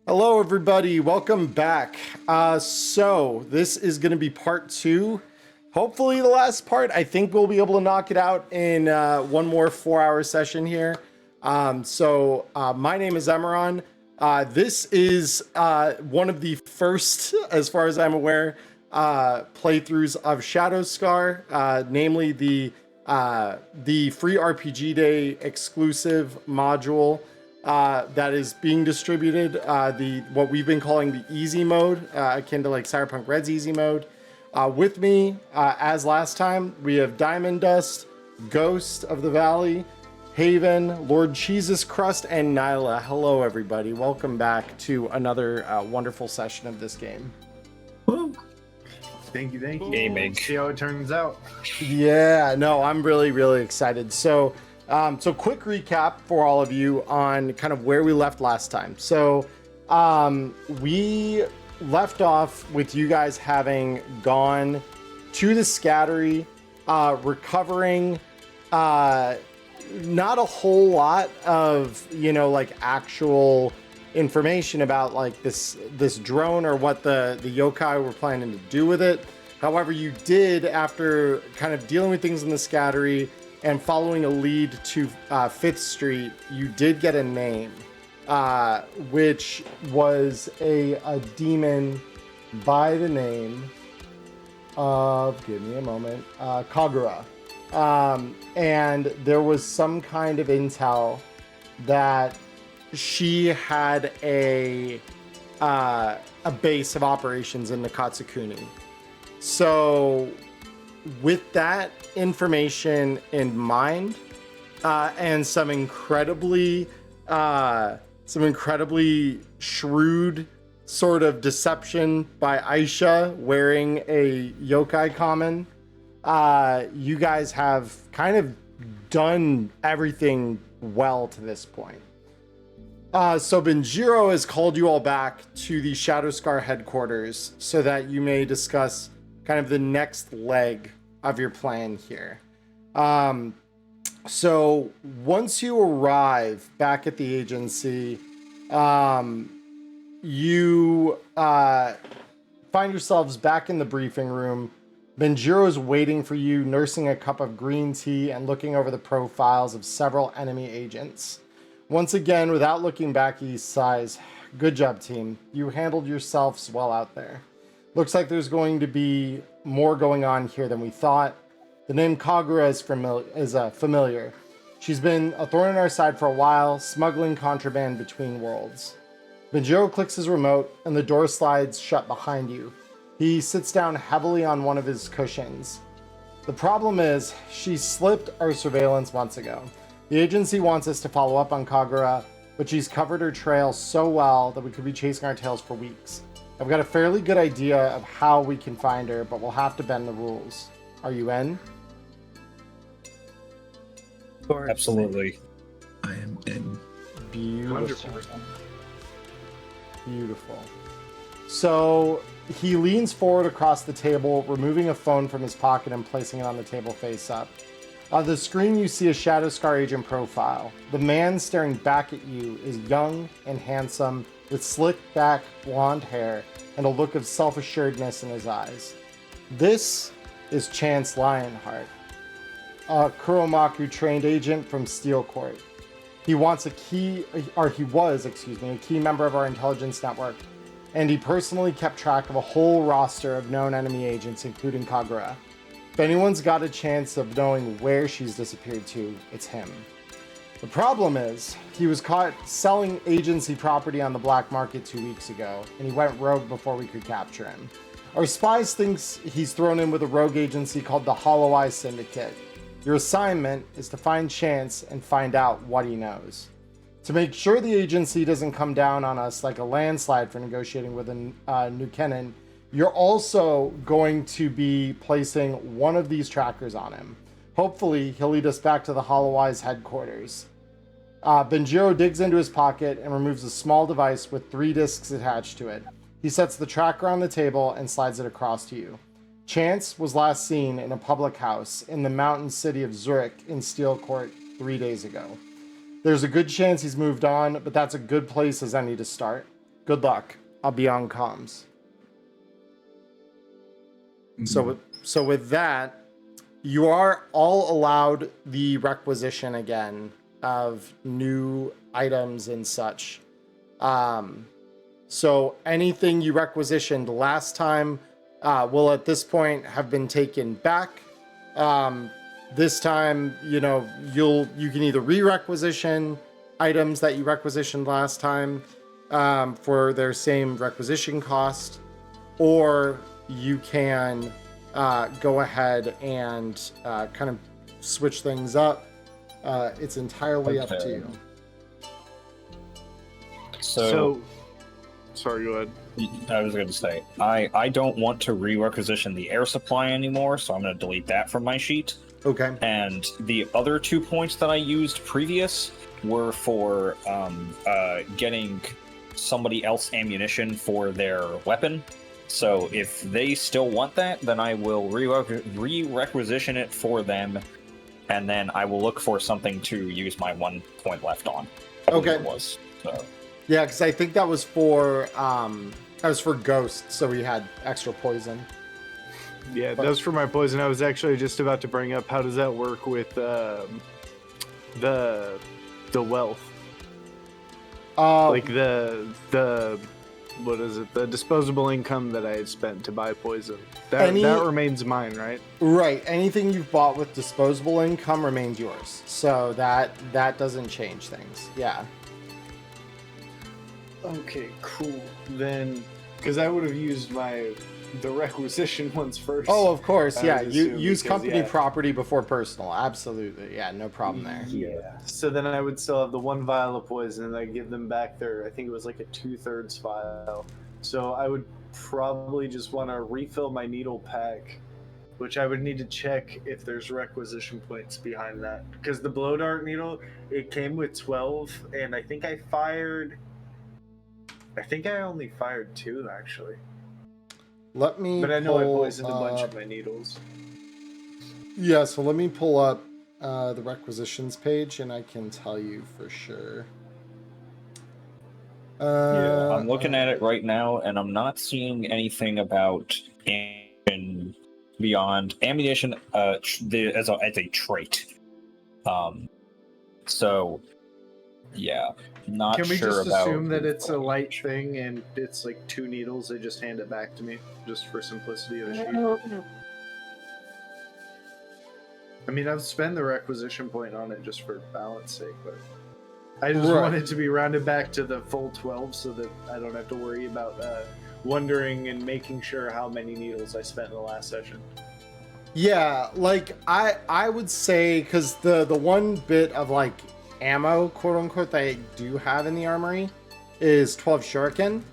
Hello, everybody. Welcome back. So this is going to be part two. Hopefully the last part. I think we'll be able to knock it out in one more 4-hour session here. My name is Emmerron. This is one of the first, as far as I'm aware, playthroughs of Shadowscar, namely the free RPG Day exclusive module that is being distributed, what we've been calling the easy mode, akin to like Cyberpunk Red's easy mode. With me, as last time, we have Diamond Dust, Ghost of the Valley, Haven, Lord Jesus Crust, and Nylah. Hello, everybody. Welcome back to another wonderful session of this game. Woo. Thank you. Gaming. See how it turns out. Yeah, no, I'm really excited. So quick recap for all of you on kind of where we left last time. So we left off with you guys having gone to the Scattery, recovering not a whole lot of, like actual information about like this drone or what the yokai were planning to do with it. However, you did, after kind of dealing with things in the Scattery and following a lead to 5th Street, you did get a name, which was a demon by the name of, give me a moment, Kagura. And there was some kind of intel that she had a base of operations in Nakatsukuni. So with that information in mind, and some incredibly shrewd sort of deception by Aisha wearing a yokai common, you guys have kind of done everything well to this point. So Benjiro has called you all back to the Shadowscar headquarters so that you may discuss kind of the next leg of your plan here. So once you arrive back at the agency, you find yourselves back in the briefing room. Benjiro is waiting for you, nursing a cup of green tea and looking over the profiles of several enemy agents. Once again, without looking back, he sighs. Good job, team. You handled yourselves well out there. Looks like there's going to be more going on here than we thought. The name Kagura is familiar. She's been a thorn in our side for a while, smuggling contraband between worlds. Benjiro clicks his remote, and the door slides shut behind you. He sits down heavily on one of his cushions. The problem is, she slipped our surveillance months ago. The agency wants us to follow up on Kagura, but she's covered her trail so well that we could be chasing our tails for weeks. I've got a fairly good idea of how we can find her, but we'll have to bend the rules. Are you in? Absolutely. I am in. Beautiful. Beautiful. So he leans forward across the table, removing a phone from his pocket and placing it on the table face up. On the screen, you see a Shadowscar agent profile. The man staring back at you is young and handsome, with slick back blonde hair and a look of self-assuredness in his eyes. This is Chance Lionheart, a Kuromaku trained agent from Steel Court. He was a key member of our intelligence network, and he personally kept track of a whole roster of known enemy agents, including Kagura. If anyone's got a chance of knowing where she's disappeared to, it's him. The problem is, he was caught selling agency property on the black market 2 weeks ago, and he went rogue before we could capture him. Our spies thinks he's thrown in with a rogue agency called the Hollow Eye Syndicate. Your assignment is to find Chance and find out what he knows. To make sure the agency doesn't come down on us like a landslide for negotiating with a New Kennen, you're also going to be placing one of these trackers on him. Hopefully, he'll lead us back to the Hollow Eye's headquarters. Benjiro digs into his pocket and removes a small device with 3 discs attached to it. He sets the tracker on the table and slides it across to you. Chance was last seen in a public house in the mountain city of Zurich in Steel Court 3 days ago. There's a good chance he's moved on, but that's a good place as any to start. Good luck. I'll be on comms. So with that, you are all allowed the requisition again of new items and such. So anything you requisitioned last time will at this point have been taken back. This time, you can either re-requisition items that you requisitioned last time for their same requisition cost, or you can go ahead and kind of switch things up. It's entirely up to you. So, sorry, go ahead. I was going to say, I don't want to re-requisition the air supply anymore, so I'm going to delete that from my sheet. Okay. And the other 2 points that I used previous were for getting somebody else ammunition for their weapon. So if they still want that, then I will re-requisition it for them, and then I will look for something to use my 1 point left on. Okay. It was, so. Yeah, because I think that was for Ghost, so he had extra poison. Yeah, that was for my poison. I was actually just about to bring up, how does that work with the wealth? Like the what is it? The disposable income that I had spent to buy poison. That remains mine, right? Right. Anything you've bought with disposable income remains yours. So that doesn't change things. Yeah. Okay, cool. Then, because I would have used the requisition ones first. Oh, of course. Yeah. You use because, company property before personal. Absolutely. Yeah. No problem there. Yeah. So then I would still have the 1 vial of poison, and I give them back I think it was like a 2/3 vial. So I would probably just want to refill my needle pack, which I would need to check if there's requisition points behind that. Because the blow dart needle, it came with 12, and I think I only fired 2, actually. Let me. But I know I poisoned a bunch of my needles. Yeah, so let me pull up the requisitions page, and I can tell you for sure. Yeah, I'm looking at it right now, and I'm not seeing anything about ammunition beyond ammunition as a trait. So, yeah, not sure about. Can we just assume that it's a light thing and it's like 2 needles? They just hand it back to me, just for simplicity of the sheet. I mean, I've spent the requisition point on it just for balance sake, but I just want it to be rounded back to the full 12 so that I don't have to worry about wondering and making sure how many needles I spent in the last session. Yeah, like I would say, because the one bit of like ammo, quote unquote, that I do have in the armory is 12 shuriken.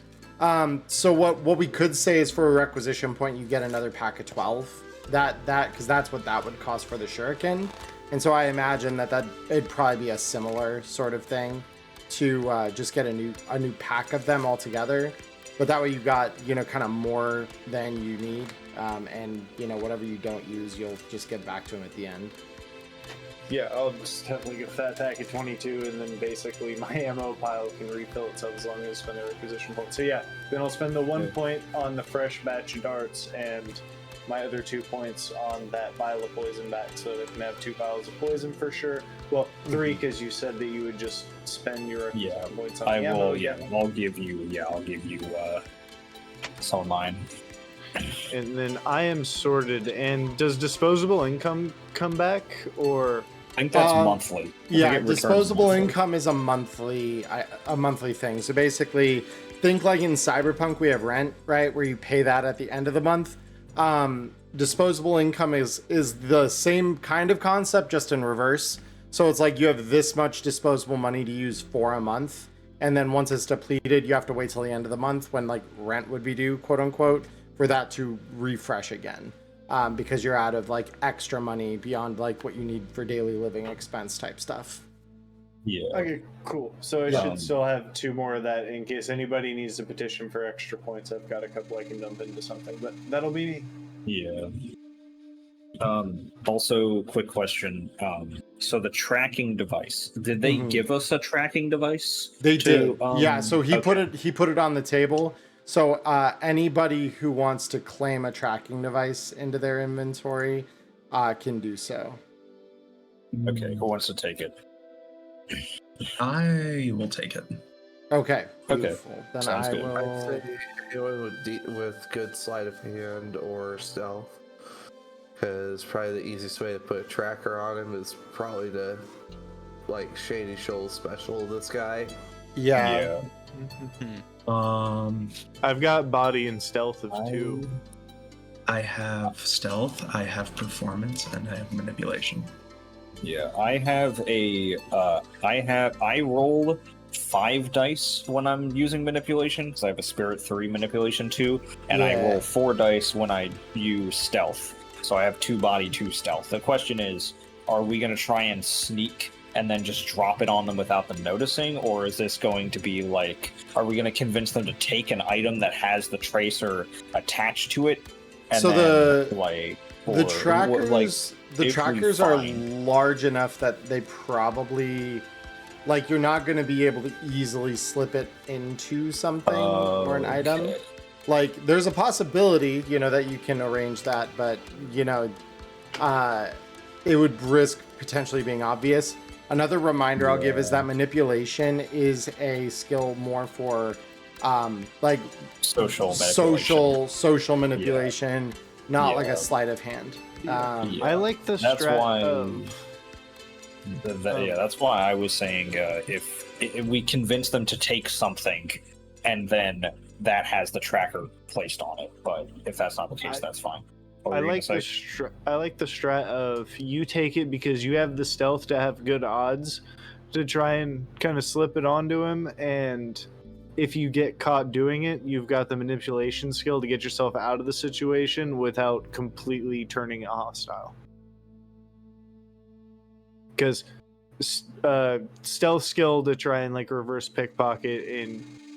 So what we could say is for a requisition point, you get another pack of 12. That because that's what that would cost for the shuriken. And so I imagine that it'd probably be a similar sort of thing to just get a new pack of them all together. But that way you got, kind of more than you need. And, whatever you don't use, you'll just get back to them at the end. Yeah, I'll just have like a fat pack of 22, and then basically my ammo pile can refill itself as long as I spend a requisition point. So yeah, then I'll spend the 1 point on the fresh batch of darts, and my other 2 points on that vial of poison back, so that I can have 2 vials of poison for sure. Well, 3, because you said that you would just spend your points on the ammo. I'll give you some of mine. And then I am sorted. And does disposable income come back, or? I think that's monthly. Yeah, disposable income is a monthly thing. So basically, think like in Cyberpunk we have rent, right, where you pay that at the end of the month. Disposable income is the same kind of concept, just in reverse. So it's like you have this much disposable money to use for a month, and then once it's depleted, you have to wait till the end of the month when like rent would be due, quote unquote, for that to refresh again. Because you're out of like extra money beyond like what you need for daily living expense type stuff. Yeah. Okay, cool. So I should still have 2 more of that in case anybody needs to petition for extra points. I've got a couple I can dump into something, but that'll be me. Yeah. Also, quick question. So the tracking device, did they give us a tracking device? They did. Yeah, so he put okay. it on the table. So anybody who wants to claim a tracking device into their inventory can do so. Okay, who wants to take it? I will take it. Okay. Okay. Beautiful. Then Sounds I good. will. I'd say anyone with good sleight of hand or stealth, because probably the easiest way to put a tracker on him is probably to like Shady Shoals special this guy. Yeah. I've got body and stealth of 2. I have stealth, I have performance, and I have manipulation. Yeah, I have I roll 5 dice when I'm using manipulation, because I have a spirit 3 manipulation 2, and I roll 4 dice when I use stealth. So I have 2 body, 2 stealth. The question is, are we going to try and sneak and then just drop it on them without them noticing, or is this going to be like, are we going to convince them to take an item that has the tracer attached to it? And So then, the trackers are large enough that they probably, like, you're not going to be able to easily slip it into something or an item. Like, there's a possibility, that you can arrange that, but, it would risk potentially being obvious. Another reminder I'll give is that manipulation is a skill more for, like, social manipulation, not like a sleight of hand. I like the strat. That's why I was saying if we convince them to take something, and then that has the tracker placed on it. But if that's not the case, that's fine. I like the strat of you take it because you have the stealth to have good odds to try and kind of slip it onto him, and if you get caught doing it, you've got the manipulation skill to get yourself out of the situation without completely turning it hostile. Because stealth skill to try and like reverse pickpocket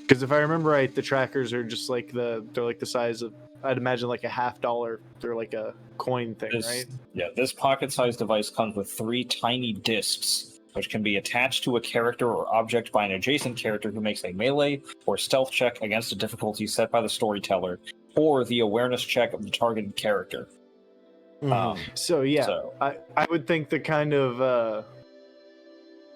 because if I remember right, the trackers are just like they're like the size of, I'd imagine, like a $50. They're like a coin thing, right? Yeah, this pocket-sized device comes with 3 tiny discs, which can be attached to a character or object by an adjacent character who makes a melee or stealth check against a difficulty set by the storyteller, or the awareness check of the targeted character. I would think the kind of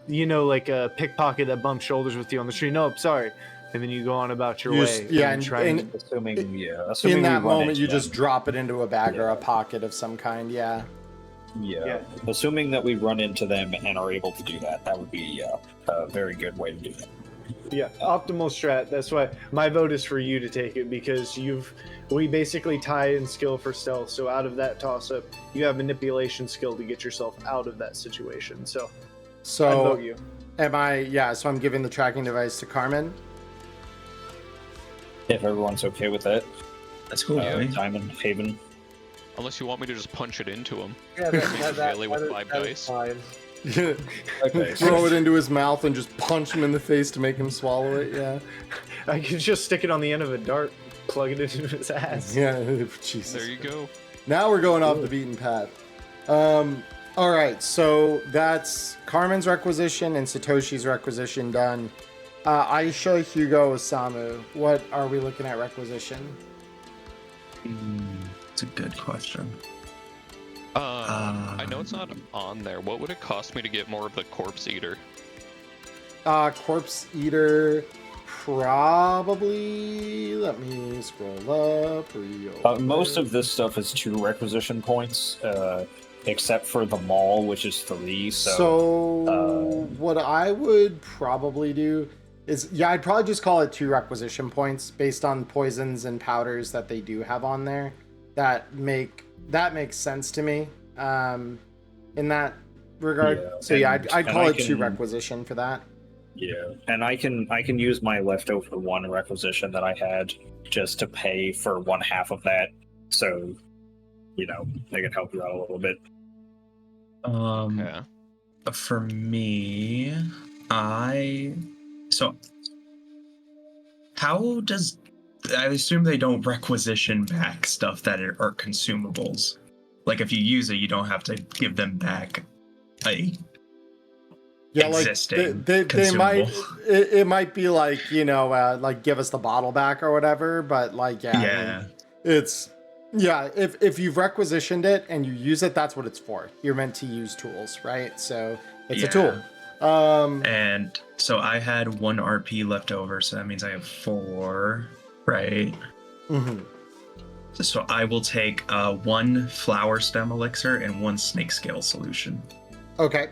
like a pickpocket that bumps shoulders with you on the street. No, sorry. And then you go on about your way. Yeah, assuming in that moment you just drop it into a bag or a pocket of some kind. Yeah. Assuming that we run into them and are able to do that, that would be a very good way to do that. Yeah, optimal strat. That's why my vote is for you to take it, because we basically tie in skill for stealth. So out of that toss-up, you have manipulation skill to get yourself out of that situation. So I vote you. So I'm giving the tracking device to Carmen. If everyone's okay with that. That's cool. Diamond Haven. Unless you want me to just punch it into him. Yeah, melee with 5 dice. Fine. Okay. Throw it into his mouth and just punch him in the face to make him swallow it. Yeah. I could just stick it on the end of a dart, plug it into his ass. Yeah. Jesus. There you go. Now we're going off the beaten path. All right. So that's Carmen's requisition and Satoshi's requisition done. Aisha, Hugo, Osamu, what are we looking at requisition? It's a good question. I know it's not on there. What would it cost me to get more of the Corpse Eater? Corpse Eater, probably. Let me scroll up. Most of this stuff is 2 requisition points, except for the mall, which is 3. So what I would probably do is, I'd probably just call it 2 requisition points based on poisons and powders that they do have on there. That makes sense to me in that regard. I'd call it 2 requisition for that. Yeah, and I can use my leftover 1 requisition that I had just to pay for 1/2 of that. So, they can help you out a little bit. For me, how does, I assume they don't requisition back stuff that are consumables. like if you use it, you don't have to give them back a Yeah, existing they might consumable. it might be like, like give us the bottle back or whatever, but like yeah, I mean, Yeah. it's yeah, if you've requisitioned it and you use it, that's what it's for. You're meant to use tools, right? So it's a tool. And so I had 1 RP left over, so that means I have 4, right? Mm-hmm. So I will take 1 flower stem elixir and 1 snake scale solution. Okay.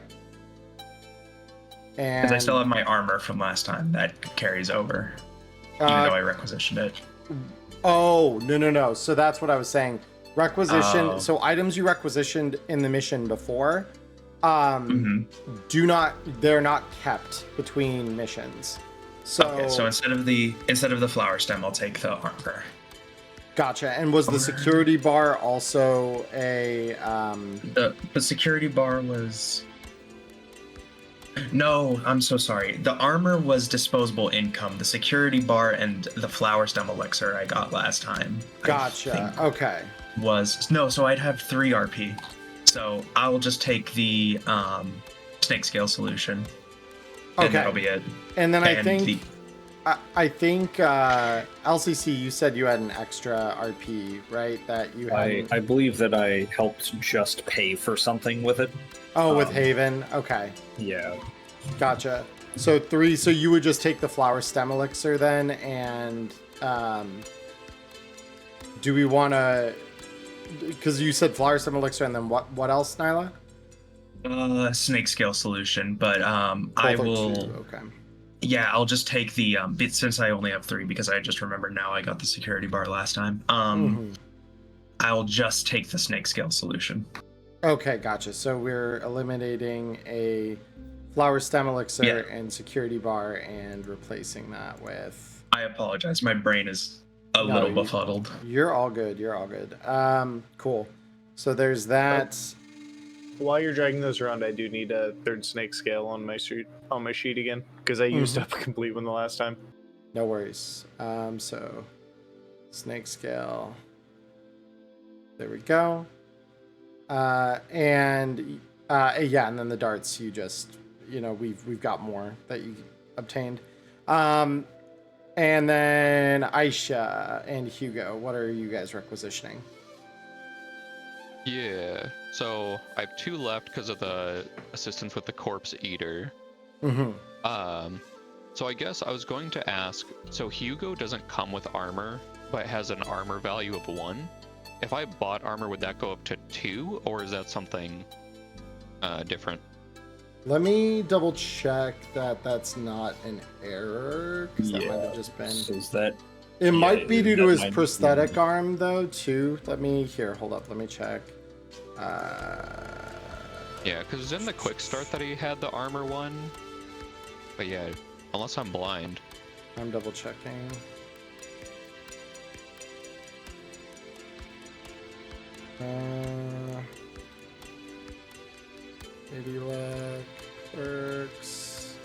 Because I still And have my armor from last time that carries over, even though I requisitioned it. oh, no. So that's what I was saying. Requisition. Oh. So items you requisitioned in the mission before, Mhm. they're not kept between missions. So Okay, so instead of the flower stem, I'll take the armor. gotcha. And was the security bar also a The security bar was. No, I'm so sorry. The armor was disposable income. The security bar and the flower stem elixir I got last time. I gotcha. think Okay. so I'd have 3 RP. So I'll just take the snake scale solution. And Okay. that'll be it. And then I And think LCC, you said you had an extra RP, right? That you had. I believe that I helped just pay for something with it. Oh, with Haven. Okay. Yeah. Gotcha. So 3. So you would just take the flower stem elixir then, and do we want to? Because you said flower stem elixir, and then what else, Nylah? snake scale solution, but I Both are will. 2, okay. Yeah, I'll just take the bit since I only have 3 because I just remembered now I got the security bar last time. Mhm. I'll just take the snake scale solution. Okay, gotcha. So we're eliminating a flower stem elixir and security bar and replacing that with. I apologize. My brain is a No, little you- befuddled. You're all good. You're all good. Cool. So there's that. While you're dragging those around, I do need a 3rd snake scale on my sheet again because I used up a complete one the last time. No worries. So snake scale. There we go. And then the darts you just, we've got more that you obtained. And then Aisha and Hugo, what are you guys requisitioning? Yeah. So I have 2 left because of the assistance with the corpse eater. Mm-hmm. So I guess I was going to ask, so Hugo doesn't come with armor, but has an armor value of 1. If I bought armor, would that go up to 2, or is that something different? Let me double check that that's not an error, because that might have just been. So is that? It might be due to his might be- prosthetic arm, though, too. Hold up, let me check. Yeah, because in the quick start that he had the armor one. But yeah, unless I'm blind. I'm double checking. Idyllic, Clerks.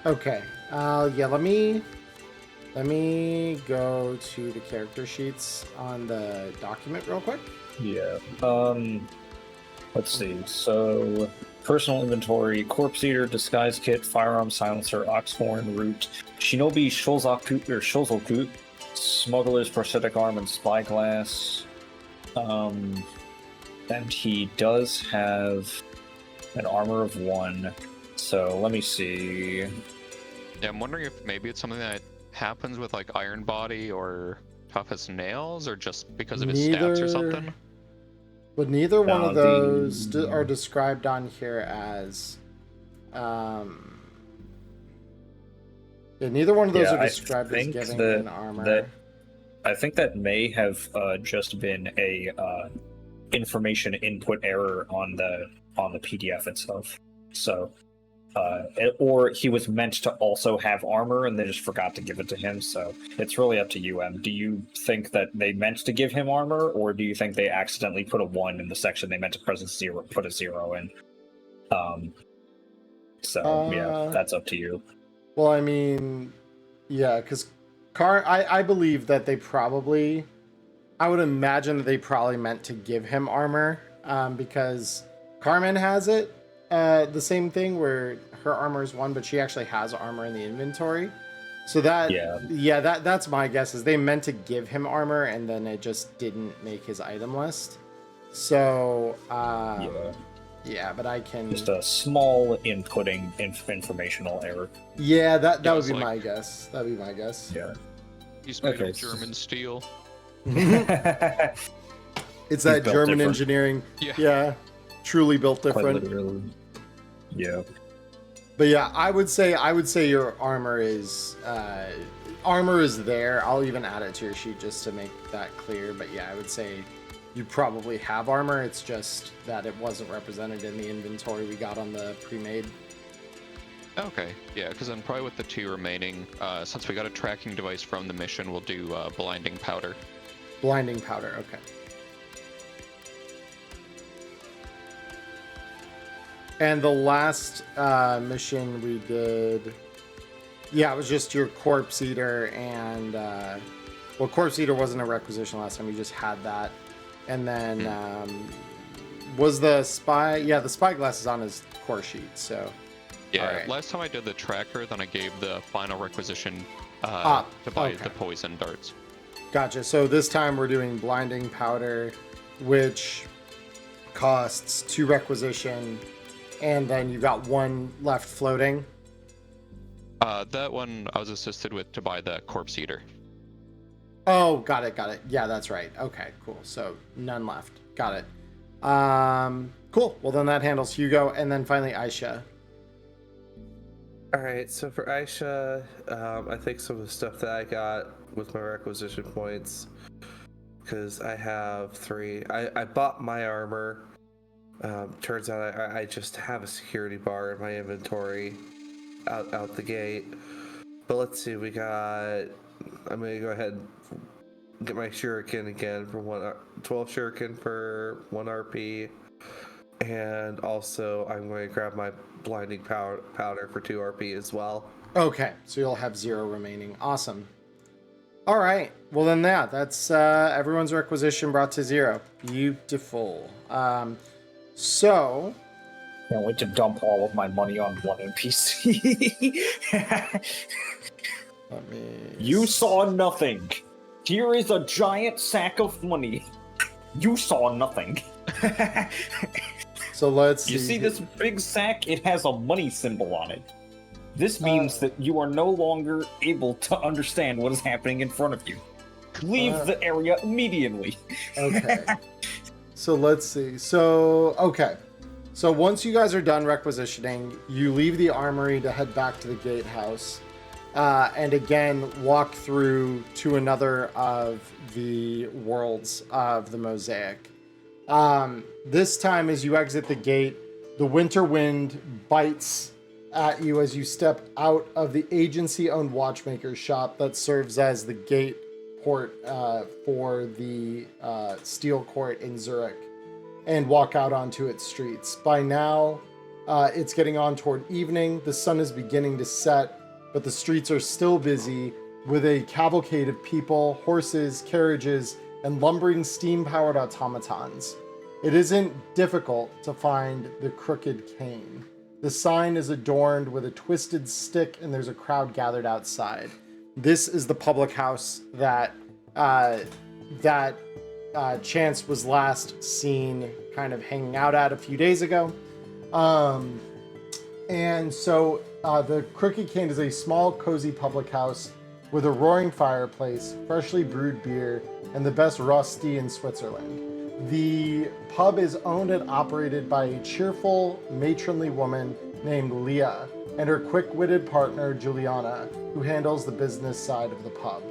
Okay. Let me go to the character sheets on the document real quick. Yeah. Let's see. So, personal inventory: corpse eater, disguise kit, firearm silencer, oxhorn root, shinobi shulzokut, smuggler's prosthetic arm, and spyglass. And he does have an armor of 1. So let me see. Yeah, I'm wondering if maybe it's something that happens with like Iron Body or Tough as Nails, or just because of his stats or something. But neither one of those the- are described on here as. Neither one of those Yeah, are I described as think giving that- an armor. I think that may have just been a information input error on the PDF itself. So, or he was meant to also have armor and they just forgot to give it to him. So it's really up to you, Em. Do you think that they meant to give him armor, or do you think they accidentally put a 1 in the section they meant to put a 0 in? Yeah, that's up to you. Well, I mean, yeah, because I believe that they probably, I would imagine that they probably meant to give him armor, because Carmen has it, the same thing where her armor is 1, but she actually has armor in the inventory. So that's my guess, is they meant to give him armor and then it just didn't make his item list. So yeah, but I can Just a small inputting informational error. Yeah, that would it's be like- my guess. That'd be my guess. Yeah. He's made Okay, of German steel. It's that built German different. engineering. Yeah. Yeah, truly built Quite different. literally. Yeah. But yeah, I would say your armor is there. I'll even add it to your sheet just to make that clear. But yeah, I would say you probably have armor. It's just that it wasn't represented in the inventory we got on the pre-made. Okay, yeah, because then probably with the 2 remaining, since we got a tracking device from the mission, we'll do blinding powder. Blinding powder. Okay. And the last mission we did, yeah, it was just your corpse eater and well, corpse eater wasn't a requisition last time. You just had that, and then was the spy? Yeah, the spyglass is on his core sheet. So Yeah, Alright. last time I did the tracker, then I gave the final requisition to buy okay. the poison darts. Gotcha. So this time we're doing blinding powder, which costs 2 requisition, and then you got 1 left floating. That one I was assisted with to buy the corpse eater. Oh, got it. Yeah, that's right. Okay, cool. So none left. Got it. Cool. Well, then that handles Hugo, and then finally Aisha. All right, so for Aisha, I think some of the stuff that I got with my requisition points, because I have 3. I bought my armor. Turns out I just have a security bar in my inventory out the gate. But let's see, we got. I'm gonna go ahead and get my shuriken again for 12 shuriken per 1 RP. And also, I'm going to grab my blinding powder for 2 RP as well. Okay, so you'll have 0 remaining. Awesome. All right. Well, then, yeah, that's everyone's requisition brought to 0. Beautiful. So, Can't wait to dump all of my money on one NPC. let me. You saw nothing. Here is a giant sack of money. You saw nothing. So let's You see this big sack? It has a money symbol on it. This means that you are no longer able to understand what is happening in front of you. Leave the area immediately. Okay. So let's see. So, okay. So once you guys are done requisitioning, you leave the armory to head back to the gatehouse. And again, walk through to another of the worlds of the mosaic. This time, as you exit the gate, the winter wind bites at you as you step out of the agency-owned watchmaker's shop that serves as the gate port for the steel court in Zurich, and walk out onto its streets. By now, it's getting on toward evening. The sun is beginning to set, but the streets are still busy with a cavalcade of people, horses, carriages, and lumbering steam-powered automatons. It isn't difficult to find the Crooked Cane. The sign is adorned with a twisted stick, and there's a crowd gathered outside. This is the public house that Chance was last seen kind of hanging out at a few days ago. And so the Crooked Cane is a small, cozy public house with a roaring fireplace, freshly brewed beer, and the best rosti in Switzerland. The pub is owned and operated by a cheerful, matronly woman named Leah and her quick-witted partner, Juliana, who handles the business side of the pub.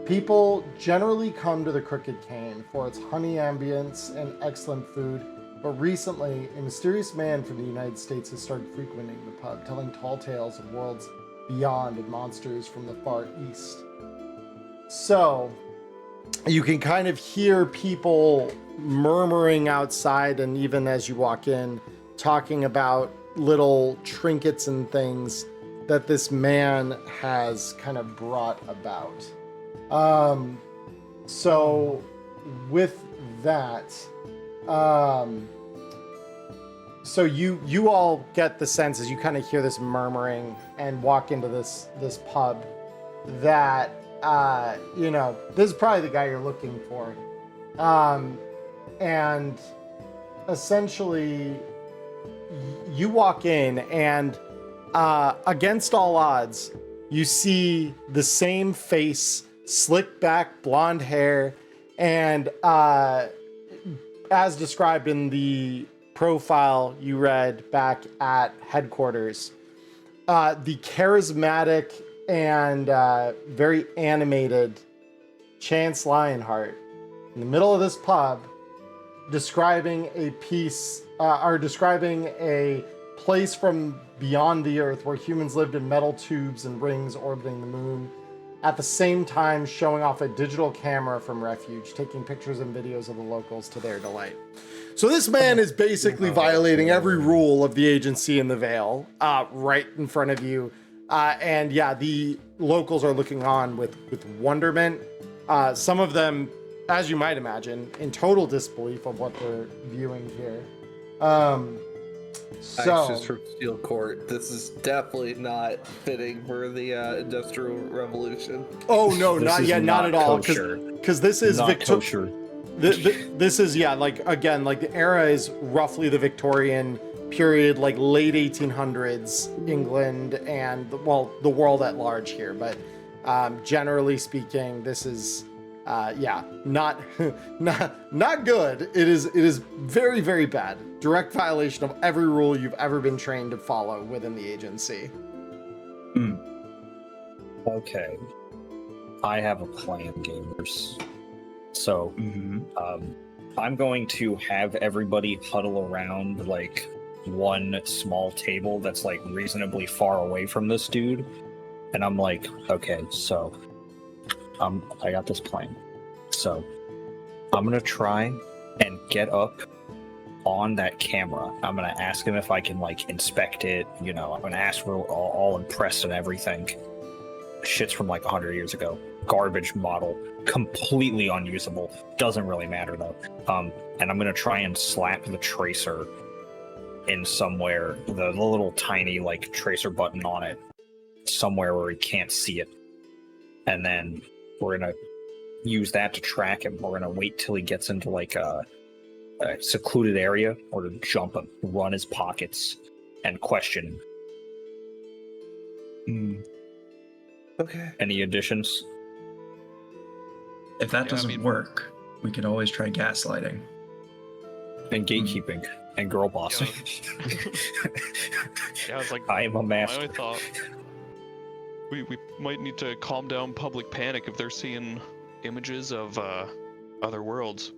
People generally come to the Crooked Cane for its honey ambience and excellent food, but recently, a mysterious man from the United States has started frequenting the pub, telling tall tales of worlds beyond and monsters from the far east. So, you can kind of hear people murmuring outside, and even as you walk in, talking about little trinkets and things that this man has kind of brought about. So with that, so you all get the sense as you kind of hear this murmuring and walk into this pub that this is probably the guy you're looking for, and essentially you walk in and against all odds you see the same face, slick back blonde hair, and as described in the profile you read back at headquarters, the charismatic and very animated Chance Lionheart in the middle of this pub, describing a place from beyond the earth where humans lived in metal tubes and rings orbiting the moon, at the same time showing off a digital camera from Refuge, taking pictures and videos of the locals to their delight. So this man is basically violating every rule of the agency in the Vale, right in front of you. And yeah, the locals are looking on with wonderment. Some of them, as you might imagine, in total disbelief of what they're viewing here. Actions from Steel Court. This is definitely not fitting for the Industrial Revolution. Oh no, not at all. Because this is kosher. This is like the era is roughly the Victorian period, like late 1800s England and the world at large here. But generally speaking, this is not good. It is very, very bad. Direct violation of every rule you've ever been trained to follow within the agency. Okay. I have a plan, gamers. So, I'm going to have everybody huddle around like one small table that's like reasonably far away from this dude. And I'm like, okay, so I got this plan. So I'm gonna try and get up on that camera. I'm gonna ask him if I can like inspect it. I'm gonna ask for all impressed and everything. Shit's from like 100 years ago. Garbage model, completely unusable. Doesn't really matter though. And I'm gonna try and slap the tracer in somewhere, the little tiny like tracer button on it, somewhere where he can't see it. And then we're gonna use that to track him. We're gonna wait till he gets into like a secluded area, or to jump him, run his pockets, and question him. Okay. Any additions? If that doesn't work, we could always try gaslighting. And gatekeeping. And girl bossing. Yeah, it's like I am a master. I thought we might need to calm down public panic if they're seeing images of other worlds.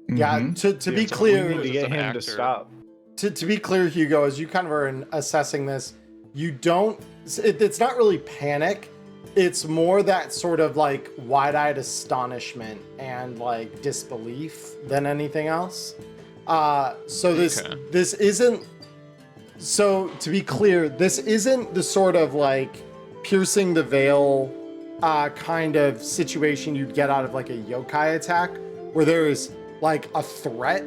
Yeah, to be clear, we need to get him to stop. To be clear, Hugo, as you kind of are assessing this, you don't. It's not really panic. It's more that sort of like wide-eyed astonishment and like disbelief than anything else. So this isn't. So to be clear, this isn't the sort of like piercing the veil kind of situation you'd get out of like a yokai attack, where there is like a threat.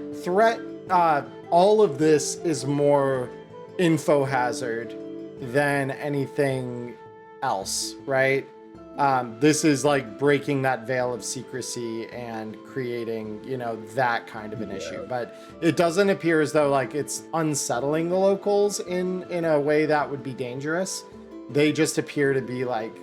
All of this is more info hazard than anything else, right? This is like breaking that veil of secrecy and creating, that kind of an issue. But it doesn't appear as though like it's unsettling the locals in a way that would be dangerous. They just appear to be like,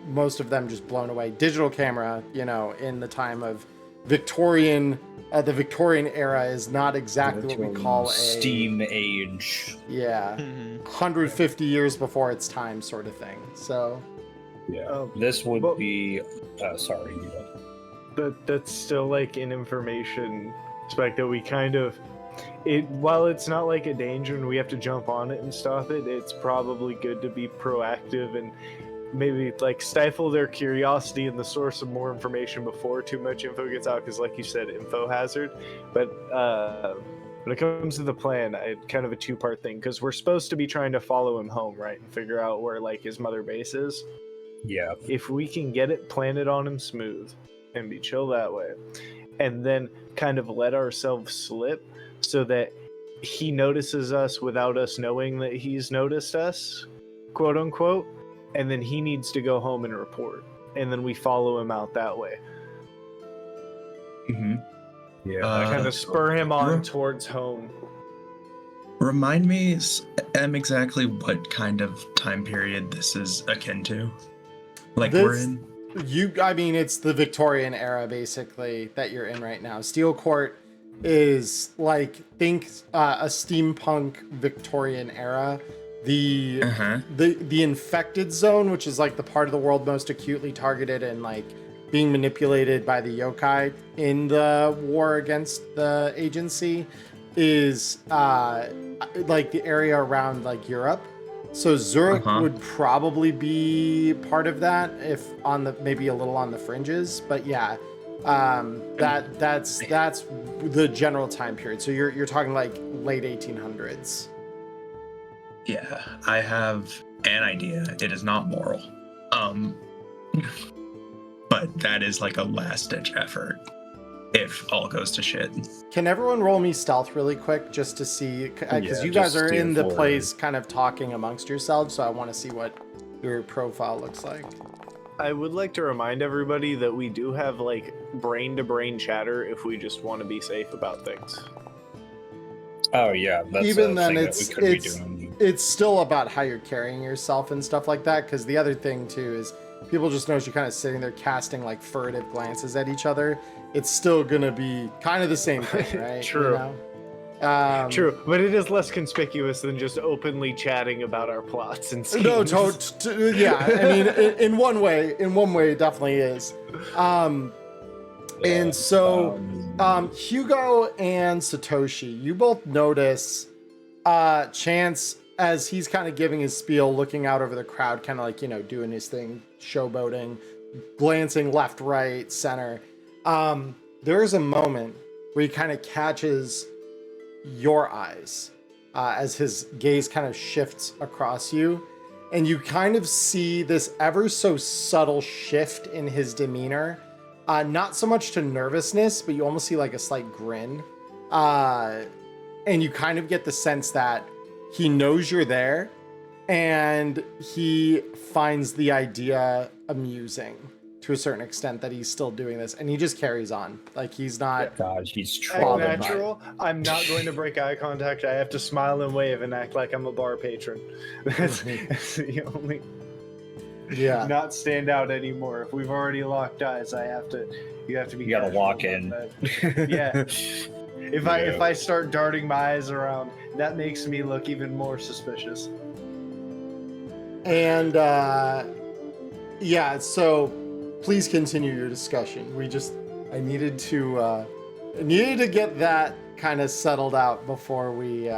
most of them just blown away. Digital camera, in the time of Victorian, the Victorian era is not exactly what we call a steam age. Yeah, 150 years before its time, sort of thing. So, yeah, this would be. Sorry, that's still like an information aspect that we kind of. While it's not like a danger and we have to jump on it and stop it, it's probably good to be proactive and maybe like stifle their curiosity in the source of more information before too much info gets out, because like you said, info hazard. But when it comes to the plan, kind of a two-part thing, because we're supposed to be trying to follow him home, right, and figure out where like his mother base is. Yeah. If we can get it planted on him smooth and be chill that way, and then kind of let ourselves slip so that he notices us without us knowing that he's noticed us, quote unquote, and then he needs to go home and report, and then we follow him out that way. Mm-hmm. Yeah. Kind of spur him on towards home. Remind me, exactly what kind of time period this is akin to. Like we're in. I mean, it's the Victorian era basically that you're in right now. Steel Court is like think a steampunk Victorian era. The infected zone, which is like the part of the world most acutely targeted and like being manipulated by the yokai in the war against the agency, is like the area around like Europe. So Zurich would probably be part of that, if on the maybe a little on the fringes, but yeah, that's the general time period. So you're talking like late 1800s. Yeah, I have an idea. It is not moral, but that is like a last-ditch effort if all goes to shit. Can everyone roll me stealth really quick just to see, because you guys are in the place kind of talking amongst yourselves, so I want to see what your profile looks like. I would like to remind everybody that we do have like brain-to-brain chatter if we just want to be safe about things. Oh yeah, that's even a then thing it's that we could be doing. It's still about how you're carrying yourself and stuff like that, because the other thing too is people just notice you're kind of sitting there casting like furtive glances at each other. It's still gonna be kind of the same thing, right? True. You know? True, but it is less conspicuous than just openly chatting about our plots and schemes. No, yeah. I mean, in one way, it definitely is. And so, Hugo and Satoshi, you both notice Chance as he's kind of giving his spiel, looking out over the crowd, kind of like, you know, doing his thing, showboating, glancing left, right, center. There's a moment where he kind of catches your eyes as his gaze kind of shifts across you, and you kind of see this ever so subtle shift in his demeanor. Not so much to nervousness, but you almost see like a slight grin. And you kind of get the sense that he knows you're there and he finds the idea amusing to a certain extent that he's still doing this, and he just carries on. Like he's not. God, he's I'm trying. natural. I'm not going to break eye contact. I have to smile and wave and act like I'm a bar patron. That's the only. Yeah. Not stand out anymore. If we've already locked eyes, you have to be. You gotta casual walk about in. that. Yeah. If I start darting my eyes around, that makes me look even more suspicious. And yeah, so please continue your discussion. I needed to get that kind of settled out before we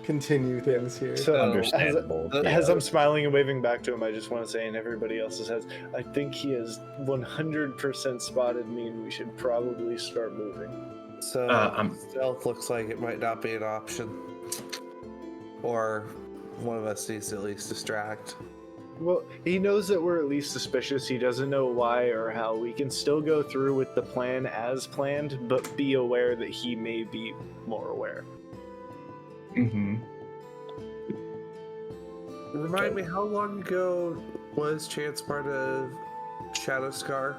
continue things here. So Understandable. As I'm smiling and waving back to him, I just want to say in everybody else's heads, I think he has 100% spotted me, and we should probably start moving. So stealth looks like it might not be an option. Or one of us needs to at least distract. Well, he knows that we're at least suspicious. He doesn't know why or how. We can still go through with the plan as planned, but be aware that he may be more aware. Mm-hmm. Remind me, how long ago was Chance part of Shadow Scar?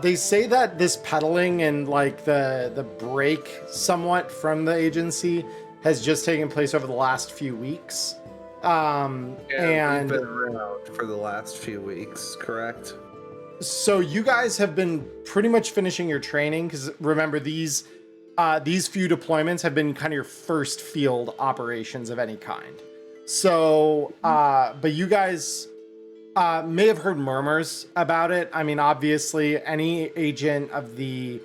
They say that this peddling and like the break somewhat from the agency has just taken place over the last few weeks. And we've been around for the last few weeks, correct? So you guys have been pretty much finishing your training, because remember these few deployments have been kind of your first field operations of any kind. So, but you guys may have heard murmurs about it. I mean, obviously, any agent of the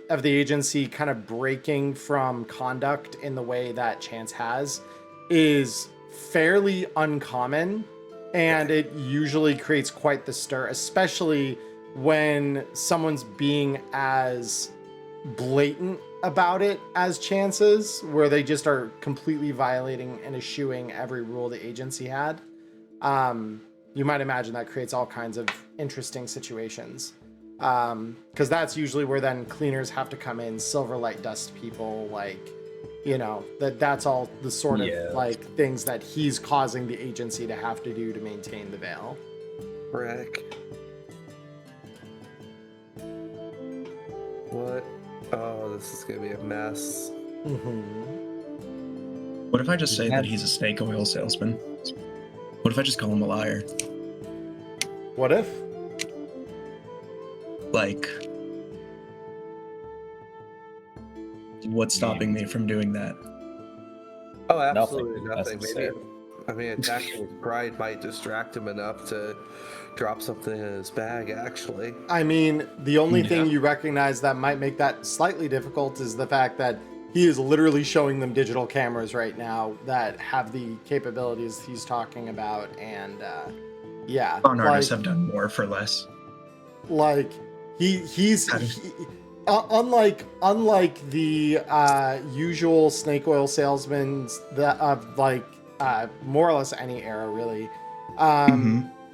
agency kind of breaking from conduct in the way that Chance has is fairly uncommon, and it usually creates quite the stir, especially when someone's being as blatant about it as chances, where they just are completely violating and eschewing every rule the agency had. You might imagine that creates all kinds of interesting situations. Because that's usually where then cleaners have to come in, Silverlight dust people, like, you know, that's all the sort of like things that he's causing the agency to have to do to maintain the veil. Frick. What? Oh, this is gonna be a mess. What if I just say that he's a snake oil salesman? What if I just call him a liar? What if? Like, what's stopping me from doing that? Oh, absolutely nothing. necessary. Maybe, attacking his pride might distract him enough to drop something in his bag, actually. I mean, the only thing you recognize that might make that slightly difficult is the fact that he is literally showing them digital cameras right now that have the capabilities he's talking about, and Con artists have done more for less. Like unlike the usual snake oil salesmen that of like more or less any era really,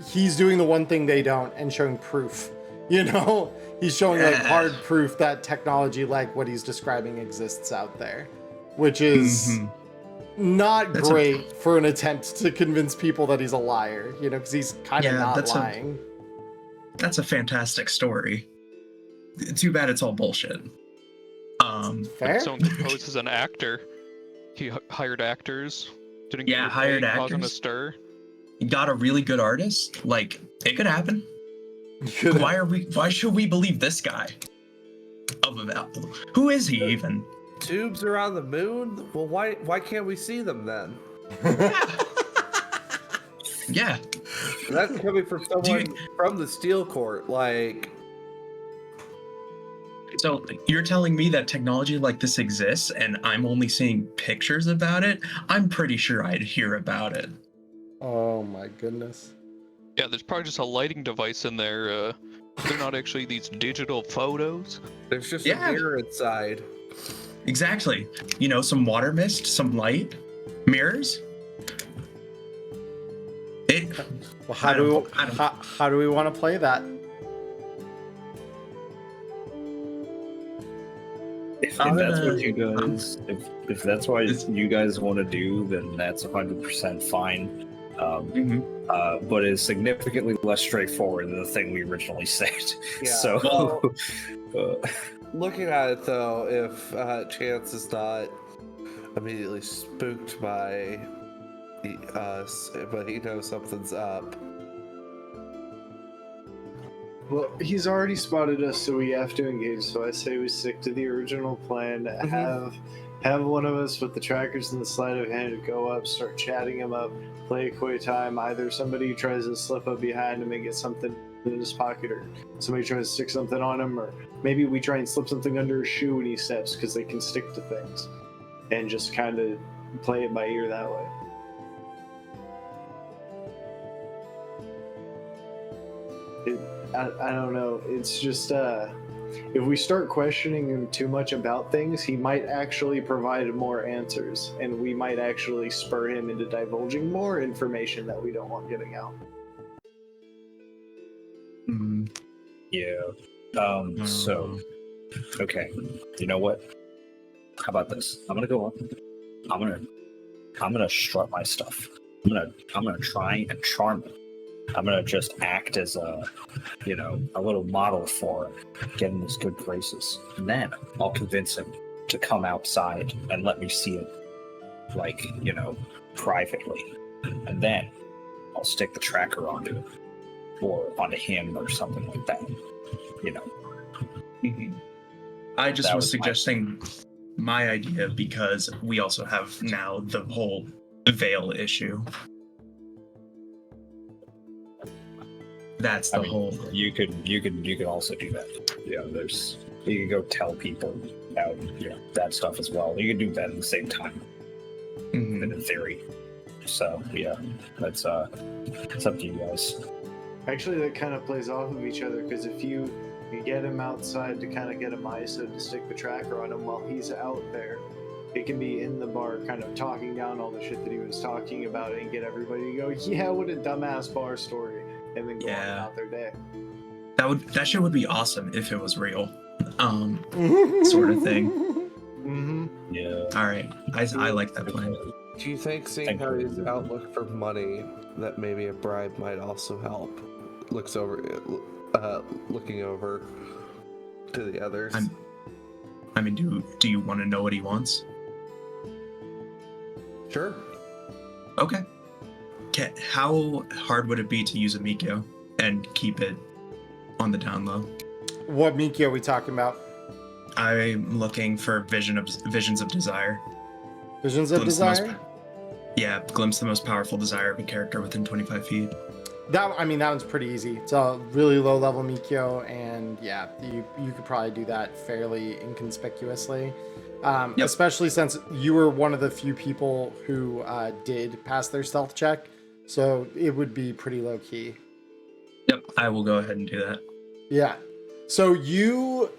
he's doing the one thing they don't and showing proof. You know, he's showing like hard proof that technology like what he's describing exists out there, which is not great for an attempt to convince people that he's a liar, you know, because he's kind of not lying. That's a fantastic story. Too bad it's all bullshit. Fair. Someone proposed as an actor. He hired actors. Didn't get hired paid, causing a actors. stir. Got a really good artist. Like, it could happen. Why should we believe this guy? Who is he even? Tubes around the moon? Well, why can't we see them then? Yeah. That's coming from someone from the Steel Court, like... So you're telling me that technology like this exists and I'm only seeing pictures about it? I'm pretty sure I'd hear about it. Oh my goodness. Yeah, there's probably just a lighting device in there. They're not actually these digital photos. There's just a mirror inside. Exactly. You know, some water mist, some light, mirrors. Well, how do we want to play that? If that's what you guys, if that's what you guys want to do, then that's 100% fine. But it's significantly less straightforward than the thing we originally said. Yeah, So, looking at it though, if Chance is not immediately spooked by us, but he knows something's up. Well, he's already spotted us, so we have to engage. So I say we stick to the original plan. Have one of us with the trackers and the sleight of hand go up, start chatting him up, play a quick time. Either somebody tries to slip up behind him and get something in his pocket, or somebody tries to stick something on him, or maybe we try and slip something under his shoe when he steps, because they can stick to things, and just kind of play it by ear that way. I don't know. It's just if we start questioning him too much about things, he might actually provide more answers, and we might actually spur him into divulging more information that we don't want getting out. Yeah. So, okay. You know what? How about this? I'm gonna go up. I'm gonna strut my stuff. I'm gonna try and charm him. I'm gonna just act as a little model for getting his good graces. And then I'll convince him to come outside and let me see it, privately. And then I'll stick the tracker onto it, or onto him, or something like that. I just was suggesting my idea because we also have now the whole veil issue. That's the whole. You could also do that. You can go tell people about that stuff as well. You can do that at the same time. In theory. So that's it's up to you guys. Actually, that kind of plays off of each other, because if you You get him outside to kind of get a ISO to stick the tracker on him while he's out there. It can be in the bar, kind of talking down all the shit that he was talking about, and get everybody to go, "Yeah, what a dumbass bar story," and then go on about their day. That shit would be awesome if it was real, sort of thing. Mm-hmm. Yeah. All right, I like that plan. Do you think seeing how his outlook for money, that maybe a bribe might also help? Looking over to the others. I mean, do you want to know what he wants? Sure. Okay. How hard would it be to use a Mikyo and keep it on the down low? What Mikyo are we talking about? I'm looking for visions of desire. Visions of Desire? Glimpse the most powerful desire of a character within 25 feet. That one's pretty easy. It's a really low level Mikyo, and yeah, you could probably do that fairly inconspicuously. Especially since you were one of the few people who did pass their stealth check, so it would be pretty low key. Yep, I will go ahead and do that. Yeah. So you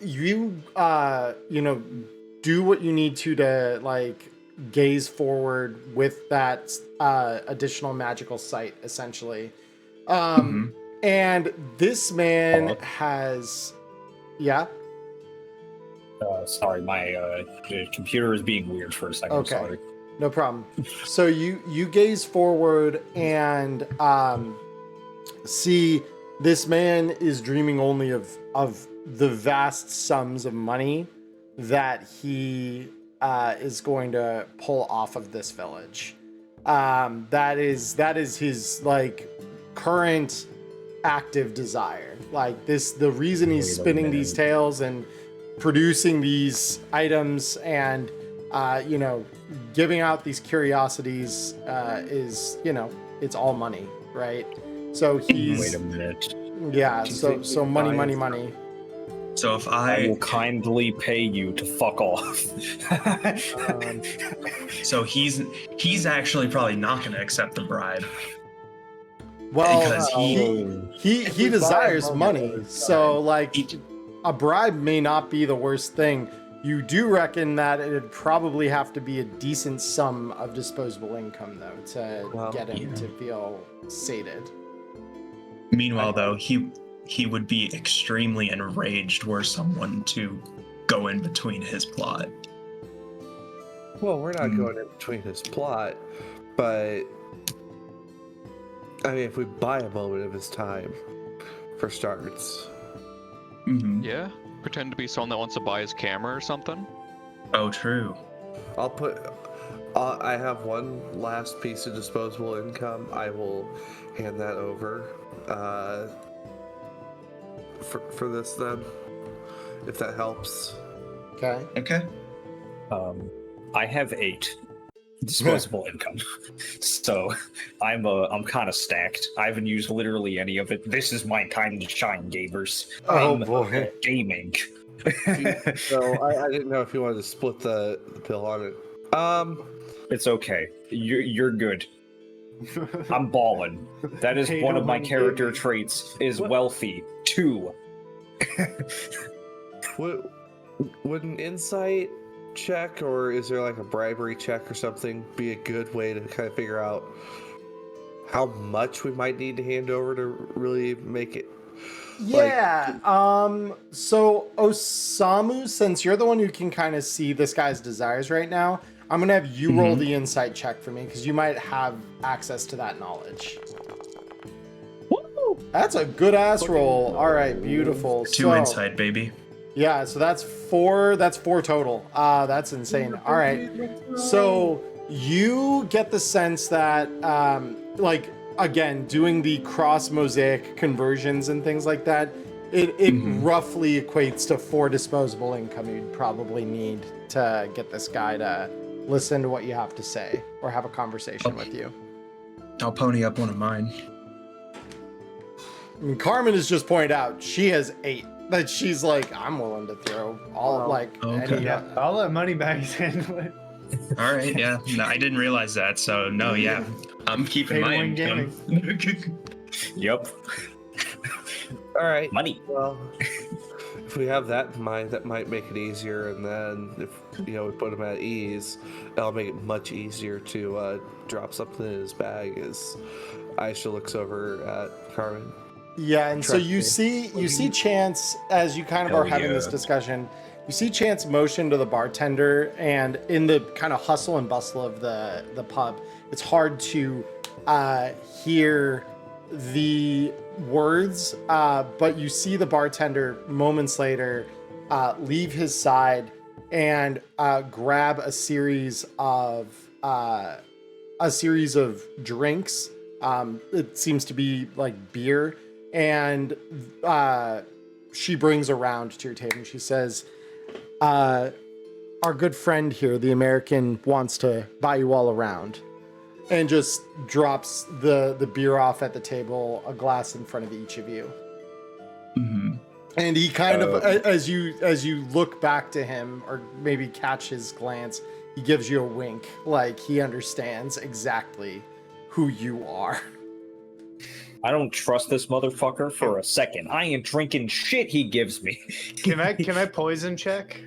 do what you need to like gaze forward with that additional magical sight, essentially. And this man has, Sorry, my computer is being weird for a second. Okay. Sorry. No problem. So you gaze forward and see this man is dreaming only of the vast sums of money that he is going to pull off of this village. That is his like current active desire. Like the reason he's spinning these tales and producing these items and giving out these curiosities is it's all money, right? So he's Wait a minute. yeah. So money. So if I will kindly pay you to fuck off. So he's actually probably not going to accept the bribe. Well, Because he desires money, so like a bribe may not be the worst thing. You do reckon that it'd probably have to be a decent sum of disposable income, though, to get him to feel sated. Meanwhile, though, he would be extremely enraged were someone to go in between his plot. Well, we're not going in between his plot, but I mean, if we buy a moment of his time, for starts. Mm-hmm. Yeah, pretend to be someone that wants to buy his camera or something. Oh, true. I'll put. I have one last piece of disposable income. I will hand that over for this then, if that helps. Okay. I have 8 disposable income, so I'm kind of stacked. I haven't used literally any of it. This is my time to shine, gamers. Oh boy, gaming. So I didn't know if you wanted to split the bill on it. It's okay. You're good. I'm ballin'. That is Hey, one of don't my let me character get me. traits. Is What? wealthy 2. Would an insight check, or is there like a bribery check or something, be a good way to kind of figure out how much we might need to hand over to really make it? Yeah. So Osamu, since you're the one who can kind of see this guy's desires right now, I'm gonna have you roll the insight check for me because you might have access to that knowledge. Woo! That's a good ass roll. All right, beautiful. 2 insight, baby. Yeah, so that's 4. That's 4 total. That's insane. All right. So you get the sense that, like, again, doing the cross mosaic conversions and things like that, it roughly equates to 4 disposable income you'd probably need to get this guy to listen to what you have to say or have a conversation with you. I'll pony up one of mine. I mean, Carmen has just pointed out she has 8. That she's like, I'm willing to throw all Okay. any. Yeah, I'll let Moneybags handle it. All right, yeah. No, I didn't realize that, so no, yeah. I'm keeping my Pay to win income. Yep. All right. Money. Well, if we have that in mind, that might make it easier. And then if we put him at ease, it'll make it much easier to drop something in his bag. As Aisha looks over at Carmen. Yeah, and so Trust you me. see Chance as you kind of Hell are having this yeah. discussion. You see Chance motion to the bartender, and in the kind of hustle and bustle of the pub, it's hard to hear the words, but you see the bartender moments later leave his side and grab a series of drinks. It seems to be like beer, and she brings around to your table. And she says, "Our good friend here, the American, wants to buy you all around," and just drops the beer off at the table, a glass in front of each of you. Mm-hmm. And he kind of, as you look back to him, or maybe catch his glance, he gives you a wink, like he understands exactly who you are. I don't trust this motherfucker for a second. I ain't drinking shit he gives me. Can I poison check?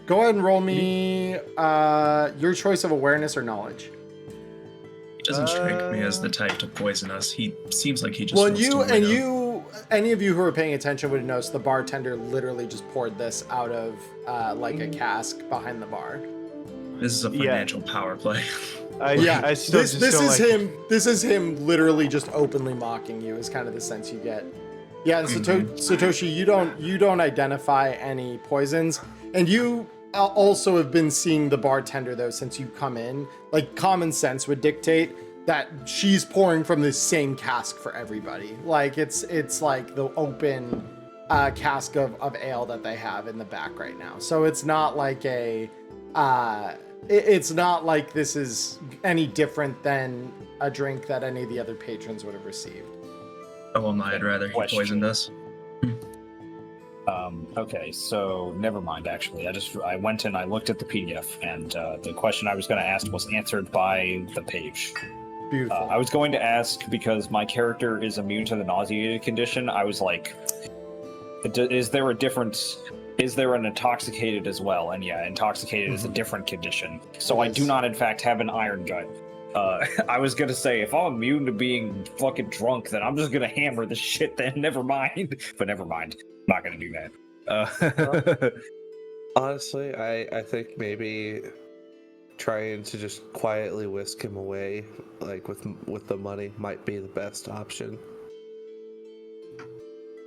Go ahead and roll me your choice of awareness or knowledge. He doesn't strike me as the type to poison us. He seems like he just. Well, wants to and win. any of you who are paying attention would notice the bartender literally just poured this out of like a cask behind the bar. This is a financial power play. I still this just is don't like- him. This is him literally just openly mocking you. Is kind of the sense you get. Yeah, and Satoshi, you don't identify any poisons, and you also have been seeing the bartender though since you come in. Like common sense would dictate that she's pouring from the same cask for everybody. Like it's like the open cask of ale that they have in the back right now. So it's not like it's not like this is any different than a drink that any of the other patrons would have received. Oh, well, I'd rather he Question. poisoned us. Okay, so never mind. Actually, I went and I looked at the PDF, and the question I was going to ask was answered by the page. Beautiful. I was going to ask because my character is immune to the nauseated condition. I was like, is there a difference? Is there an intoxicated as well? And yeah, intoxicated is a different condition. So I do not, in fact, have an iron gut. I was gonna say, if I'm immune to being fucking drunk, then I'm just gonna hammer the shit then, never mind. But never mind. I'm not gonna do that. Honestly, I think maybe trying to just quietly whisk him away, like with the money, might be the best option.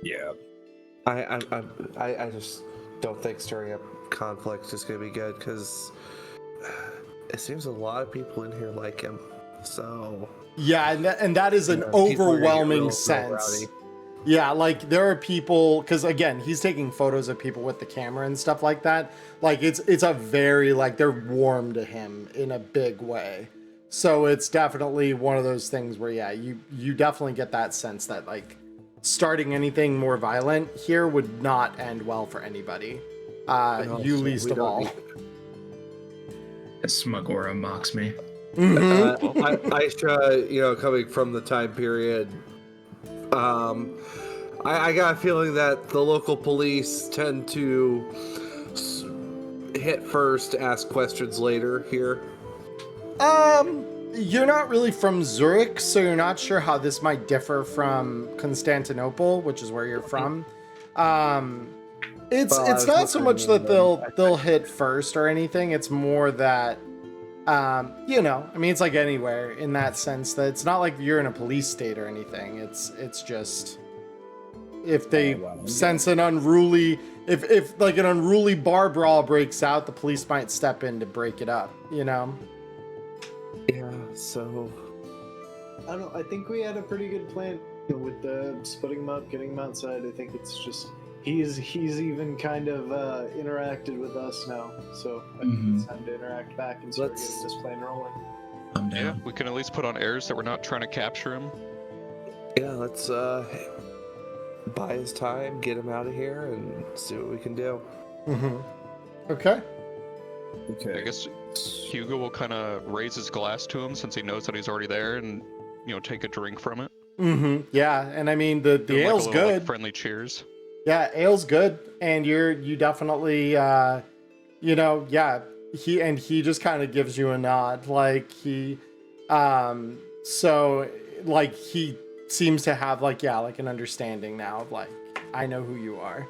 Yeah. I just don't think stirring up conflict is gonna be good, because it seems a lot of people in here like him. So Yeah, and that is an people are gonna get overwhelming real sense. rowdy. Yeah, like there are people, because again, he's taking photos of people with the camera and stuff like that. Like it's a very, like, they're warm to him in a big way. So it's definitely one of those things where, yeah, you definitely get that sense that like starting anything more violent here would not end well for anybody. You least of all. Smugora mocks me. Aisha, coming from the time period, I got a feeling that the local police tend to hit first, ask questions later here. You're not really from Zurich, so you're not sure how this might differ from Constantinople, which is where you're from. It's not so much that they'll hit first or anything. It's more that I mean, it's like anywhere in that sense that it's not like you're in a police state or anything. It's just if they sense an unruly, if like an unruly bar brawl breaks out, the police might step in to break it up, Yeah, so I don't know. I think we had a pretty good plan with the splitting him up, getting him outside. I think it's just he's even kind of interacted with us now, so I think it's time to interact back and start getting this plan rolling. I'm down. Yeah, we can at least put on airs that we're not trying to capture him. yeah, let's buy his time, get him out of here, and see what we can do. Okay. I guess Hugo will kind of raise his glass to him since he knows that he's already there and, take a drink from it. Yeah, and I mean the Do, like, a ale's little, like, good. friendly cheers. Yeah, ale's good, and you definitely he just kind of gives you a nod, like he so like he seems to have like an understanding now of like, I know who you are.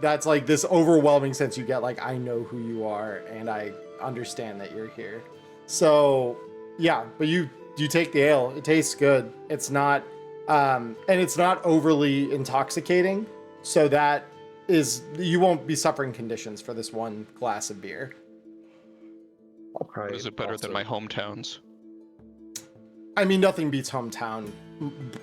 That's like this overwhelming sense you get, like, I know who you are and I understand that you're here. So yeah, but you take the ale. It tastes good. It's not and it's not overly intoxicating, so that is, you won't be suffering conditions for this one glass of beer. I'll probably Is it better than my hometowns? I mean, nothing beats hometown,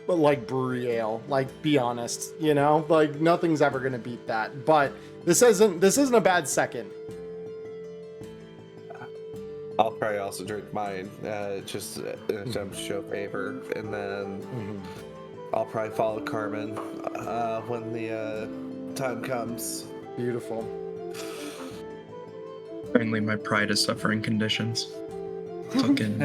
but like brewery ale. Like, be honest, like nothing's ever gonna beat that. But this isn't a bad second. I'll probably also drink mine, just in an attempt to show favor, and then I'll probably follow Carmen when the time comes. Beautiful. Apparently, my pride is suffering conditions. Fucking.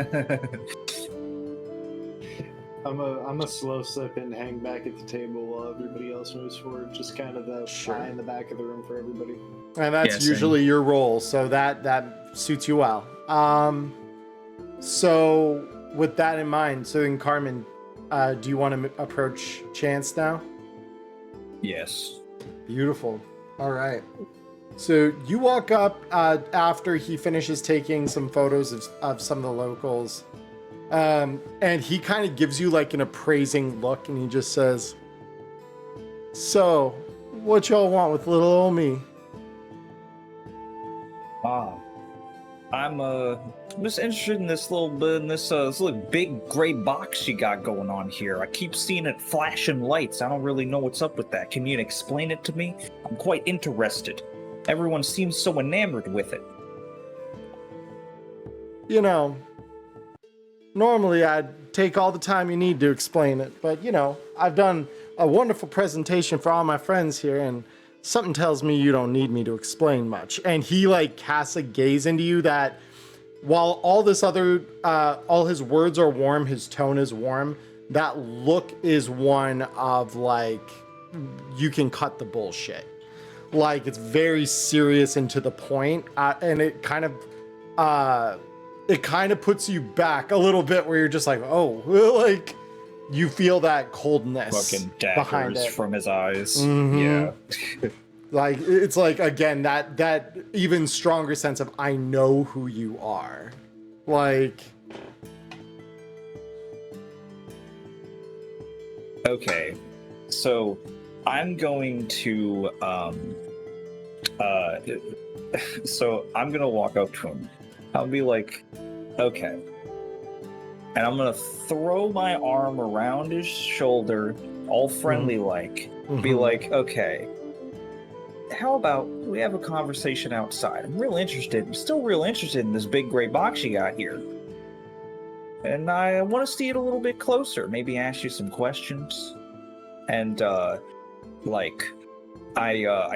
I'm a slow sip and hang back at the table while everybody else moves forward. Just kind of the pie in the back of the room for everybody. And that's Yeah, usually your role, so that suits you well. So with that in mind, so then Carmen, do you want to approach Chance now? Yes. Beautiful. All right. So you walk up after he finishes taking some photos of some of the locals. And he kind of gives you like an appraising look, and he just says, "So, what y'all want with little old me?" I'm just interested in this little big gray box you got going on here. I keep seeing it flashing lights. I don't really know what's up with that. Can you explain it to me? I'm quite interested. Everyone seems so enamored with it. Normally I'd take all the time you need to explain it, but I've done a wonderful presentation for all my friends here, and something tells me you don't need me to explain much. And he like casts a gaze into you that, while all this other all his words are warm, his tone is warm, that look is one of like, you can cut the bullshit. Like, it's very serious and to the point, and it kind of puts you back a little bit, where you're just like, oh, like you feel that coldness Fucking behind daggers it. from his eyes. Mhm. Yeah. Like, it's like, again, that even stronger sense of, I know who you are. Like, Okay, so I'm going to so I'm gonna walk up to him. I'll be like, okay, and I'm gonna throw my arm around his shoulder, all friendly like, be like, okay, how about we have a conversation outside? I'm still real interested in this big gray box you got here. And I want to see it a little bit closer, maybe ask you some questions. And I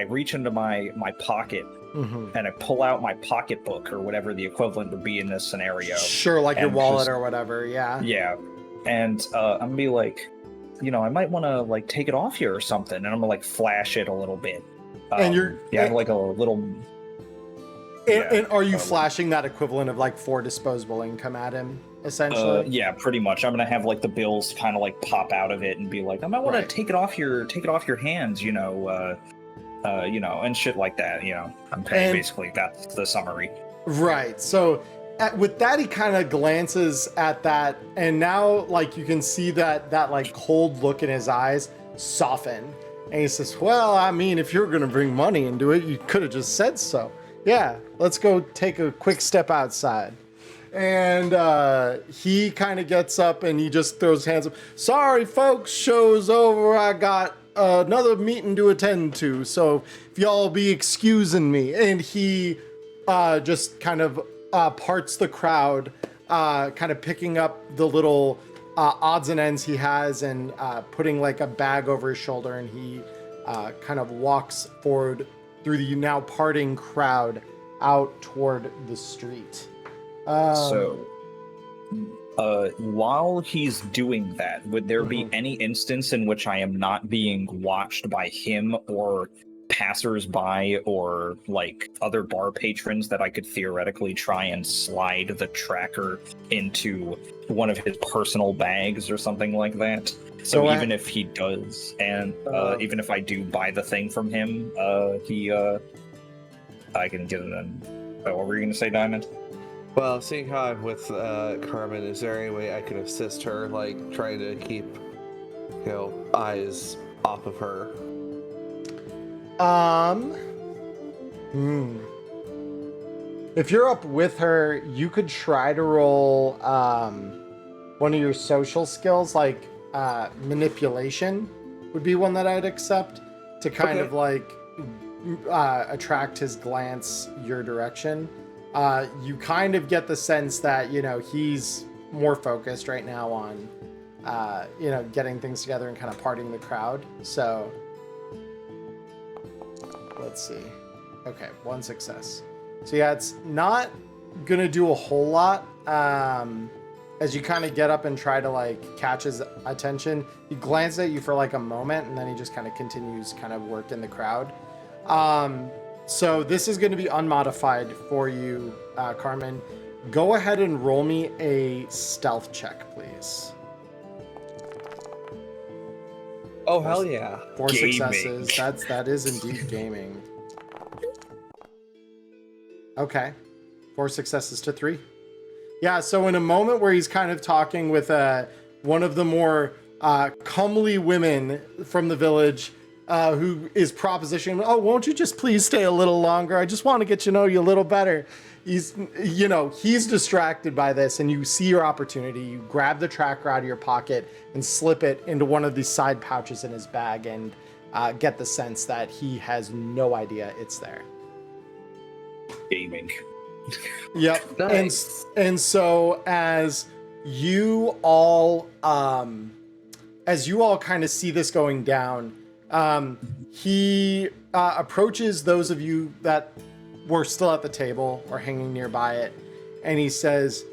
reach into my pocket and I pull out my pocketbook, or whatever the equivalent would be in this scenario. sure, like your And wallet just- or whatever, yeah. Yeah. And I'm gonna be like, I might want to like take it off here or something, and I'm gonna like flash it a little bit. And you're- I have like a little. And are you flashing that equivalent of like 4 disposable income at him, essentially? Yeah, pretty much. I'm gonna have like the bills kind of like pop out of it and be like, I might want to take it off your hands, and shit like that. I'm paying, And- basically. That's the summary. Right. So with that, he kind of glances at that, and now like you can see that like cold look in his eyes soften, and he says, "Well, I mean, if you're gonna bring money into it, you could have just said so. Yeah, let's go take a quick step outside." And he kind of gets up and he just throws his hands up. "Sorry, folks, show's over. I got another meeting to attend to, so if y'all be excusing me." And he just kind of parts the crowd, kind of picking up the little odds and ends he has and putting like a bag over his shoulder, and he kind of walks forward through the now parting crowd out toward the street. So, While he's doing that, would there be any instance in which I am not being watched by him or passers-by or like other bar patrons that I could theoretically try and slide the tracker into one of his personal bags or something like that? So even if he does, and even if I do buy the thing from him, I can get it in. What were you going to say, Diamond? Well, seeing how I'm with Carmen, is there any way I can assist her, like trying to keep, eyes off of her? If you're up with her, you could try to roll one of your social skills, like manipulation would be one that I'd accept to kind of like attract his glance your direction. You kind of get the sense that, he's more focused right now on, getting things together and kind of partying the crowd. So let's see. Okay, 1 success. So yeah, it's not gonna do a whole lot. As you kind of get up and try to like catch his attention, he glances at you for like a moment and then he just kind of continues kind of work in the crowd. So this is going to be unmodified for you, Carmen. Go ahead and roll me a stealth check, please. Oh, hell yeah. 4 Gaming. successes. That is indeed gaming. Okay. 4 successes to 3. Yeah, so in a moment where he's kind of talking with one of the more comely women from the village, who is propositioning, oh, won't you just please stay a little longer? I just want to get to know you a little better. He's distracted by this, and you see your opportunity. You grab the tracker out of your pocket and slip it into one of these side pouches in his bag and get the sense that he has no idea it's there. Gaming. Yep. Nice. And so as you all kind of see this going down, he approaches those of you that were still at the table or hanging nearby it, and he says,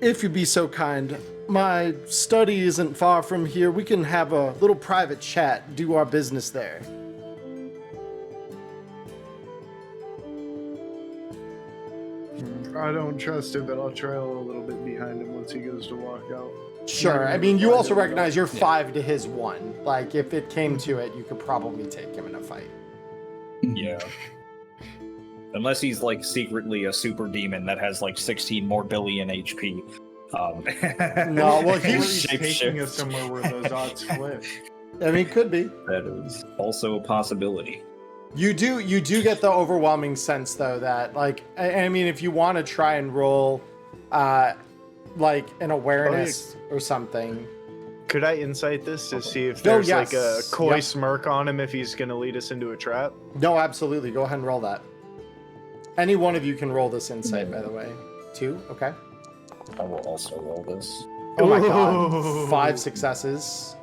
if you'd be so kind, my study isn't far from here. We can have a little private chat, do our business there. I don't trust him, but I'll trail a little bit behind him once he goes to walk out. Sure. I mean, you also recognize you're 5 to his 1. Like, if it came to it, you could probably take him in a fight. Yeah. Unless he's like secretly a super demon that has like 16 more billion HP. No, well, He's taking us somewhere where those odds flip. I mean, could be. That is also a possibility. You do get the overwhelming sense, though, that, like, I mean, if you want to try and roll, like, an awareness or something. Could I insight this to see if there's like a coy smirk on him if he's going to lead us into a trap? No, absolutely. Go ahead and roll that. Any one of you can roll this insight, by the way. 2? Okay. I will also roll this. Oh my god. 5 successes.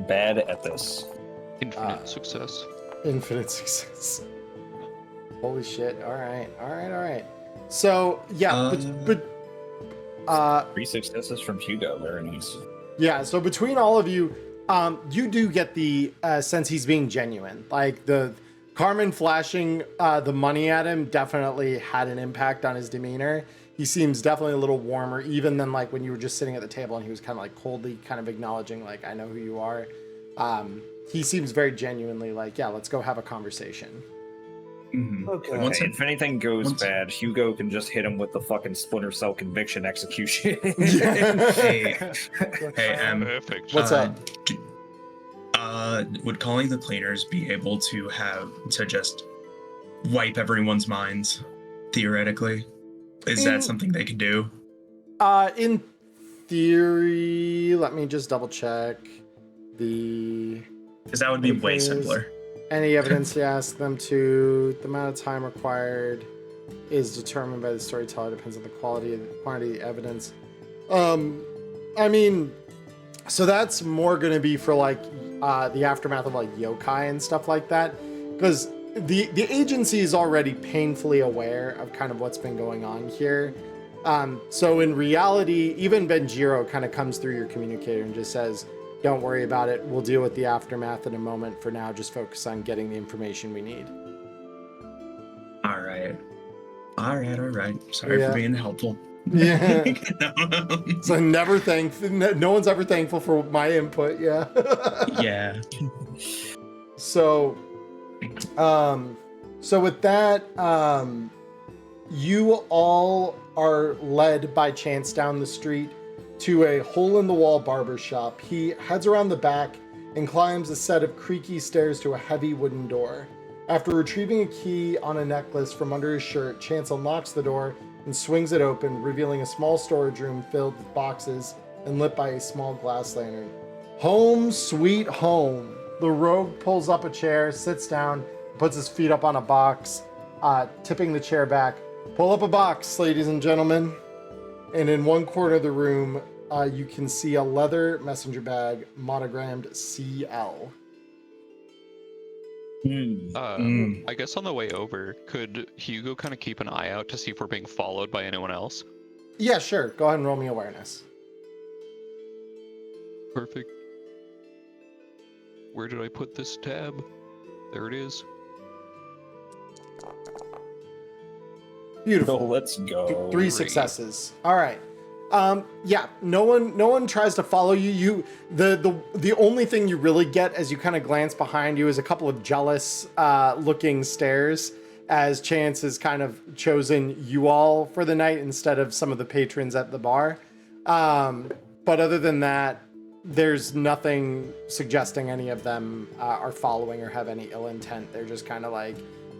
Bad at this. Infinite success. Infinite success. Holy shit. All right. So, yeah, but 3 successes from Hugo. Very nice. yeah, so between all of you, you do get the sense he's being genuine. Like, the Carmen flashing the money at him definitely had an impact on his demeanor. He seems definitely a little warmer, even than like when you were just sitting at the table and he was kind of like coldly kind of acknowledging, like, I know who you are. He seems very genuinely like, yeah, let's go have a conversation. Mm-hmm. Okay. If anything goes bad, Hugo can just hit him with the fucking Splinter Cell conviction execution. Hey, Perfect. What's up? Would calling the cleaners be able to just wipe everyone's minds, theoretically? Is that something they can do? In theory, let me just double check the... Because that would be way simpler. Any evidence you ask them to, the amount of time required is determined by the storyteller. Depends on the quality and quantity of evidence. I mean, so that's more going to be for like the aftermath of like yokai and stuff like that, because the agency is already painfully aware of kind of what's been going on here. So in reality, even Benjiro kind of comes through your communicator and just says, don't worry about it. We'll deal with the aftermath in a moment. For now, just focus on getting the information we need. All right. Sorry Yeah. for being helpful. Yeah. So no one's ever thankful for my input. Yeah. Yeah. So with that, you all are led by Chance down the street to a hole-in-the-wall barber shop. He heads around the back and climbs a set of creaky stairs to a heavy wooden door. After retrieving a key on a necklace from under his shirt, Chance unlocks the door and swings it open, revealing a small storage room filled with boxes and lit by a small glass lantern. Home sweet home. The rogue pulls up a chair, sits down, puts his feet up on a box, tipping the chair back. Pull up a box, ladies and gentlemen. And in one corner of the room, you can see a leather messenger bag monogrammed CL. I guess on the way over, could Hugo kind of keep an eye out to see if we're being followed by anyone else? Yeah, sure. Go ahead and roll me awareness. Perfect. Where did I put this tab? There it is. Beautiful. So let's go. 3 successes. All right. Yeah, no one tries to follow you. The only thing you really get as you kind of glance behind you is a couple of jealous looking stares as Chance has kind of chosen you all for the night instead of some of the patrons at the bar. But other than that, there's nothing suggesting any of them are following or have any ill intent. They're just kind of like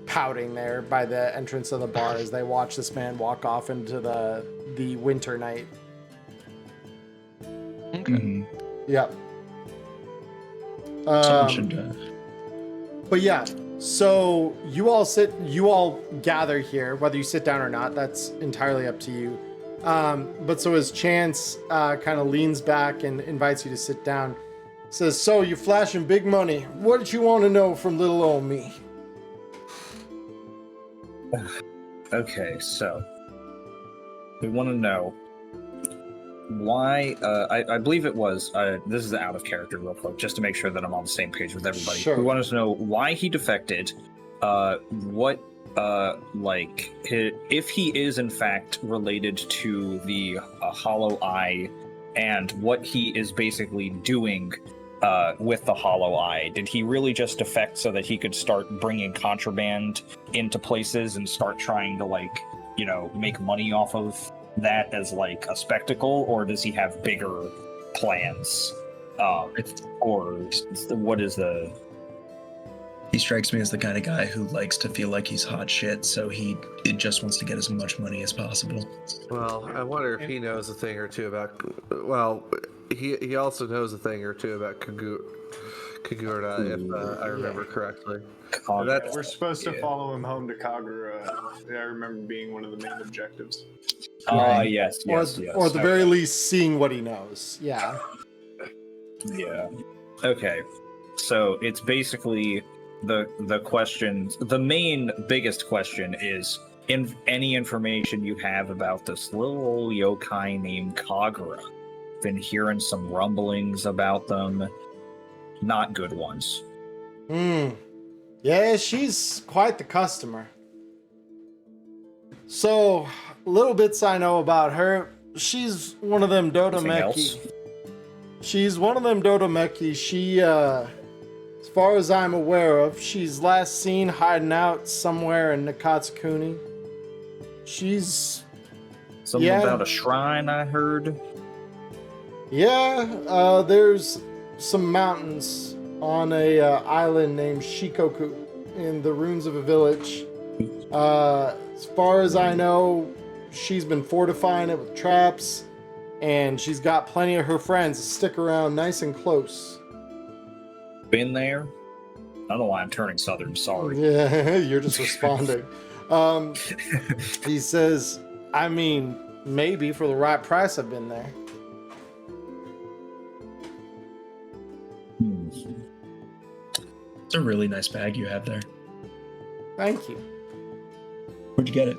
pouting there by the entrance of the bar as they watch this man walk off into the winter night. Okay. Mm-hmm. Yep. Someone should. But yeah, so you all gather here, whether you sit down or not, that's entirely up to you. But so as Chance kind of leans back and invites you to sit down, says, so you're flashing big money. What did you want to know from little old me? Okay, so we want to know why. I believe it was. This is out of character, real quick, just to make sure that I'm on the same page with everybody. Sure. We wanted to know why he defected. What, if he is in fact related to the Hollow Eye, and what he is basically doing with the Hollow Eye. Did he really just defect so that he could start bringing contraband into places and start trying to, make money off of that as, a spectacle? Or does he have bigger plans? Or what is the... He strikes me as the kind of guy who likes to feel like he's hot shit, so he just wants to get as much money as possible. Well, I wonder if he knows a thing or two about. Well, he also knows a thing or two about Kagura, if I remember correctly. We're supposed to follow him home to Kagura. I remember being one of the main objectives. Yes. Or at the very least, seeing what he knows. Yeah. Yeah. Okay. So it's basically the question. The main biggest question is any information you have about this little old yokai named Kagura. Been hearing some rumblings about them. Not good ones. Yeah, she's quite the customer. So, little bits I know about her. She's one of them Dodomeki. She's one of them Dodomeki. She, as far as I'm aware of, she's last seen hiding out somewhere in Nakatsukuni. She's... Something about a shrine, I heard. Yeah, there's some mountains on a island named Shikoku in the ruins of a village. As far as I know, she's been fortifying it with traps, and she's got plenty of her friends to stick around nice and close. Been there? I don't know why I'm turning southern, sorry. Yeah, you're just responding. He says, I mean, maybe for the right price I've been there. It's a really nice bag you have there. Thank you. Where'd you get it?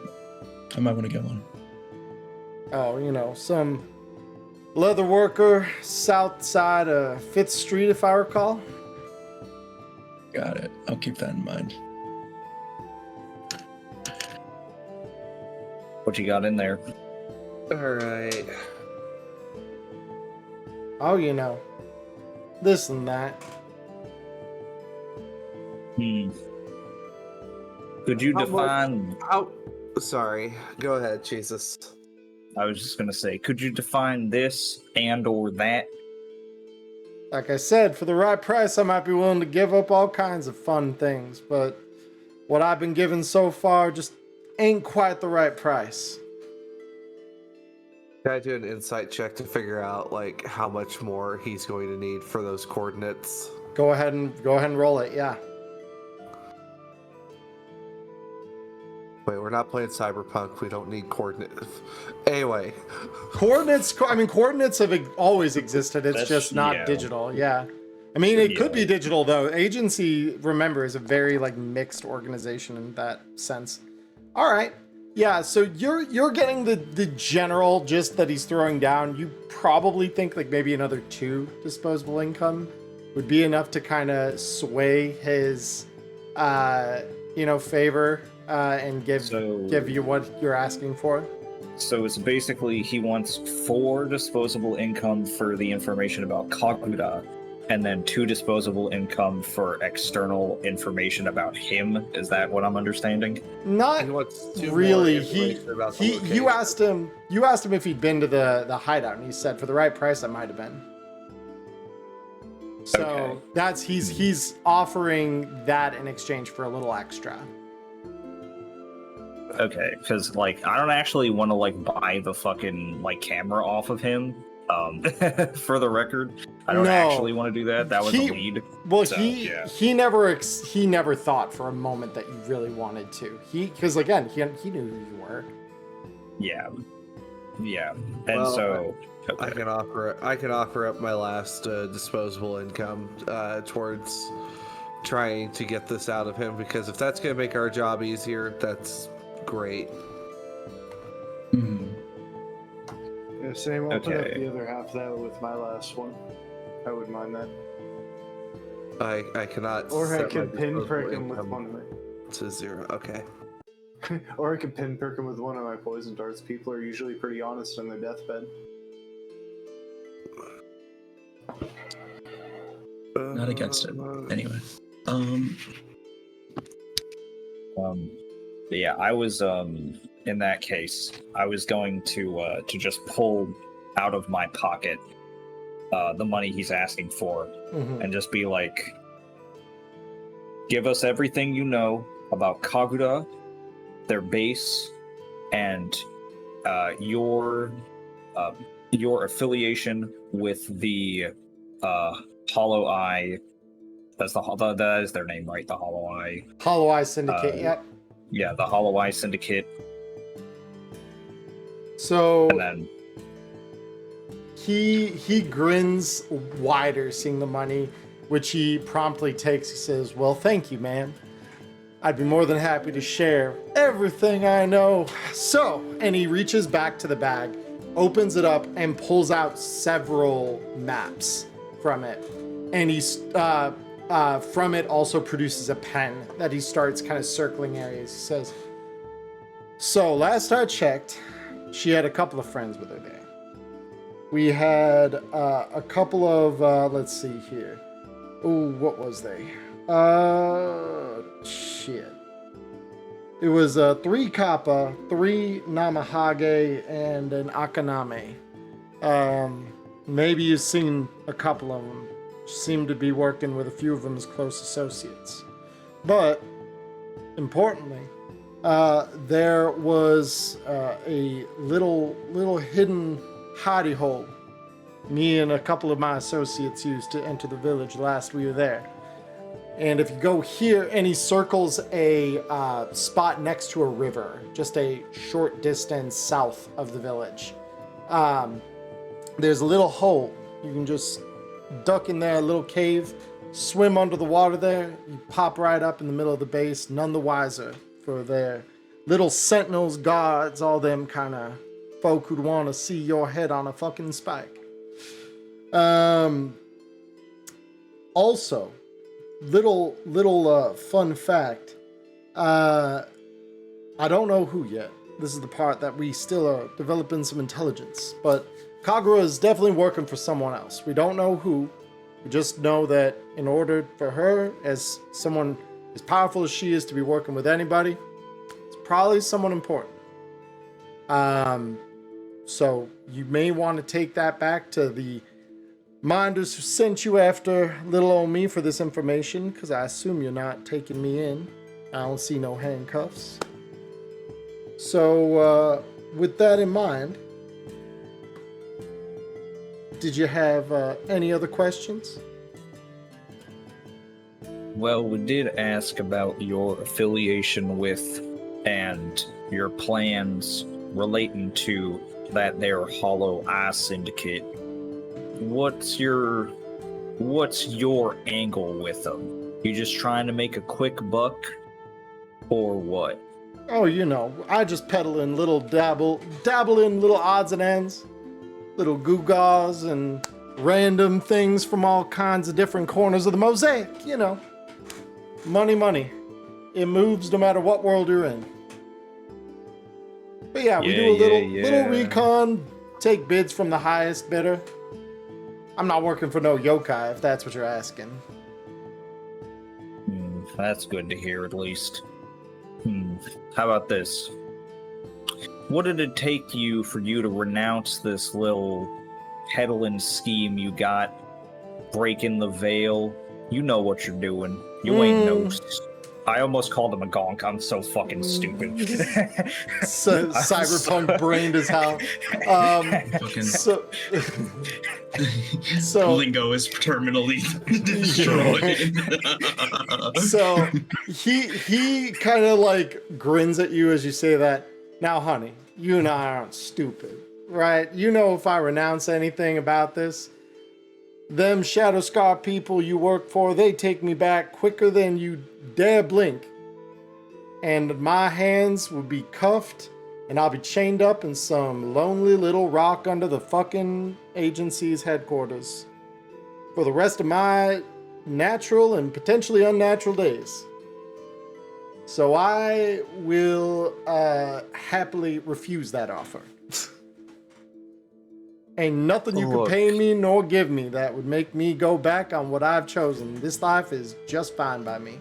I might want to get one. Oh, you know, some leather worker south side of 5th Street, if I recall. Got it. I'll keep that in mind. What you got in there? Alright. Oh, you know, this and that. Could you How much- define... Sorry. Go ahead, Jesus. I was just going to say, could you define this and or that? Like I said, for the right price, I might be willing to give up all kinds of fun things, but what I've been given so far just ain't quite the right price. Can I do an insight check to figure out like how much more he's going to need for those coordinates? Go ahead and roll it, yeah. Wait, we're not playing Cyberpunk. We don't need coordinates. Anyway, Coordinates have always existed. It's That's- just not yeah. digital, yeah. I mean, it could Yeah. be digital though. Agency, remember, is a very like mixed organization in that sense. All right. Yeah, so you're getting the general gist that he's throwing down. You probably think like maybe another 2 disposable income would be enough to kind of sway his favor and give you what you're asking for. So it's basically he wants 4 disposable income for the information about Kaguda, and then 2 disposable income for external information about him. Is that what I'm understanding? Not he wants 2 more really. information about the You location. asked him if he'd been to the hideout, and he said for the right price I might have been. So Okay. that's he's offering that in exchange for a little extra. Okay, because like I don't actually want to like buy the fucking like camera off of him. For the record, I don't No. actually want to do that. That was He- a lead. Well, So, he yeah. he never thought for a moment that you really wanted to. Because again, he knew who you were. Yeah, and Well, so I can offer up my last disposable income towards trying to get this out of him, because if that's going to make our job easier, that's great. Mhm. Yeah, same. I'll put up Okay. the other half of that with my last one. I wouldn't mind that. I cannot. Or I set my could disposable pinprick him with income one of my. to 0. Okay. Or I could pinprick him with one of my poison darts. People are usually pretty honest on their deathbed. Not against it. Anyway. But yeah, I was in that case, I was going to just pull out of my pocket the money he's asking for, Mhm. and just be like, give us everything you know about Kaguda, their base, and your affiliation with the Hollow Eye. That is their name, right? The Hollow Eye. Hollow Eye Syndicate. Yep. Yeah, the Hollow Eye Syndicate. So And then he grins wider, seeing the money, which he promptly takes. He says, "Well, thank you, man. I'd be more than happy to share everything I know." So, and he reaches back to the bag, opens it up, and pulls out several maps from it. And he's from it also produces a pen that he starts kind of circling areas. He says, "So last I checked, she had a couple of friends with her there. We had a couple of, let's see here. Oh, what was they? Shit. It was 3 Kappa, 3 Namahage, and an Akaname. Maybe you've seen a couple of them. Seem to be working with a few of them as close associates. But, importantly, there was a little hidden hidey hole me and a couple of my associates used to enter the village last we were there. And if you go here," and he circles a spot next to a river, just a short distance south of the village. There's a little hole. You can just duck in there, a little cave, swim under the water there. You pop right up in the middle of the base, none the wiser for their little sentinels, guards, all them kind of folk who'd want to see your head on a fucking spike. Also, little fun fact. I don't know who yet. This is the part that we still are developing some intelligence. But Kagura is definitely working for someone else. We don't know who. We just know that in order for her, as someone as powerful as she is, to be working with anybody, it's probably someone important. So you may want to take that back to the minders who sent you after little old me for this information, because I assume you're not taking me in. I don't see no handcuffs. So, with that in mind, did you have any other questions? Well, we did ask about your affiliation with and your plans relating to that there Hollow Eye Syndicate. What's your angle with them? You just trying to make a quick buck, or what? Oh, you know, I just dabble in little odds and ends, little gewgaws and random things from all kinds of different corners of the mosaic, you know. Money. It moves no matter what world you're in. But yeah, we do a little recon, take bids from the highest bidder. I'm not working for no yokai, if that's what you're asking. That's good to hear, at least. How about this? What did it take for you to renounce this little peddling scheme you got? Breaking the veil? You know what you're doing. You ain't no... I almost called him a gonk. I'm so fucking stupid. So cyberpunk brained as hell. So lingo is terminally destroyed. So he kind of like grins at you as you say that. Now, honey, you and I aren't stupid, right? You know, if I renounce anything about this, them Shadow Scar people you work for, they take me back quicker than you dare blink. And my hands will be cuffed, and I'll be chained up in some lonely little rock under the fucking agency's headquarters for the rest of my natural and potentially unnatural days. So I will happily refuse that offer. Ain't nothing you can pay me nor give me that would make me go back on what I've chosen. This life is just fine by me.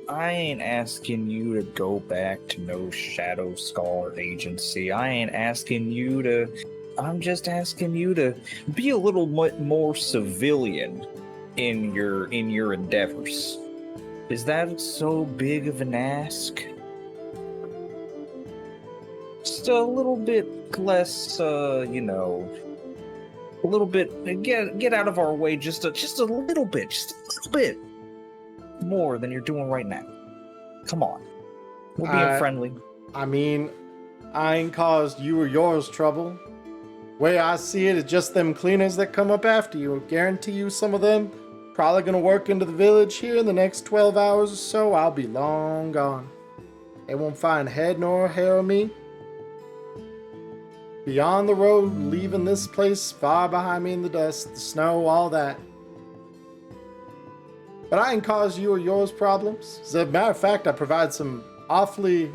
I ain't asking you to go back to no Shadow Scar agency. I'm just asking you to be a little more civilian in your endeavors. Is that so big of an ask? Just a little bit less, a little bit, get out of our way just a little bit more than you're doing right now. Come on. We're being friendly. I mean, I ain't caused you or yours trouble. Way I see it is just them cleaners that come up after you. I guarantee you some of them probably gonna work into the village here in the next 12 hours or so. I'll be long gone. They won't find head nor hair of me. Beyond the road, leaving this place far behind me in the dust, the snow, all that. But I ain't caused you or yours problems. As a matter of fact, I provide some awfully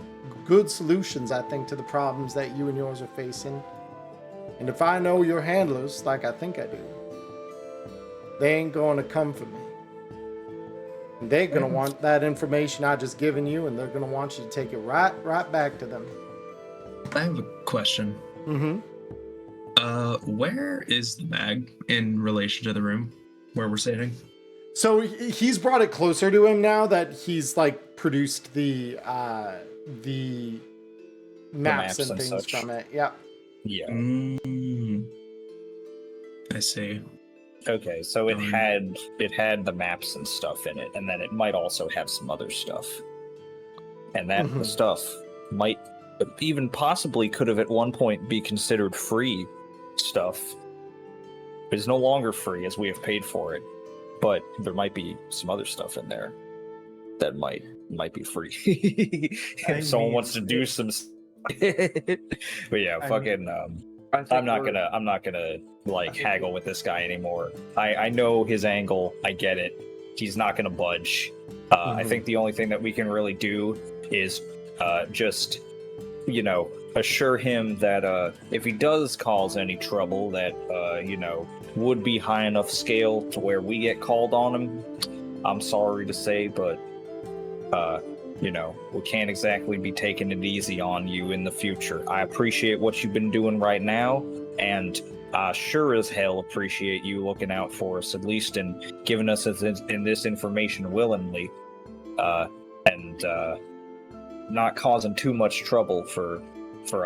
good solutions, I think, to the problems that you and yours are facing. And if I know your handlers, like I think I do, they ain't going to come for me. And they're going to want that information I just given you, and they're going to want you to take it right back to them. I have a question. Mm-hmm. Where is the bag in relation to the room where we're sitting? So he's brought it closer to him now that he's like produced the maps and things such. from it. Yeah. Yeah. I see. Okay, so it had the maps and stuff in it, and then it might also have some other stuff. And that the stuff might even possibly could have at one point be considered free stuff. It's no longer free as we have paid for it, but there might be some other stuff in there that might be free. If someone wants to do some But yeah, fucking. I'm not gonna like haggle with this guy anymore. I know his angle. I get it. He's not gonna budge. I think the only thing that we can really do is just, assure him that if he does cause any trouble, that would be high enough scale to where we get called on him. I'm sorry to say, but we can't exactly be taking it easy on you in the future. I appreciate what you've been doing right now, and I sure as hell appreciate you looking out for us, at least in giving us this information willingly, and not causing too much trouble for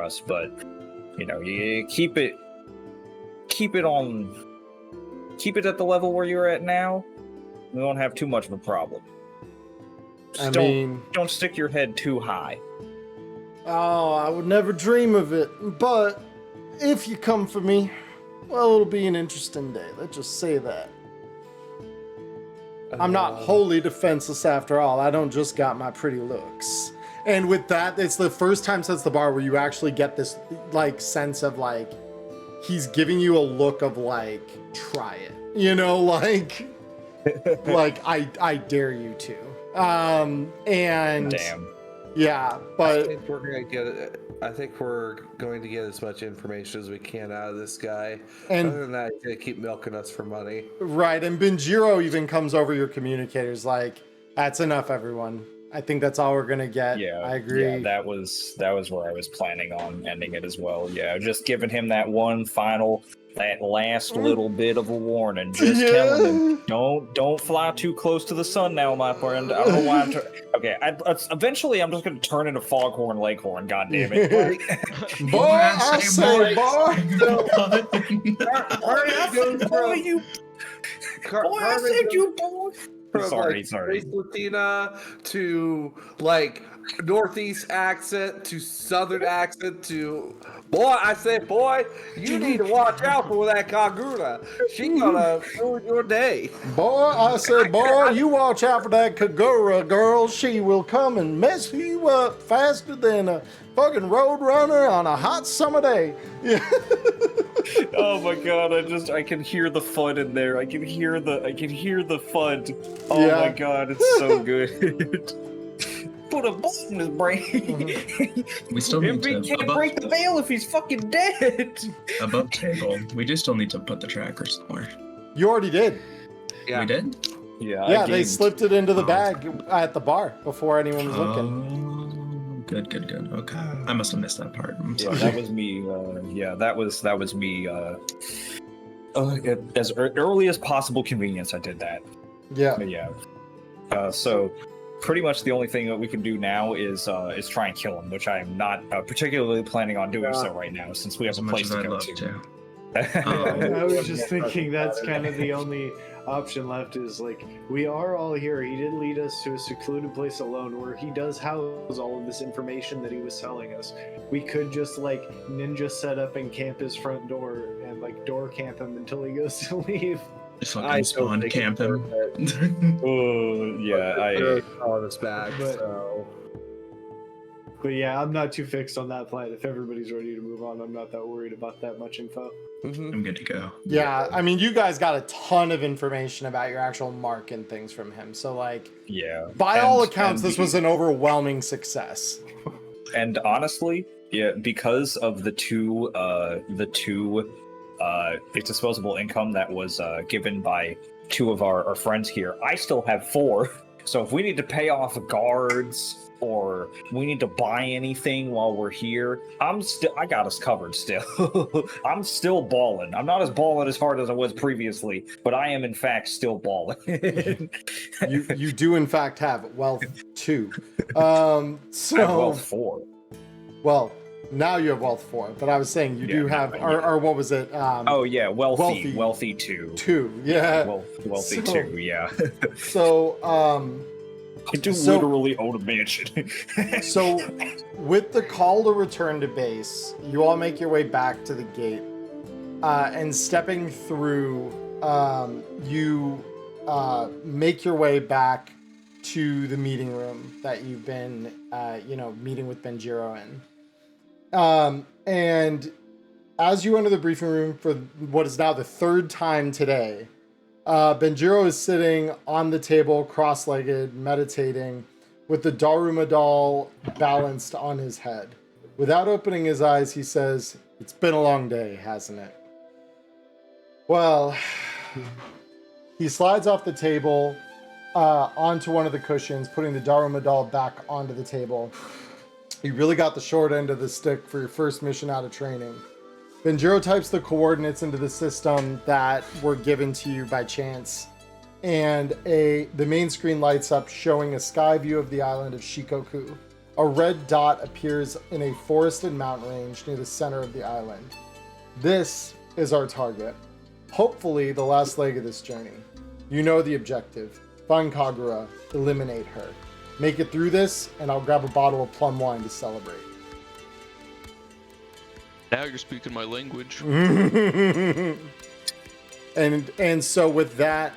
us. But you keep it at the level where you're at now. We won't have too much of a problem. Just don't stick your head too high. Oh, I would never dream of it. But if you come for me, well, it'll be an interesting day. Let's just say that. I'm not wholly defenseless after all. I don't just got my pretty looks. And with that, it's the first time since the bar where you actually get this sense of he's giving you a look of try it. I dare you to. And damn. Yeah, but I think we're going to get as much information as we can out of this guy. And other than that, he's gonna keep milking us for money. Right, and Benjiro even comes over your communicators that's enough, everyone. I think that's all we're gonna get. Yeah, I agree. Yeah, that was where I was planning on ending it as well. Yeah, just giving him that last little bit of a warning. Just telling him, don't fly too close to the sun now, my friend. I don't know why eventually I'm just gonna turn into Foghorn Leghorn. God damn it! Boy, I say, boy. I said you, boy. From Sorry. Race Latina to Northeast accent to Southern accent to boy, I said, boy, you need to watch out for that Kagura. She gonna ruin your day. Boy, I said, boy, you watch out for that Kagura girl. She will come and mess you up faster than a fucking road runner on a hot summer day. Oh my god, I can hear the fun in there. I can hear the fun. Oh my god, it's so good. Put a bullet in his brain. We still need to can't break the veil if he's fucking dead. Above table. We just still need to put the tracker somewhere. You already did. Yeah. We did? Yeah, they slipped it into the bag at the bar before anyone was looking. Good. Okay, I must have missed that part. I'm sorry. That was me. That was me. As early as possible convenience, I did that. Yeah. But yeah. So pretty much the only thing that we can do now is try and kill him, which I am not particularly planning on doing so right now, since we have a place to go to. I was just thinking that's kind of the only option left is we are all here. He did lead us to a secluded place alone where he does house all of this information that he was telling us. We could just ninja set up and camp his front door and door camp him until he goes to leave. Just fucking spawn camp him. On his back. But yeah, I'm not too fixed on that plan. If everybody's ready to move on, I'm not that worried about that much info. I'm good to go. Yeah, I mean, you guys got a ton of information about your actual mark and things from him. So, by all accounts, this was an overwhelming success. And honestly, because of the two disposable income that was given by two of our friends here, I still have 4. So if we need to pay off guards or we need to buy anything while we're here, I got us covered still. I'm still balling. I'm not as balling as hard as I was previously, but I am in fact still balling. you do in fact have wealth 2. I have wealth 4. Well, now you have wealth 4, but I was saying you do have, or what was it? Wealthy 2. 2, yeah. Wealthy 2, yeah. So, I do literally own a mansion. So, with the call to return to base, you all make your way back to the gate, and stepping through, you make your way back to the meeting room that you've been, meeting with Benjiro in. And as you enter the briefing room for what is now the third time today, Benjiro is sitting on the table, cross-legged, meditating, with the Daruma doll balanced on his head. Without opening his eyes, he says, "It's been a long day, hasn't it?" Well, he slides off the table onto one of the cushions, putting the Daruma doll back onto the table. You really got the short end of the stick for your first mission out of training. Benjiro types the coordinates into the system that were given to you by chance, and the main screen lights up, showing a sky view of the island of Shikoku. A red dot appears in a forested mountain range near the center of the island. This is our target. Hopefully the last leg of this journey. You know the objective. Find Kagura, eliminate her. Make it through this, and I'll grab a bottle of plum wine to celebrate. Now you're speaking my language. And so with that,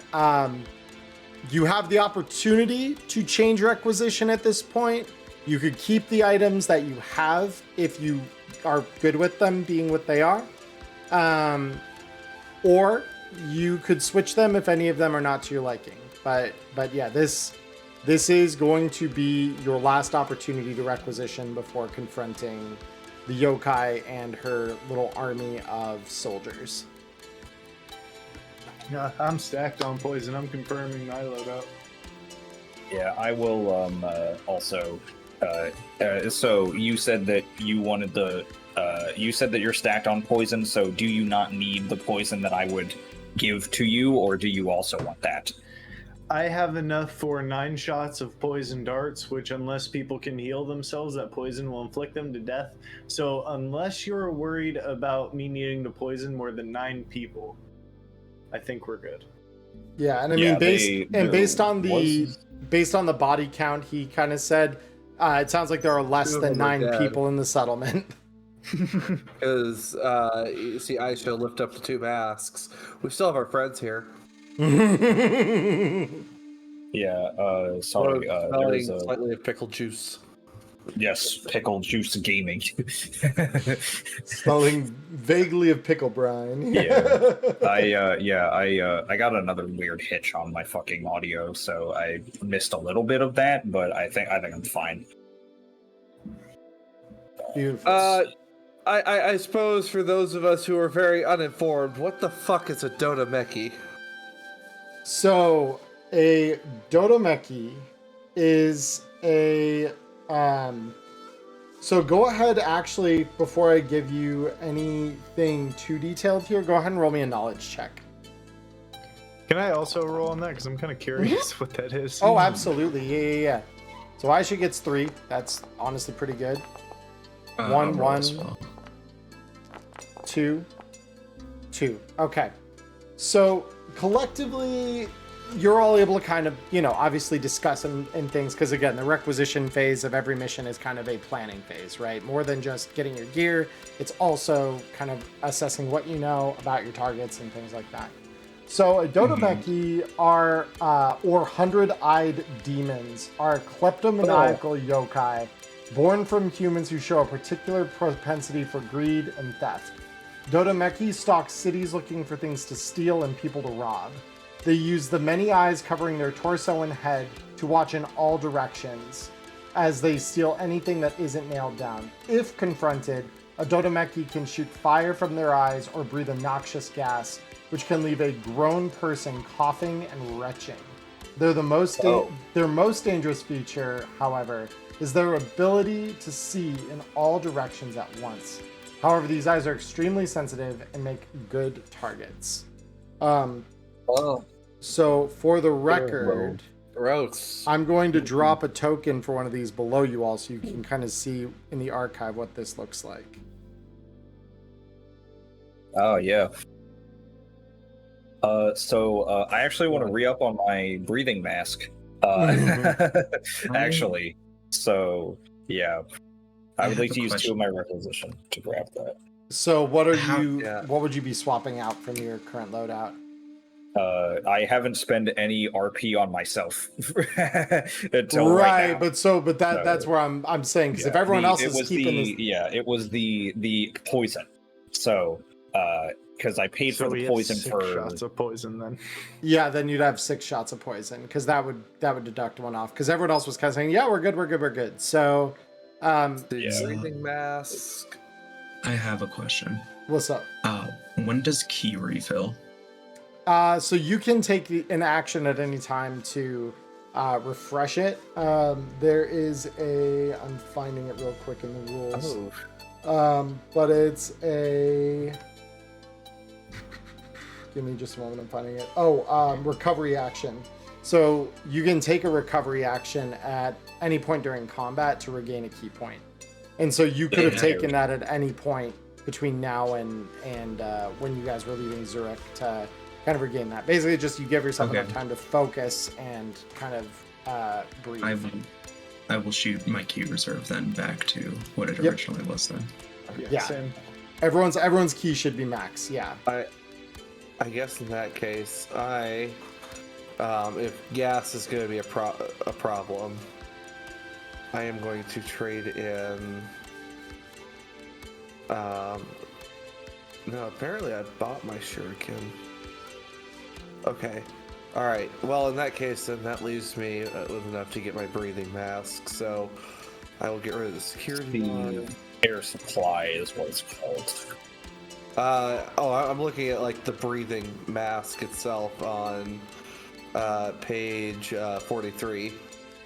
you have the opportunity to change requisition at this point. You could keep the items that you have if you are good with them being what they are. Or you could switch them if any of them are not to your liking. But yeah, this is going to be your last opportunity to requisition before confronting the yokai and her little army of soldiers. Yeah, I'm stacked on poison. I'm confirming Nylah out. Yeah, I will also. So you said that you wanted the. You said that you're stacked on poison. So do you not need the poison that I would give to you, or do you also want that? I have enough for 9 shots of poison darts, which unless people can heal themselves, that poison will inflict them to death. So unless you're worried about me needing to poison more than 9 people, I think we're good. Yeah, and I mean, based on the body count, he kind of said, it sounds like there are less than 9 people in the settlement. Because, you see Aisha lift up the 2 masks. We still have our friends here. Yeah, sorry. There's a... slightly of pickle juice. Yes, pickle juice gaming. Smelling vaguely of pickle brine. I got another weird hitch on my fucking audio, so I missed a little bit of that, but I think I'm fine. Beautiful. I suppose for those of us who are very uninformed, what the fuck is a Dodomeki? So, a Dodomeki is a... So go ahead, actually, before I give you anything too detailed here, go ahead and roll me a knowledge check. Can I also roll on that? Because I'm kind of curious what that is. Oh, absolutely. Yeah. So Aisha gets 3. That's honestly pretty good. 1, 2, 2. Okay. So collectively, you're all able to kind of, obviously discuss and things, because again, the requisition phase of every mission is kind of a planning phase, right? More than just getting your gear, it's also kind of assessing what you know about your targets and things like that. So a Dodomeki or 100-eyed demons are kleptomaniacal yokai born from humans who show a particular propensity for greed and theft. Dodomeki stalk cities looking for things to steal and people to rob. They use the many eyes covering their torso and head to watch in all directions as they steal anything that isn't nailed down. If confronted, a Dodomeki can shoot fire from their eyes or breathe a noxious gas, which can leave a grown person coughing and retching. Their most dangerous feature, however, is their ability to see in all directions at once. However, these eyes are extremely sensitive and make good targets. So for the record, I'm going to drop a token for one of these below you all so you can kind of see in the archive what this looks like. Oh, yeah. I actually want to re-up on my breathing mask. Actually. So, yeah. I would like to use 2 of my requisition to grab that. So what would you be swapping out from your current loadout? I haven't spent any RP on myself until right now. But that's where I'm saying, because if everyone else is keeping this, it was the poison. So because I paid for we the have poison 6 for shots of poison then. yeah, then you'd have 6 shots of poison, because that would deduct one off, because everyone else was kind of saying, yeah, we're good. So, The breathing mask. I have a question. what's up? When does key refill? So you can take an action at any time to refresh it. There is I'm finding it real quick in the rules. But it's a... Give me just a moment, I'm finding it. Recovery action. So you can take a recovery action at any point during combat to regain a key point. And so you could have taken that at any point between now and when you guys were leaving Zurich to kind of regain that. Basically, just you give yourself enough time to focus and kind of breathe. I will shoot my key reserve then back to what it originally was then. Yeah. Same. Everyone's key should be max. Yeah. I guess in that case, if gas is going to be a problem, I am going to trade in. No, apparently I bought my shuriken. Okay. Alright. Well, in that case, then that leaves me with enough to get my breathing mask, so I will get rid of the security line. Air supply is what it's called. I'm looking at like the breathing mask itself on page 43.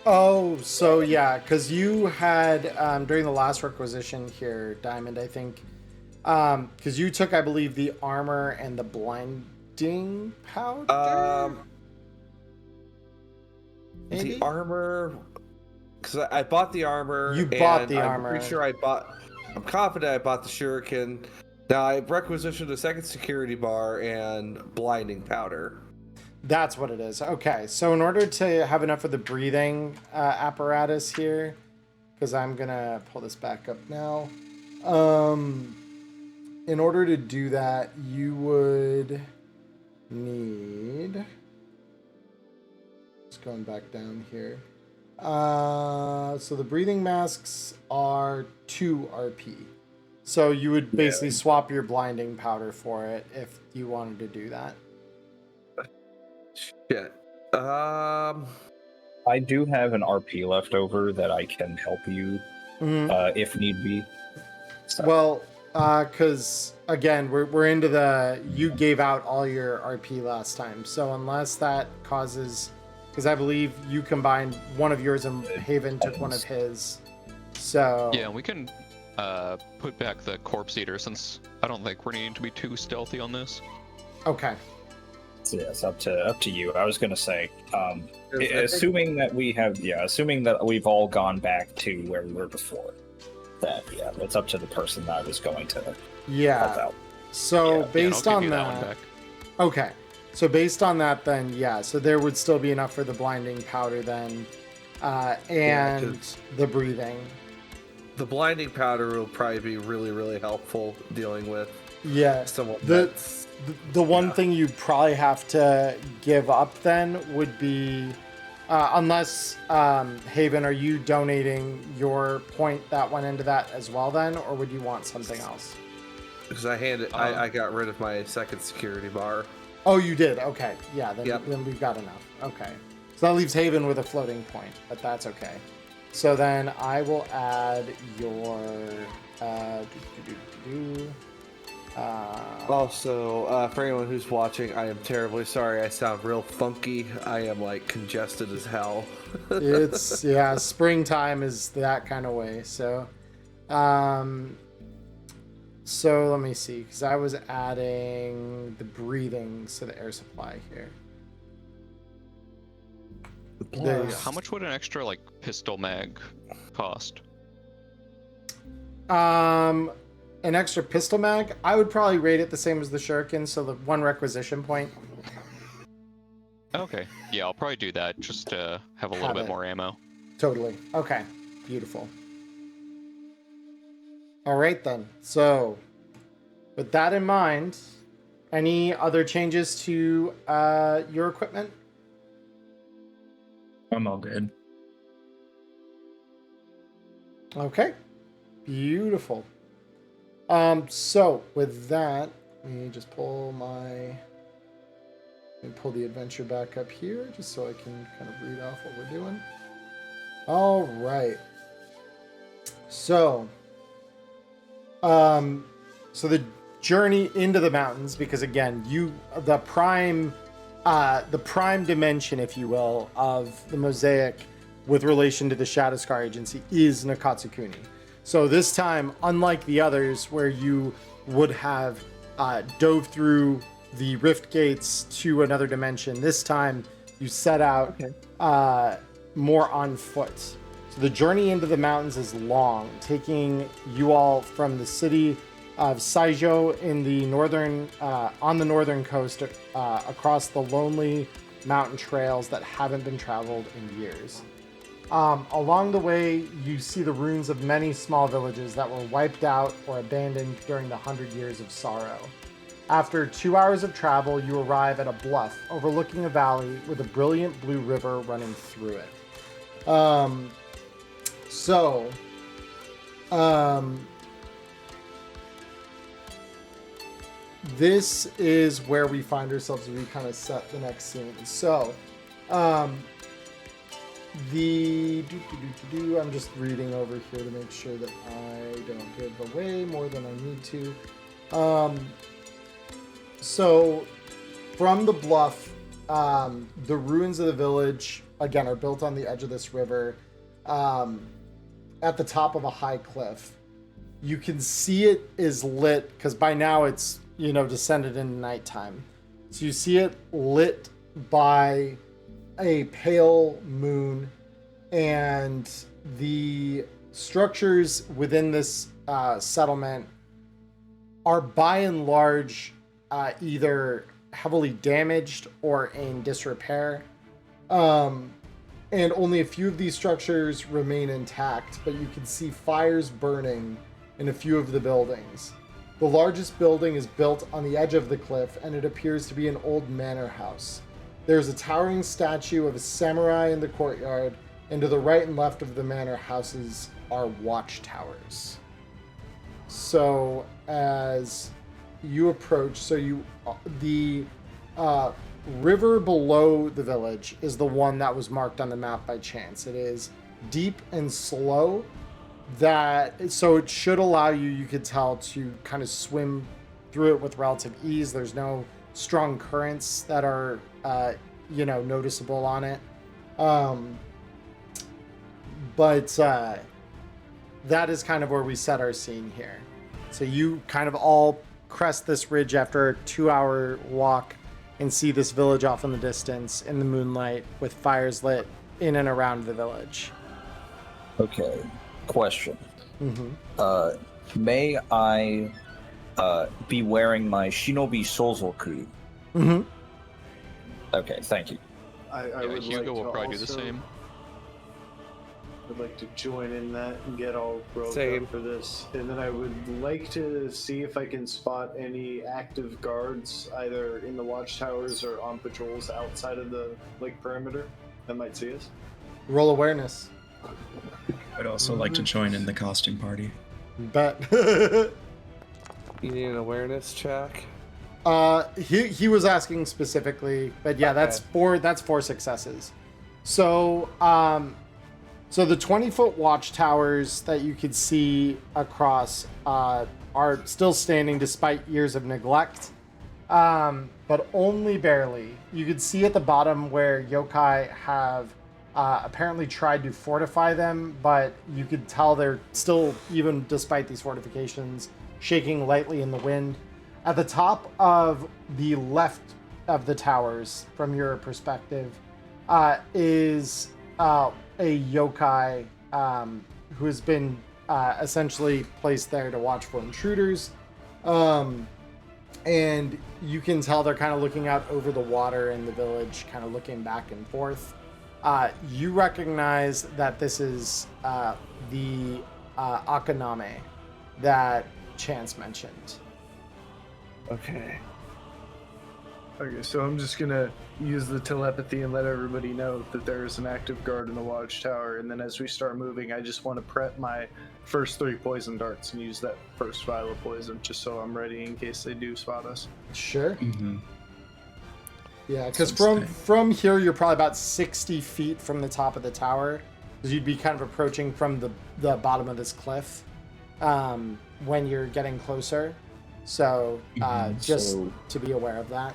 Oh, so yeah, because you had during the last requisition here, Diamond, I think, because you took, I believe, the armor and the blinding powder. Maybe? The armor, because I bought the armor. You bought the armor. I'm pretty sure I'm confident I bought the shuriken. Now I requisitioned a second security bar and blinding powder. That's what it is. Okay, so in order to have enough of the breathing apparatus here, because I'm gonna pull this back up now. In order to do that, you would need... Just going back down here. So the breathing masks are 2 RP. So you would basically swap your blinding powder for it if you wanted to do that. Shit. I do have an RP left over that I can help you if need be. So. Well, because again, we're into the you gave out all your RP last time, so unless that causes, because I believe you combined one of yours and Haven took one of his, so Yeah, we can put back the corpse eater since I don't think we're needing to be too stealthy on this. Okay. So yeah, it's up to you. I was gonna say, assuming that we've all gone back to where we were before, that it's up to the person that I was going to help out. So based I'll on give you that, one back. okay. So based on that, then so there would still be enough for the blinding powder then, and the breathing. The blinding powder will probably be really, really helpful dealing with someone The one thing you probably have to give up then would be, unless, Haven, are you donating your point that went into that as well then, or would you want something else? Because I got rid of my second security bar. Oh, you did? Okay. Yeah, then we've got enough. Okay. So that leaves Haven with a floating point, but that's okay. So then I will add your, Also, for anyone who's watching, I am terribly sorry. I sound real funky. I am like congested as hell. It's springtime is that kind of way. So, so let me see, because I was adding the breathing to the air supply here. How much would an extra pistol mag cost? An extra pistol mag, I would probably rate it the same as the shuriken, so the 1 requisition point. Okay, yeah, I'll probably do that just to have a little bit more ammo. Totally. Okay, beautiful. All right then. So, with that in mind, Any other changes to your equipment? I'm all good. Okay. Beautiful. So with that, let me just pull the adventure back up here just so I can kind of read off what we're doing. All right. So, so the journey into the mountains, because again, the prime dimension, if you will, of the mosaic with relation to the Shadowscar Agency is Nakatsukuni. So this time, unlike the others where you would have dove through the rift gates to another dimension, this time you set out more on foot. So the journey into the mountains is long, taking you all from the city of Saijo in the northern, on the northern coast, across the lonely mountain trails that haven't been traveled in years. Along the way, you see the ruins of many small villages that were wiped out or abandoned during the 100 Years of Sorrow. After 2 hours of travel, you arrive at a bluff overlooking a valley with a brilliant blue river running through it. This is where we find ourselves as we kind of set the next scene. So, I'm just reading over here to make sure that I don't give away more than I need to. So, from the bluff, the ruins of the village, again, are built on the edge of this river, at the top of a high cliff. You can see it is lit, because by now it's, descended into nighttime. So you see it lit by a pale moon, and the structures within this settlement are by and large either heavily damaged or in disrepair. And only a few of these structures remain intact, but you can see fires burning in a few of the buildings. The largest building is built on the edge of the cliff, and it appears to be an old manor house. There's a towering statue of a samurai in the courtyard, and to the right and left of the manor houses are watchtowers. So as you approach, the river below the village is the one that was marked on the map by chance. It is deep and slow, so it should allow you could tell, to kind of swim through it with relative ease. There's no strong currents that are noticeable on it. But that is kind of where we set our scene here. So you kind of all crest this ridge after a 2-hour walk and see this village off in the distance in the moonlight with fires lit in and around the village. Okay. Question. Mm-hmm. May I be wearing my Shinobi Sozoku? Mm-hmm. Okay, thank you. I Yeah, would Hugo like to will probably do the also- same. I'd like to join in that and get all broke Same. up for this. And then I would like to see if I can spot any active guards, either in the watchtowers or on patrols outside of the perimeter that might see us. Roll awareness. I'd also like to join in the costume party. Bet. You need an awareness check? He was asking specifically, but yeah, Okay. that's 4 successes. So so the 20-foot watchtowers that you could see across are still standing despite years of neglect, but only barely. You could see at the bottom where yokai have apparently tried to fortify them, but you could tell they're still, even despite these fortifications, shaking lightly in the wind. At the top of the left of the towers, from your perspective, is a yokai who has been essentially placed there to watch for intruders. And you can tell they're kind of looking out over the water in the village, kind of looking back and forth. You recognize that this is the Akaname that Chance mentioned. Okay. Okay, so I'm just gonna use the telepathy and let everybody know that there is an active guard in the watchtower, and then as we start moving, I just want to prep my first 3 poison darts and use that first vial of poison, just so I'm ready in case they do spot us. Sure. Mm-hmm. Yeah, because Sounds from here, you're probably about 60 feet from the top of the tower, because you'd be kind of approaching from the bottom of this cliff when you're getting closer. So just to be aware of that.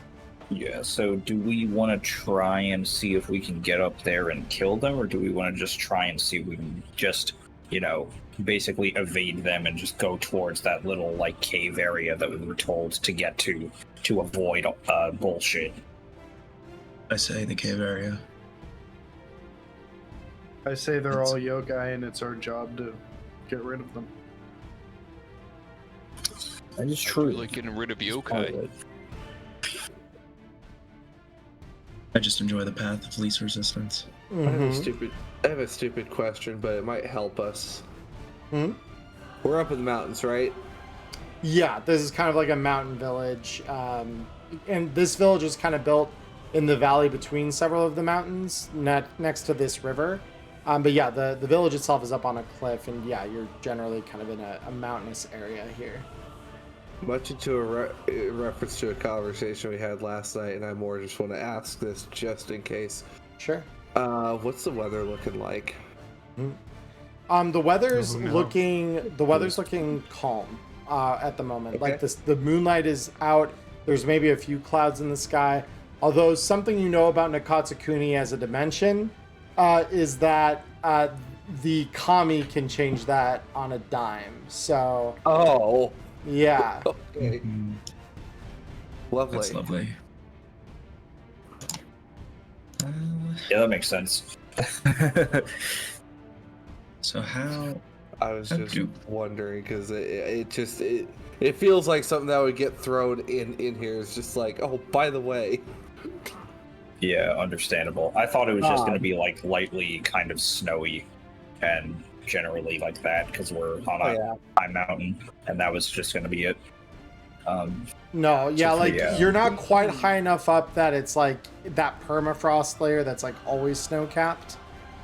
Yeah, so do we want to try and see if we can get up there and kill them, or do we want to just try and see if we can just, basically evade them and just go towards that little, like, cave area that we were told to get to avoid bullshit? I say the cave area. I say they're all yokai, and it's our job to get rid of them. That is I true. do like getting rid of yokai. I just enjoy the path of least resistance. I have Mhm. a stupid question, but it might help us. Mhm. We're up in the mountains, right? Yeah, this is kind of like a mountain village. And this village is kind of built in the valley between several of the mountains next to this river. But yeah, the village itself is up on a cliff, and yeah, you're generally kind of in a mountainous area here. Much into a reference to a conversation we had last night, and I more just want to ask this just in case. Sure. What's the weather looking like? The weather's Oh, no. looking calm at the moment. Okay. Like the moonlight is out. There's maybe a few clouds in the sky. Although something you know about Nakatsukuni as a dimension is that the kami can change that on a dime. So Oh, yeah. okay. Mhm. Lovely. That's lovely. Yeah, that makes sense. So how? I was just Okay. wondering because it feels like something that would get thrown in here. It's just like, oh, by the way. Yeah, understandable. I thought it was just going to be like lightly kind of snowy and generally like that because we're on a high mountain, and that was just going to be it. No, yeah, So, like yeah. you're not quite high enough up that it's like that permafrost layer that's like always snow capped.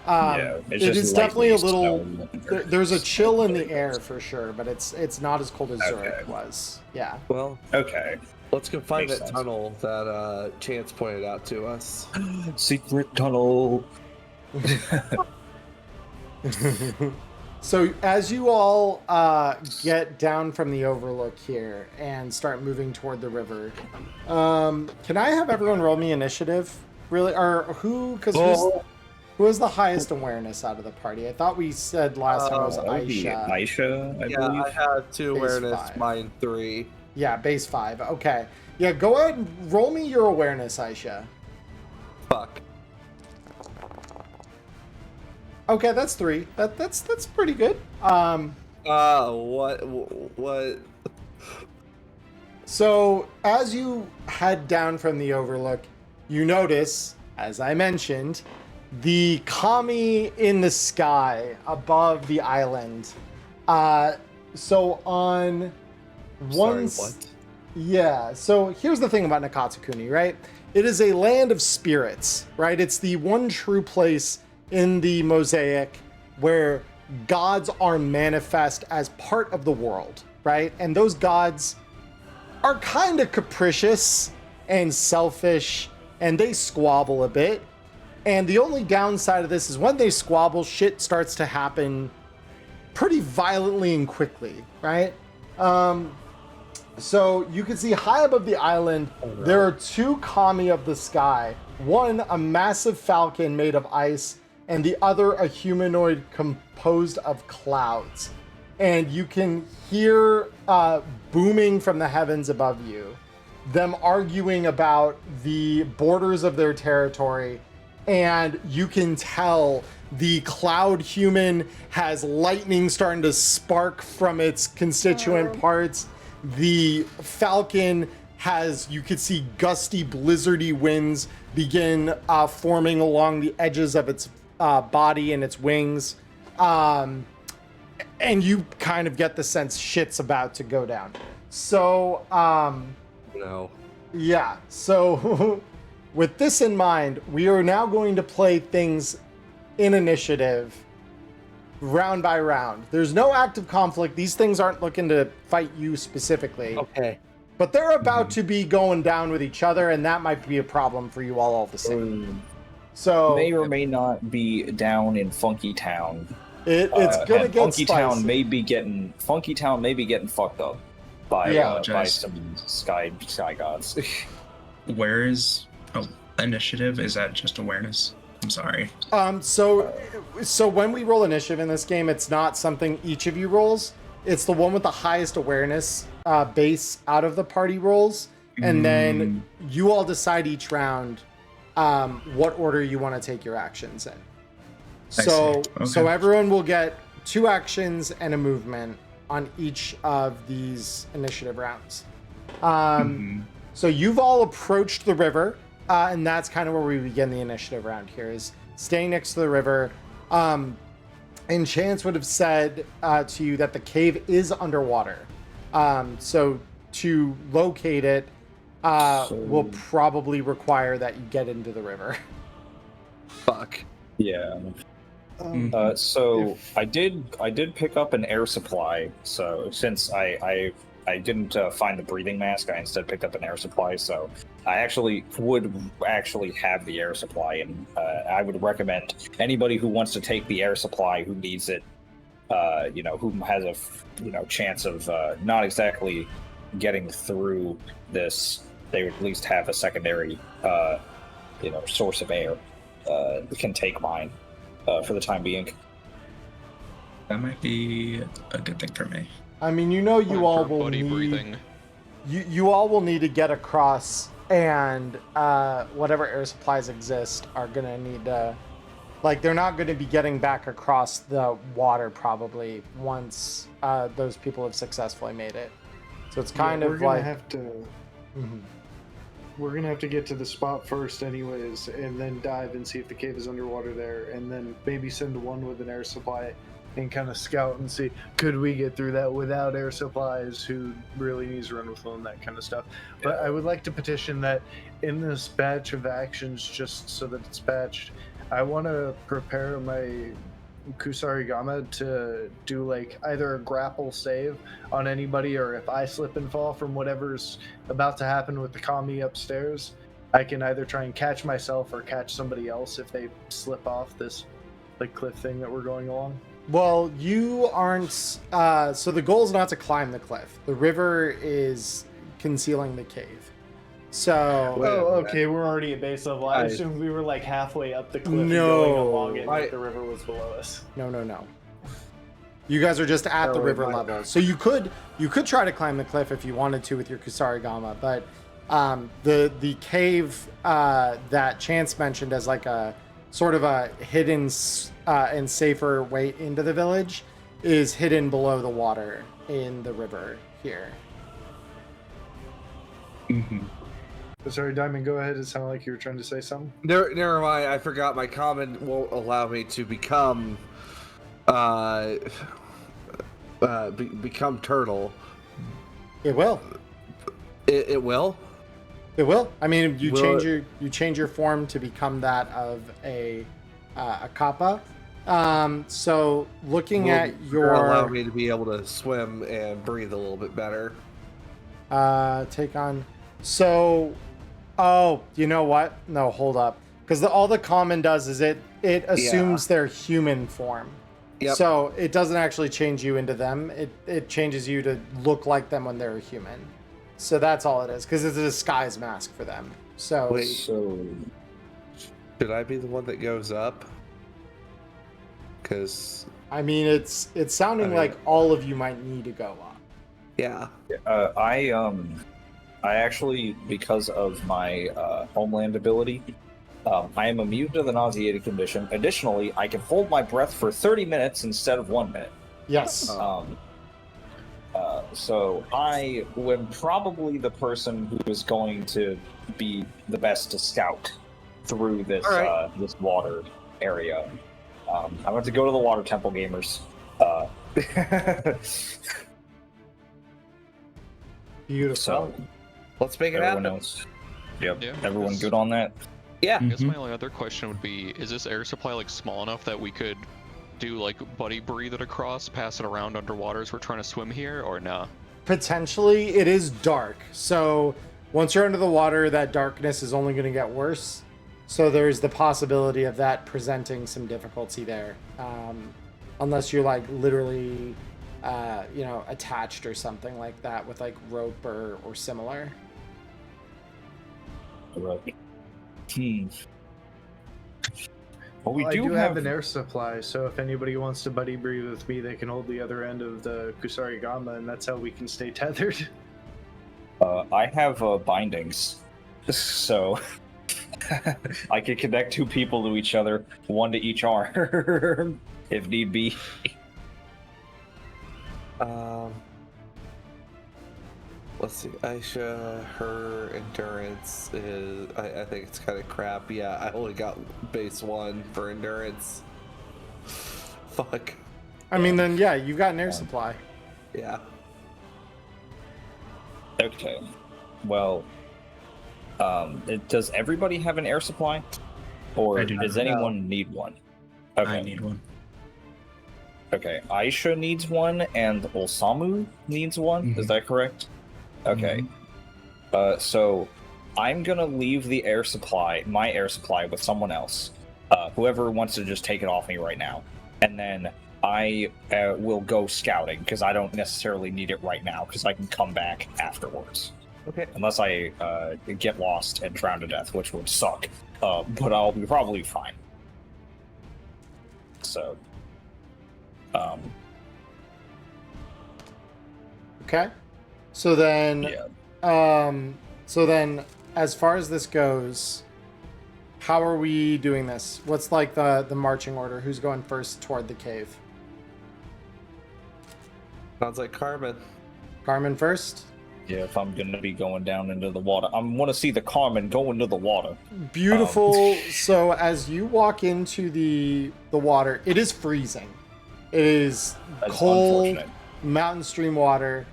Yeah, it's it just is definitely a lightly little. snowy. There's a chill in the air for sure, but it's not as cold as Okay. Zurich was. Yeah. Well, Okay. let's go find Makes that sense. tunnel that Chance pointed out to us. Secret tunnel. So as you all get down from the overlook here and start moving toward the river, can I have everyone roll me initiative? Really, or who? Because who has the highest awareness out of the party? I thought we said last time it was That would be Aisha. Aisha, I Yeah, believe. I have 2 Base awareness, 5. mine 3. Yeah, base 5. Okay. Yeah, go ahead and roll me your awareness, Aisha. Fuck. Okay, that's 3. That's pretty good. What? So as you head down from the overlook, you notice, as I mentioned, the kami in the sky above the island. So on one. Sorry, what? Yeah, so here's the thing about Nakatsukuni, right? It is a land of spirits, right? It's the one true place in the mosaic where gods are manifest as part of the world, right? And those gods are kind of capricious and selfish, and they squabble a bit. And the only downside of this is when they squabble, shit starts to happen pretty violently and quickly, right? So you can see high above the island, there are 2 kami of the sky. One, a massive falcon made of ice, and the other, a humanoid composed of clouds. And you can hear booming from the heavens above you, them arguing about the borders of their territory. And you can tell the cloud human has lightning starting to spark from its constituent parts. The falcon has, you could see gusty, blizzardy winds begin forming along the edges of its body and its wings. And you kind of get the sense shit's about to go down. So, No. Yeah, so with this in mind, we are now going to play things in initiative, round by round. There's no active conflict. These things aren't looking to fight you specifically. Okay. But they're about to be going down with each other, and that might be a problem for you all the same. So May or may not be down in Funky Town. it's gonna and get Funky spicy. Town may be getting fucked up by some sky gods. Where is initiative? Is that just awareness? I'm sorry. So when we roll initiative in this game, it's not something each of you rolls. It's the one with the highest awareness base out of the party rolls, and then you all decide each round what order you want to take your actions in. So everyone will get 2 actions and a movement on each of these initiative rounds. So you've all approached the river, and that's kind of where we begin the initiative round here, is staying next to the river. And Chance would have said to you that the cave is underwater. So to locate it will probably require that you get into the river. Fuck. Yeah. I did pick up an air supply. So since I didn't find the breathing mask, I instead picked up an air supply. So I would have the air supply, and I would recommend anybody who wants to take the air supply, who needs it, who has a chance of not exactly getting through this, they would at least have a secondary source of air. Can take mine for the time being. That might be a good thing for me. I mean, you all will buddy need breathing. you all will need to get across, and whatever air supplies exist are gonna need to, they're not going to be getting back across the water probably once those people have successfully made it. So it's kind of we're gonna have to. We're gonna have to get to the spot first, anyways, and then dive and see if the cave is underwater there, and then maybe send one with an air supply and kind of scout and see, could we get through that without air supplies, who really needs to run with them, that kind of stuff. But I would like to petition that in this batch of actions, just so that it's batched, I want to prepare my Kusarigama to do either a grapple save on anybody, or if I slip and fall from whatever's about to happen with the kami upstairs, I can either try and catch myself or catch somebody else if they slip off this cliff thing that we're going along. Well, you aren't. So the goal is not to climb the cliff. The river is concealing the cave. So. Oh, okay. We're already at base level. I assumed we were halfway up the cliff and No. going along it, and the river was below us. No. You guys are just at the river level. So you could try to climb the cliff if you wanted to with your Kusarigama, but the cave that Chance mentioned as a sort of a hidden and safer way into the village is hidden below the water in the river here. Sorry, Diamond, go ahead. It sounded like you were trying to say something. Never mind. I forgot my common won't allow me to become become turtle. It will. It will. It will. I mean, you change your form to become that of a kappa. So looking at your allow me to be able to swim and breathe a little bit better. Take on. So, you know what? No, hold up. Because all the common does is it assumes their human form. Yep. So it doesn't actually change you into them. It changes you to look like them when they're human. So that's all it is, because it's a disguise mask for them. So. Wait, should I be the one that goes up? Because. I mean, it's sounding like all of you might need to go up. Yeah. I actually, because of my homeland ability, I am immune to the nauseating condition. Additionally, I can hold my breath for 30 minutes instead of 1 minute. Yes. So I am probably the person who is going to be the best to scout through this this water area. I want to go to the water temple, gamers. Beautiful. So, Let's make it Everyone happen. else. Yep. Yeah, Everyone because- good on that? Yeah. I guess my only other question would be, is this air supply like small enough that we could do like buddy breathe it across, pass it around underwater as we're trying to swim here, or nah? Potentially, it is dark. So once you're under the water, that darkness is only going to get worse. So there's the possibility of that presenting some difficulty there. Unless you're like literally, attached or something like that with like rope or similar. Right. Well, we Well, do I do have have an air supply, so if anybody wants to buddy breathe with me, they can hold the other end of the Kusarigama, and that's how we can stay tethered. I have bindings, so I can connect two people to each other, one to each arm, if need be. Let's see. Aisha, her endurance is. I think it's kind of crap. Yeah, I only got base 1 for endurance. Fuck. I mean, then yeah, you've got an air supply. Yeah. Okay. Well, does everybody have an air supply, or I do does not. anyone need one? Okay. I need one. Okay, Aisha needs one, and Osamu needs one. Is Mhm. that correct? Okay. So I'm gonna leave the air supply, my air supply, with someone else. Whoever wants to just take it off me right now, and then I will go scouting because I don't necessarily need it right now because I can come back afterwards. Okay. Unless I get lost and drown to death, which would suck. But I'll be probably fine. So. Okay. So then, Yeah. as far as this goes, how are we doing this? What's like the marching order? Who's going first toward the cave? Sounds like Carmen. Carmen first? Yeah, if I'm gonna be going down into the water, I want to see the Carmen go into the water. Beautiful. So as you walk into the water, it is freezing. It is That's cold, unfortunate. mountain stream water.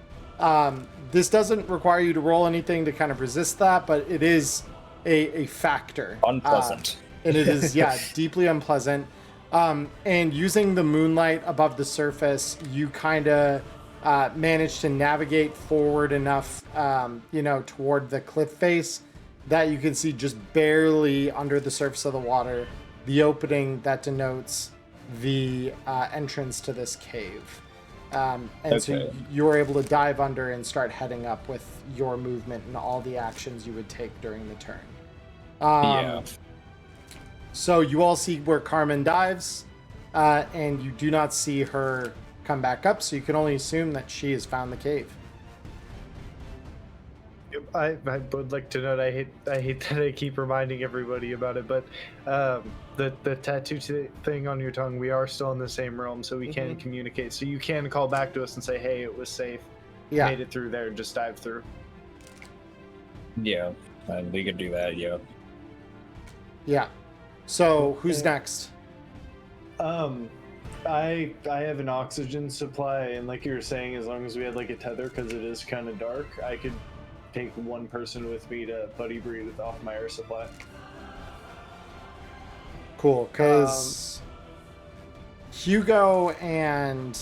This doesn't require you to roll anything to kind of resist that, but it is a factor. Unpleasant. And it is, deeply unpleasant. And using the moonlight above the surface, you kind of manage to navigate forward enough, toward the cliff face that you can see just barely under the surface of the water the opening that denotes the entrance to this cave. So Okay. you were able to dive under and start heading up with your movement and all the actions you would take during the turn. Yeah. So you all see where Carmen dives, and you do not see her come back up, so you can only assume that she has found the cave. I would like to note, I hate that I keep reminding everybody about it, but the tattoo thing on your tongue, we are still in the same realm, so we can communicate. So you can call back to us and say, hey, it was safe. Yeah. Made it through there, just dive through. Yeah. And we could do that, yeah. Yeah. So who's next? I have an oxygen supply, and like you were saying, as long as we had like a tether, because it is kind of dark, I could take one person with me to buddy breathe off my air supply. Cool, because Hugo and...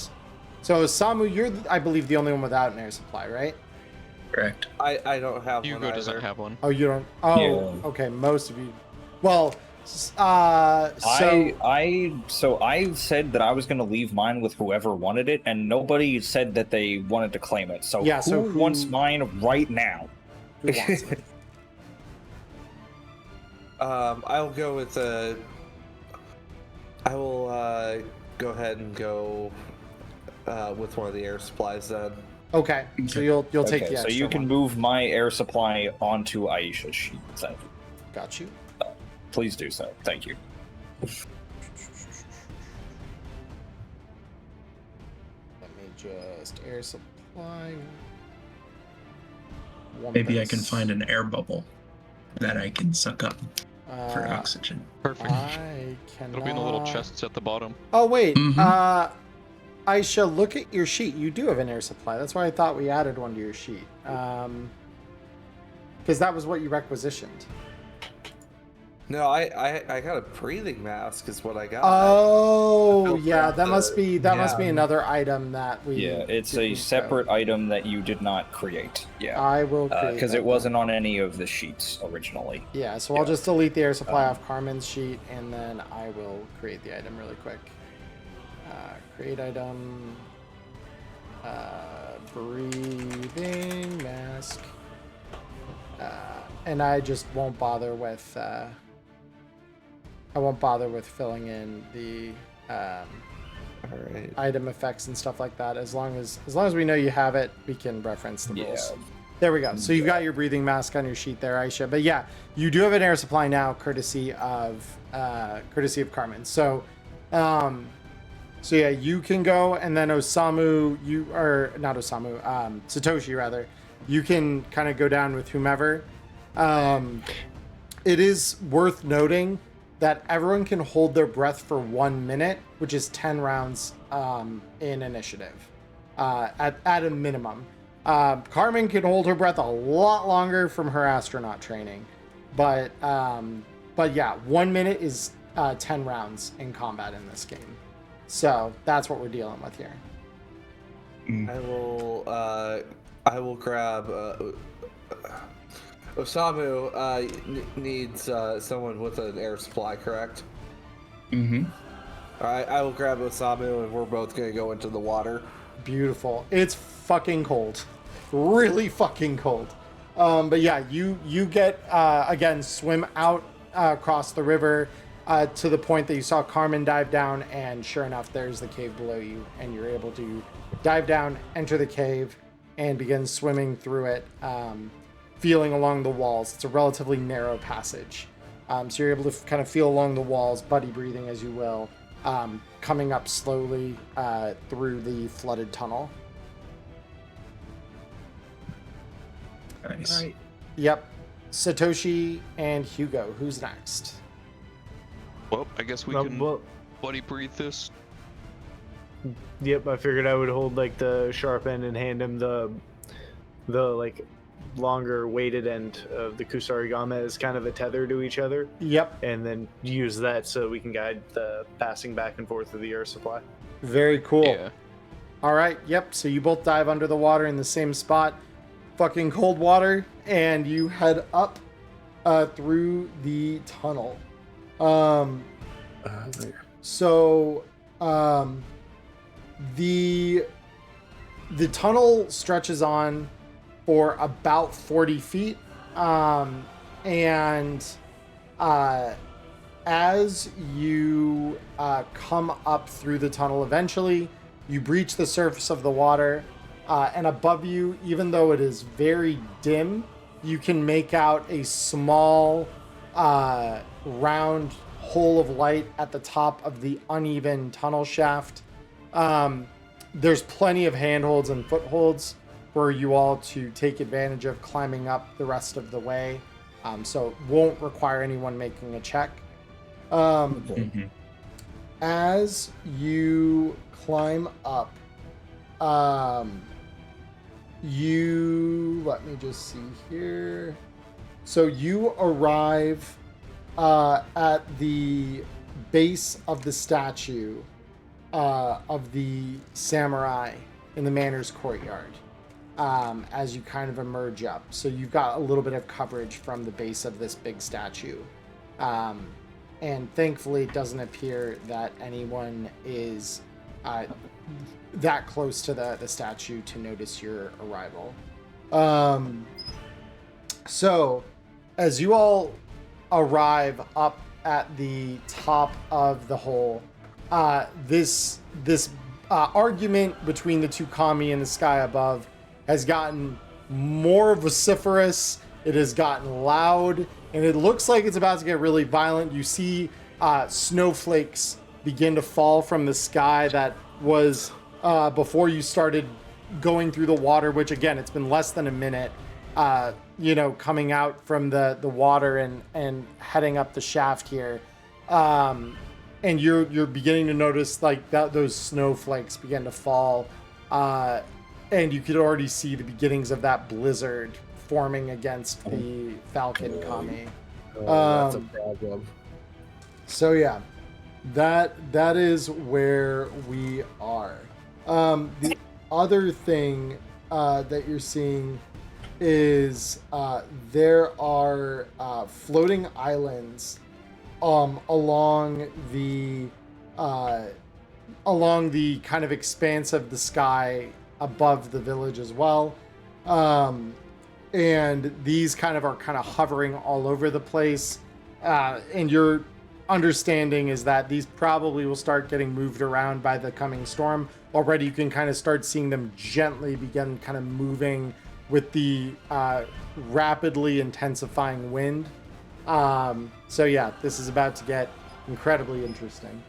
So Samu, you're, I believe, the only one without an air supply, right? Correct. I don't have one Hugo doesn't either. have one. Oh, you don't... Oh, Yeah. okay, most of you... Well, so... I said that I was gonna leave mine with whoever wanted it, and nobody said that they wanted to claim it. So Yeah, so who who- wants mine right now? Who wants it? I'll go with I will go ahead and go with one of the air supplies then. Okay, so you'll take Okay, the so extra you can one. move my air supply onto Aisha's sheet. So Got you. please do so. Thank you. Let me just air supply. One Maybe I base. can find an air bubble that I can suck up for Uh, oxygen. Perfect. I cannot. It'll be in the little chests at the bottom. Oh wait, Mhm. Aisha, look at your sheet. You do have an air supply. That's why I thought we added one to your sheet. because that was what you requisitioned. No, I got a breathing mask is what I got. Oh, I yeah, that must be yeah. another item that we. Yeah, it's a didn't separate go. item that you did not create. Yeah, I will create because that it then. wasn't on any of the sheets originally. Yeah, so I'll just delete the air supply off Carmen's sheet, and then I will create the item really quick. Create item. Breathing mask. And I just won't bother with. I won't bother with filling in the All right. item effects and stuff like that. As long as we know you have it, we can reference the rules. Yeah. There we go. So you've got your breathing mask on your sheet there, Aisha. But yeah, you do have an air supply now, courtesy of Carmen. So, so yeah, you can go, and then Satoshi rather. You can kind of go down with whomever. It is worth noting that everyone can hold their breath for 1 minute, which is 10 rounds in initiative, at a minimum. Carmen can hold her breath a lot longer from her astronaut training, but yeah, 1 minute is 10 rounds in combat in this game. So that's what we're dealing with here. I will grab Osamu needs someone with an air supply, correct? Mm-hmm. All right, I will grab Osamu, and we're both gonna go into the water. Beautiful. It's fucking cold, really fucking cold. But yeah, you get again swim out across the river to the point that you saw Carmen dive down, and sure enough, there's the cave below you, and you're able to dive down, enter the cave, and begin swimming through it, feeling along the walls. It's a relatively narrow passage, so you're able to kind of feel along the walls, buddy breathing as you will, coming up slowly through the flooded tunnel. Nice. All right. Yep. Satoshi and Hugo, who's next? Well, I guess we can Well, buddy breathe this. yep, I figured I would hold like the sharp end and hand him the like longer weighted end of the kusarigama as kind of a tether to each other, Yep. and then use that so we can guide the passing back and forth of the air supply. Very cool. Yeah. All right. Yep. So you both dive under the water in the same spot, fucking cold water, and you head up through the tunnel. So the tunnel stretches on for about 40 feet, and as you come up through the tunnel, eventually you breach the surface of the water, and above you, even though it is very dim, you can make out a small round hole of light at the top of the uneven tunnel shaft. There's plenty of handholds and footholds for you all to take advantage of climbing up the rest of the way, so it won't require anyone making a check. As you climb up, let me just see here. So you arrive at the base of the statue of the samurai in the manor's courtyard, as you kind of emerge up. So you've got a little bit of coverage from the base of this big statue. And thankfully, it doesn't appear that anyone is that close to the statue to notice your arrival. So as you all arrive up at the top of the hole, this argument between the two kami in the sky above has gotten more vociferous. It has gotten loud, and it looks like it's about to get really violent. You see snowflakes begin to fall from the sky that was before you started going through the water, which again, it's been less than a minute, coming out from the water and heading up the shaft here. And you're beginning to notice like that those snowflakes begin to fall, and you could already see the beginnings of that blizzard forming against the Falcon Kami. That's a problem. So yeah, that is where we are. The other thing that you're seeing is there are floating islands along the kind of expanse of the sky above the village as well. And these kind of hovering all over the place. And your understanding is that these probably will start getting moved around by the coming storm. Already you can kind of start seeing them gently begin kind of moving with the rapidly intensifying wind. So yeah, this is about to get incredibly interesting.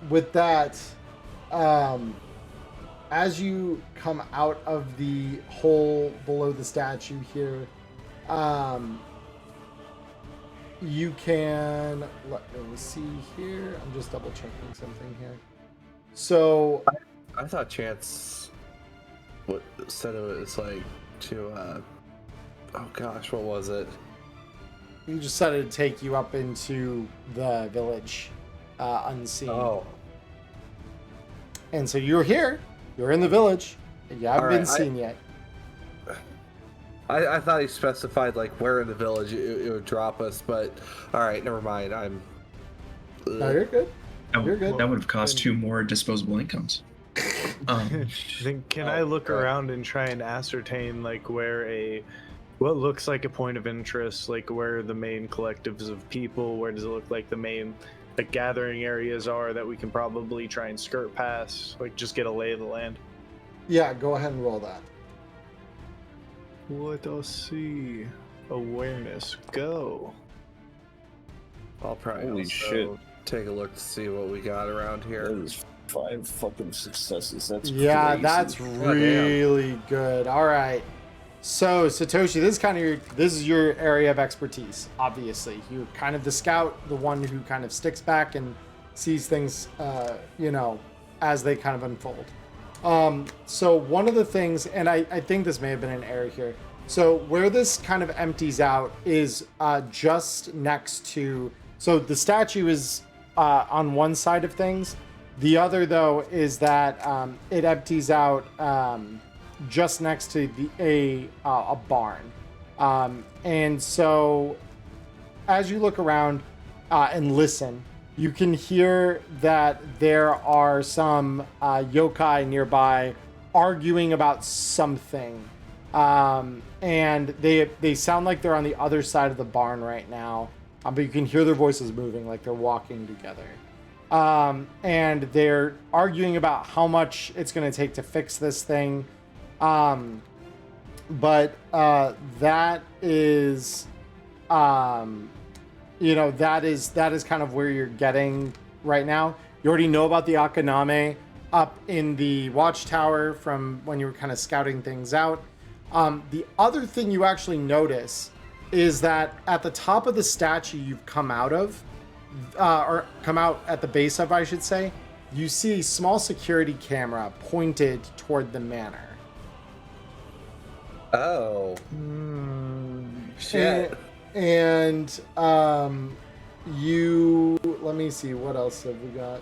With that, as you come out of the hole below the statue here, you can, let me see here. I'm just double checking something here. So I thought Chance said it was like to, oh gosh, what was it? you just decided to take you up into the village unseen. Oh. And so you're here. You're in the village. And you haven't All right, been seen yet. I thought he specified like where in the village it would drop us, but all right, never mind. No, you're good. You're good. That would have cost 2 more disposable incomes. Then can I look around and try and ascertain like where what looks like a point of interest, like where the main collectives of people, where does it look like the main gathering areas are that we can probably try and skirt past, like just get a lay of the land? Yeah, go ahead and roll that. Let us see. Awareness, go. I'll probably Holy also shit. take a look to see what we got around here. That is 5 fucking successes. That's Yeah, crazy. that's really good. All right. So Satoshi, this is your area of expertise. Obviously, you're kind of the scout, the one who kind of sticks back and sees things, as they kind of unfold. So one of the things, and I think this may have been an error here. So where this kind of empties out is just next to. So the statue is on one side of things. The other, though, is that it empties out just next to a barn. And so as you look around and listen, you can hear that there are some yokai nearby arguing about something. And they sound like they're on the other side of the barn right now. But you can hear their voices moving like they're walking together. And they're arguing about how much it's going to take to fix this thing. But that is, that is kind of where you're getting right now. You already know about the Akaname up in the watchtower from when you were kind of scouting things out. The other thing you actually notice is that at the top of the statue you've come out of, or come out at the base of, I should say, you see a small security camera pointed toward the manor. Oh. Shit. And you, let me see, what else have we got?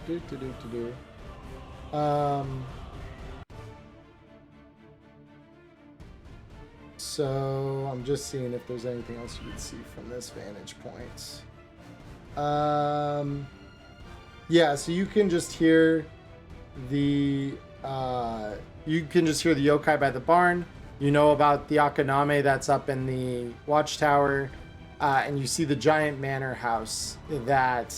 So I'm just seeing if there's anything else you can see from this vantage point. Yeah, so you can just hear the yokai by the barn. You know about the Akaname that's up in the watchtower, and you see the giant manor house that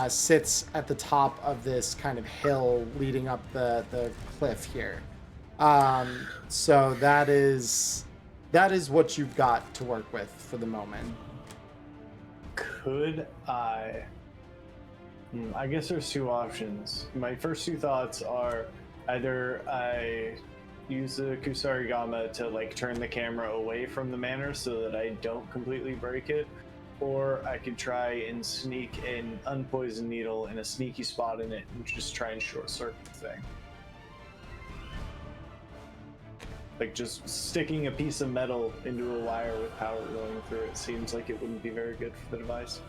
sits at the top of this kind of hill leading up the cliff here. So that is what you've got to work with for the moment. Could I guess there's 2 options. My first 2 thoughts are either I use the Kusarigama to like turn the camera away from the manor so that I don't completely break it, or I could try and sneak an unpoisoned needle in a sneaky spot in it and just try and short circuit the thing. Like just sticking a piece of metal into a wire with power going through it seems like it wouldn't be very good for the device.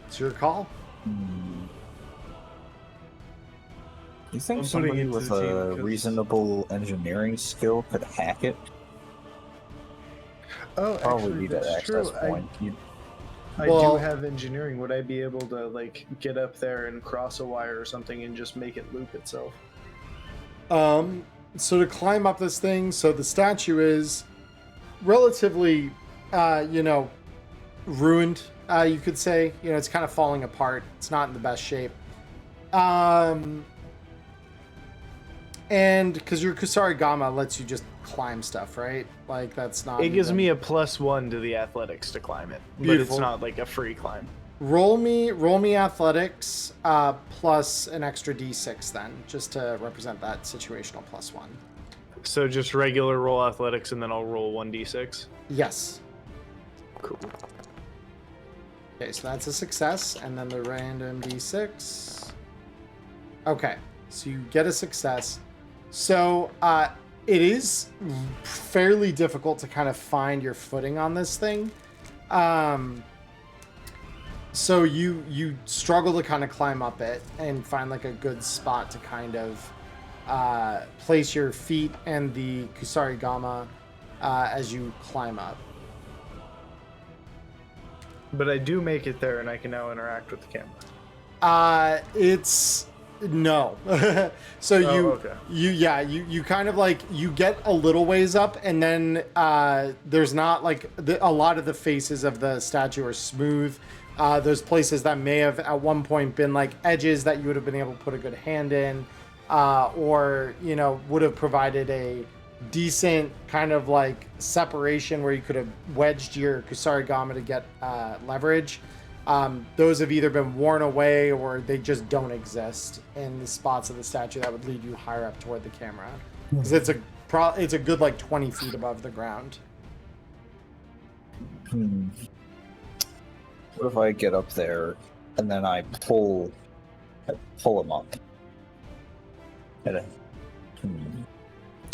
It's your call. You think I'm putting somebody it to with the team a 'cause- reasonable engineering skill could hack it? Oh, Probably actually, be the that's access true. point. I Well- do have engineering. Would I be able to like get up there and cross a wire or something and just make it loop itself? So to climb up this thing, so the statue is relatively, ruined. You could say, it's kind of falling apart. It's not in the best shape. And because your Kusarigama lets you just climb stuff, right? Like that's not. It gives even- me a +1 to the athletics to climb it, but Beautiful. it's not like a free climb. Roll me athletics plus an extra d6 then, just to represent that situational +1. So just regular roll athletics, and then I'll roll 1d6. Yes. Cool. Okay, so that's a success, and then the random d6. Okay, so you get a success. So it is fairly difficult to kind of find your footing on this thing. So you struggle to kind of climb up it and find like a good spot to kind of place your feet and the Kusarigama as you climb up. But I do make it there, and I can now interact with the camera. It's no. So okay. you kind of like you get a little ways up, and then there's not like a lot of the faces of the statue are smooth. There's places that may have at one point been like edges that you would have been able to put a good hand in, or would have provided a decent kind of like separation where you could have wedged your Kusarigama to get leverage. Those have either been worn away or they just don't exist in the spots of the statue that would lead you higher up toward the camera, because it's a good like 20 feet above the ground. What if I get up there and then I pull him up? And then,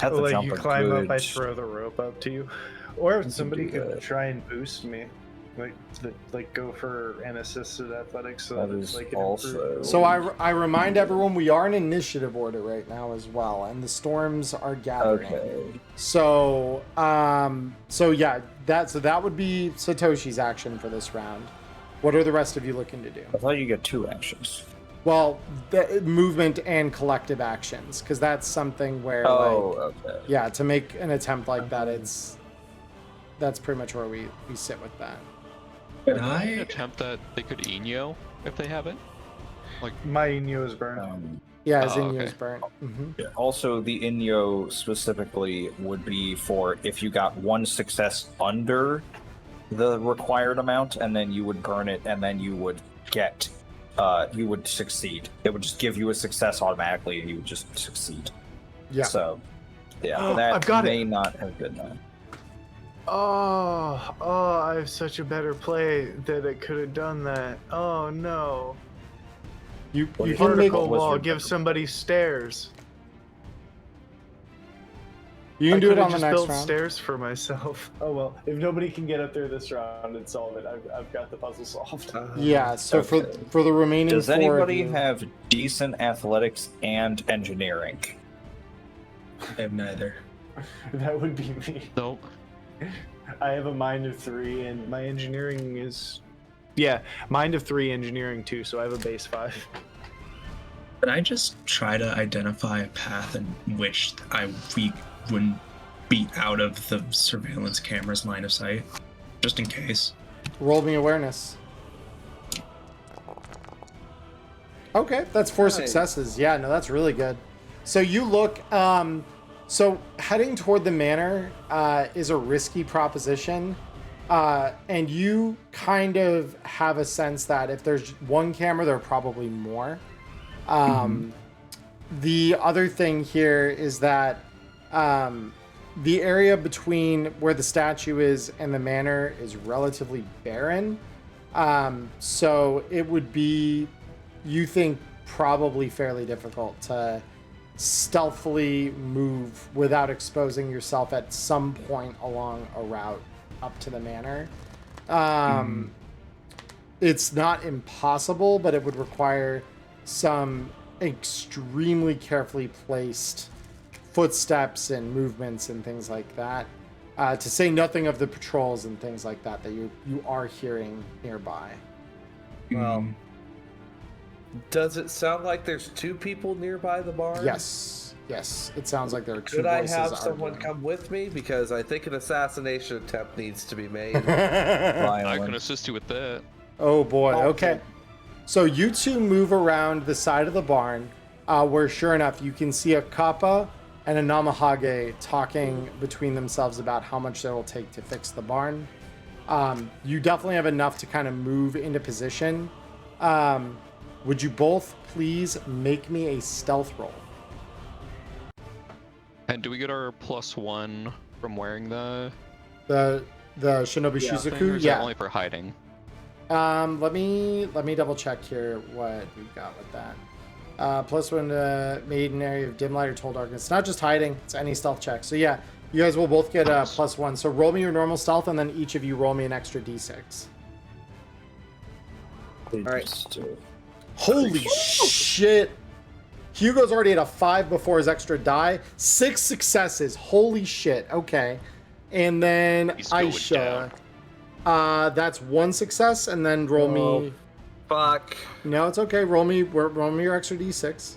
have to Like jump you a climb up, I good- throw the rope up to you, or can somebody do could that. try and boost me, like go for an assisted athletics. So That it's is like an also- improved So roll. I remind everyone we are in initiative order right now as well, and the storms are gathering. Okay. So yeah, that would be Satoshi's action for this round. What are the rest of you looking to do? I thought you get 2 actions. Well, the movement and collective actions, because that's something where Oh, okay. yeah, to make an attempt like that, that's pretty much where we sit with that. Can An I? attempt that they could Inyo if they have it. My Inyo is burned. Yeah, Oh, Zinyo's okay. burnt. hmm Also, the Inyo specifically would be for if you got 1 success under the required amount, and then you would burn it, and then you would get, you would succeed. It would just give you a success automatically, and you would just succeed. Yeah. So, yeah, I've that got may it. not have been that. Oh, I have such a better play that it could have done that. Oh no. You What can is- make Particle was wall, your give better somebody stairs. you can I do it could've on the just next built round. stairs for myself. Oh well, if nobody can get up there this round and solve it, I've got the puzzle solved. Yeah. So Okay. for the remaining Does 4 of anybody you- have decent athletics and engineering? I have neither. That would be me. Nope. I have a mind of 3, and my engineering is, yeah, mind of 3, engineering 2. So I have a base 5. Can I just try to identify a path in which we wouldn't be out of the surveillance camera's line of sight, just in case? Roll me awareness. Okay, that's 4 successes. Yeah, no, that's really good. So you look, so heading toward the manor is a risky proposition. And you kind of have a sense that if there's 1 camera, there are probably more. The other thing here is that the area between where the statue is and the manor is relatively barren. So it would be, you think, probably fairly difficult to stealthily move without exposing yourself at some point along a route up to the manor. It's not impossible, but it would require some extremely carefully placed footsteps and movements and things like that. To say nothing of the patrols and things like that you are hearing nearby. Well, does it sound like there's 2 people nearby the barn? Yes, it sounds like there are 2 Could I voices have someone arguing. come with me? Because I think an assassination attempt needs to be made. I I can assist you with that. Oh boy, okay. So you 2 move around the side of the barn, where sure enough you can see a kappa and a namahage talking between themselves about how much it will take to fix the barn. You definitely have enough to kind of move into position. Would you both please make me a stealth roll? And do we get our +1 from wearing the The Shinobi thing, or Shizuku? is Yeah. that only for hiding? Let me double check here what we've got with that. +1 made an area of dim light or total darkness. It's not just hiding, it's any stealth check. So yeah, you guys will both get a +1. So roll me your normal stealth, and then each of you roll me an extra d6. Alright. Holy shit! Hugo's already at a 5 before his extra die. 6 successes. Holy shit. Okay. And then He's going Aisha. That's 1 success, and then roll me. Fuck. No, it's okay. Roll me your extra d6.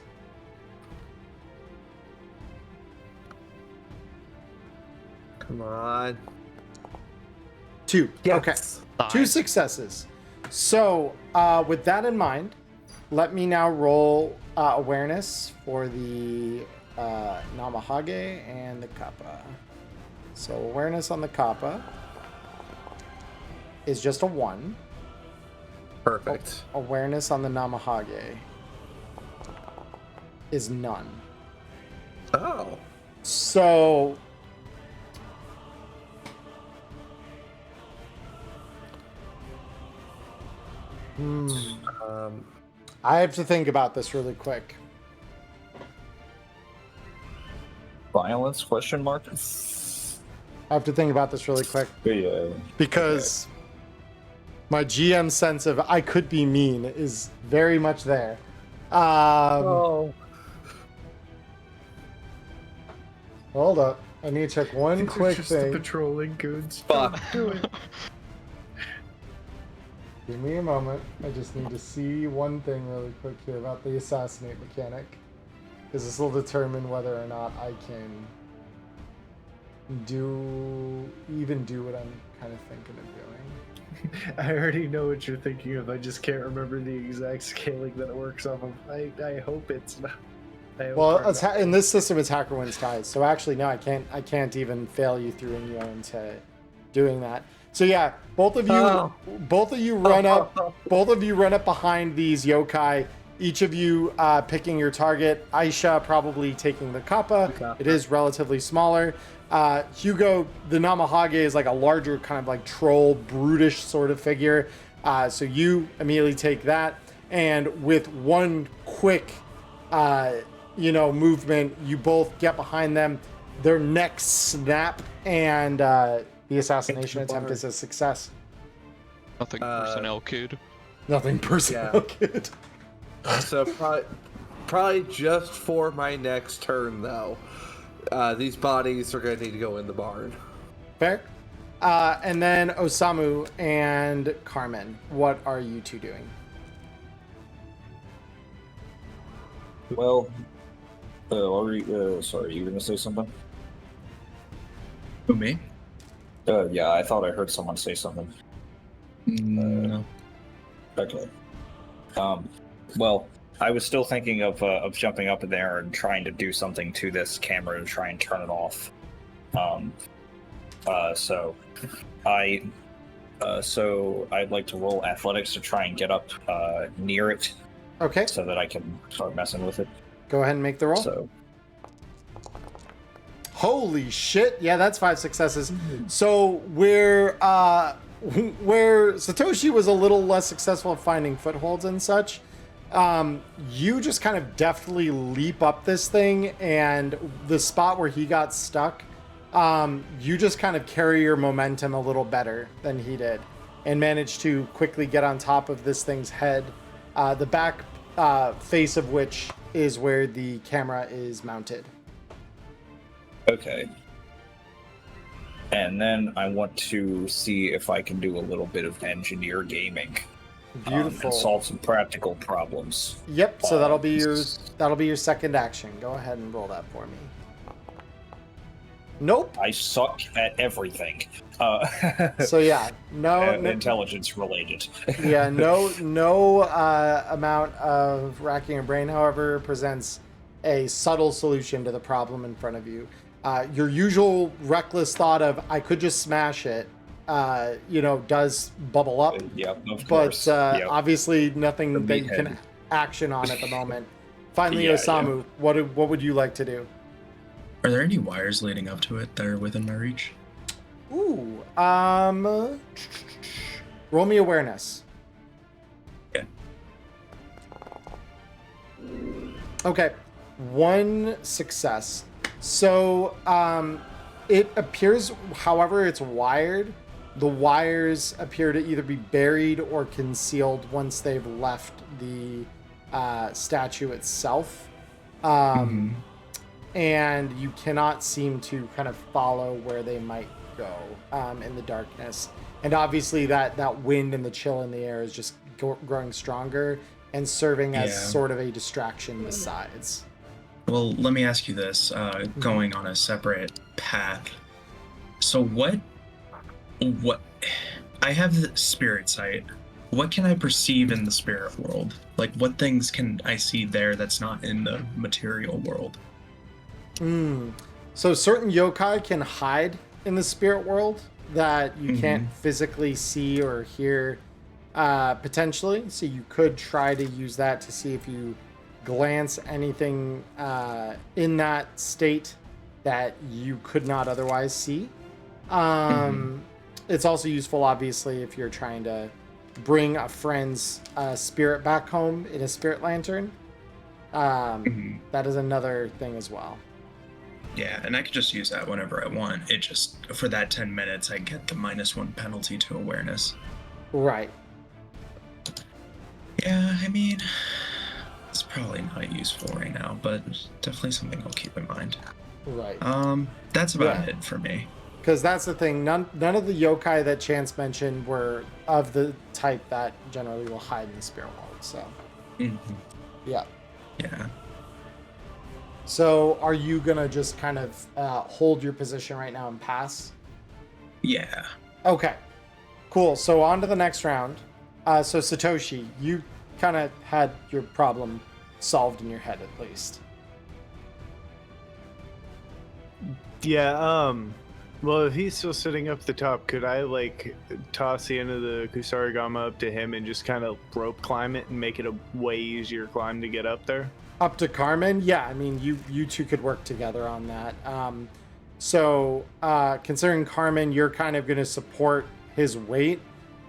Come on. 2. Yes. Okay. 2 successes. So, with that in mind, let me now roll awareness for the Namahage and the Kappa. So, awareness on the Kappa is just a 1. Perfect. Awareness on the Namahage is none. Oh. So, I have to think about this really quick. Violence? Question mark. I have to think about this really quick Yeah. because my GM sense of I could be mean is very much there. Oh. Hold up. I need to check one quick Just the thing. patrolling goons. Fuck. Do it. Give me a moment. I just need to see one thing really quick here about the assassinate mechanic. Because this will determine whether or not I can do what I'm kind of thinking of doing. I already know what you're thinking of. I just can't remember the exact scaling that it works off of. I hope it's not. Well, in this system, it's hacker wins ties. So actually, no, I can't even fail you through in your own to doing that. So yeah, both of you run up behind these yokai. Each of you picking your target. Aisha probably taking the kappa. It is relatively smaller. Hugo, the Namahage is like a larger kind of like troll, brutish sort of figure. So you immediately take that, and with one quick, movement, you both get behind them. Their necks snap, and the assassination attempt is a success. Nothing personnel kid. Nothing personnel, kid. So probably just for my next turn, though. These bodies are going to need to go in the barn. Fair. And then Osamu and Carmen, what are you two doing? Well, sorry, you were gonna say something? Who, me? Yeah, I thought I heard someone say something. No. Okay. Well, I was still thinking of jumping up in there and trying to do something to this camera to try and turn it off. So I'd like to roll athletics to try and get up near it, Okay, so that I can start messing with it. go ahead and make the roll. So Holy shit! Yeah, that's 5 successes. So where Satoshi was a little less successful at finding footholds and such, You just kind of deftly leap up this thing, and the spot where he got stuck, you just kind of carry your momentum a little better than he did and manage to quickly get on top of this thing's head, the back face of which is where the camera is mounted. Okay. And then I want to see if I can do a little bit of engineer gaming. Beautiful. And solve some practical problems. Yep, so that'll be your second action. Go ahead and roll that for me. Nope. I suck at everything. So yeah, no intelligence related. Yeah, no amount of racking your brain, however, presents a subtle solution to the problem in front of you. Your usual reckless thought of I could just smash it, does bubble up. Yeah, of but course. Yep. obviously nothing that you can action on at the moment. Finally, Osamu, what would you like to do? Are there any wires leading up to it that are within my reach? Ooh, roll me awareness. Yeah. Okay, 1 success. So, it appears, however it's wired, the wires appear to either be buried or concealed once they've left the statue itself. And you cannot seem to kind of follow where they might go in the darkness. And obviously that wind and the chill in the air is just growing stronger and serving as sort of a distraction besides. Well, let me ask you this, going on a separate path. So what I have the spirit sight. What can I perceive in the spirit world? Like, what things can I see there that's not in the material world? So certain yokai can hide in the spirit world that you can't physically see or hear potentially. So you could try to use that to see if you glance anything in that state that you could not otherwise see. It's also useful, obviously, if you're trying to bring a friend's spirit back home in a spirit lantern. That is another thing as well. Yeah, and I could just use that whenever I want. It just, for that 10 minutes, I get the -1 penalty to awareness. Right. Yeah, I mean, it's probably not useful right now, but definitely something I'll keep in mind. Right. That's about it for me. Because that's the thing. None of the yokai that Chance mentioned were of the type that generally will hide in the spirit world. So. Yeah. Yeah. So are you gonna just kind of hold your position right now and pass? Yeah. Okay. Cool. So on to the next round. So Satoshi, you kind of had your problem solved in your head at least. Yeah, well, if he's still sitting up the top, could I, toss the end of the Kusarigama up to him and just kind of rope climb it and make it a way easier climb to get up there? Up to Carmen? Yeah, I mean, you two could work together on that. Considering Carmen, you're kind of going to support his weight.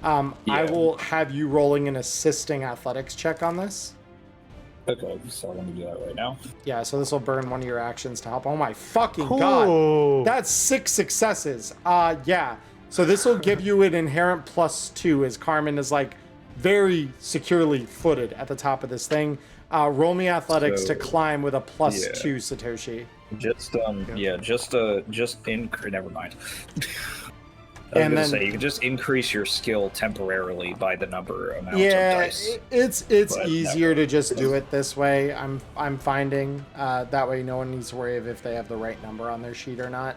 I will have you rolling an assisting athletics check on this. Okay, so let me do that right now. Yeah, so this will burn one of your actions to help. Oh my fucking god. That's 6 successes. Yeah. So this will give you an inherent +2 as Carmen is very securely footed at the top of this thing. Roll me athletics to climb with a +2, Satoshi. Never mind. And then you can just increase your skill temporarily by the amount of dice. it's easier to just do it this way. I'm finding that way no one needs to worry if they have the right number on their sheet or not.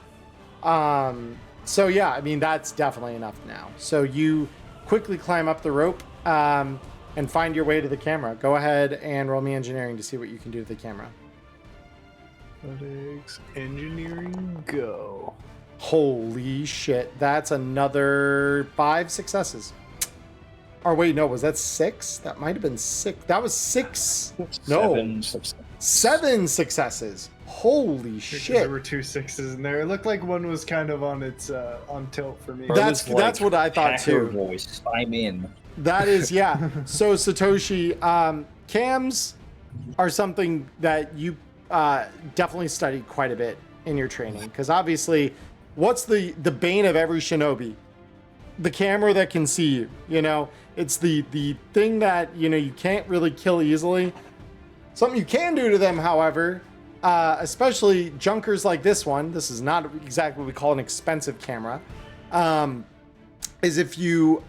So yeah, I mean that's definitely enough now. So you quickly climb up the rope and find your way to the camera. Go ahead and roll me engineering to see what you can do to the camera. Athletics, engineering, go. Holy shit, that's another 5 successes. Or wait, no, was that 6? That might have been 6. That was 6. No. 7 successes. 7 successes. Holy There shit. were 2 6s in there. It looked like one was kind of on its on tilt for me. That's what I thought hacker too. Voice. I'm in. That is, yeah. So Satoshi, cams are something that you definitely studied quite a bit in your training, because obviously, what's the bane of every shinobi? The camera that can see you. You know, it's the thing that you can't really kill easily. Something you can do to them, however, especially junkers like this one. This is not exactly what we call an expensive camera. Is if you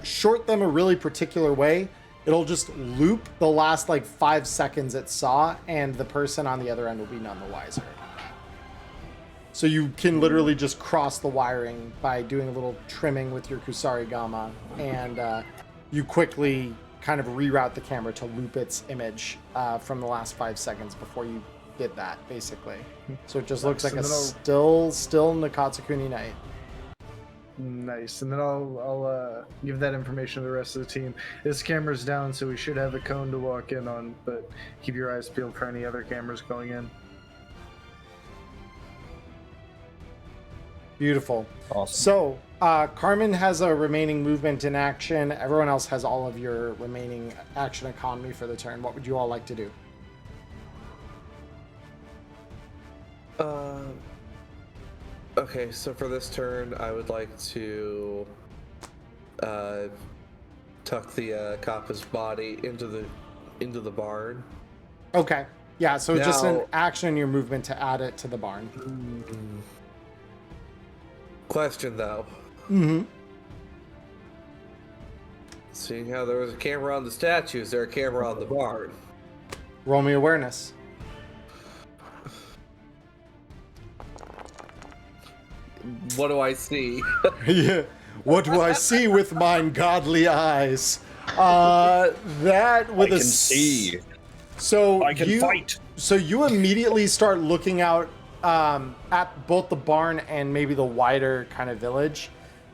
short them a really particular way, it'll just loop the last like 5 seconds it saw, and the person on the other end will be none the wiser. So you can literally just cross the wiring by doing a little trimming with your Kusarigama, and you quickly kind of reroute the camera to loop its image from the last 5 seconds before you did that, basically. So it just looks like a still Nakatsukuni night. Nice, and then I'll give that information to the rest of the team. This camera's down, so we should have a cone to walk in on, but keep your eyes peeled for any other cameras going in. Beautiful. Awesome. So Carmen has a remaining movement in action. Everyone else has all of your remaining action economy for the turn. What would you all like to do? Okay, so for this turn, I would like to tuck the Kappa's body into the barn. Okay. Yeah, so it's just an Now- action in your movement to add it to the barn. Question though. Mm-hmm. Seeing how there was a camera on the statue, is there a camera on the barn? Roll me awareness. What do I see? Yeah. What do I see with mine godly eyes? That with I a can see. So I can you, fight. So you immediately start looking out at both the barn and maybe the wider kind of village.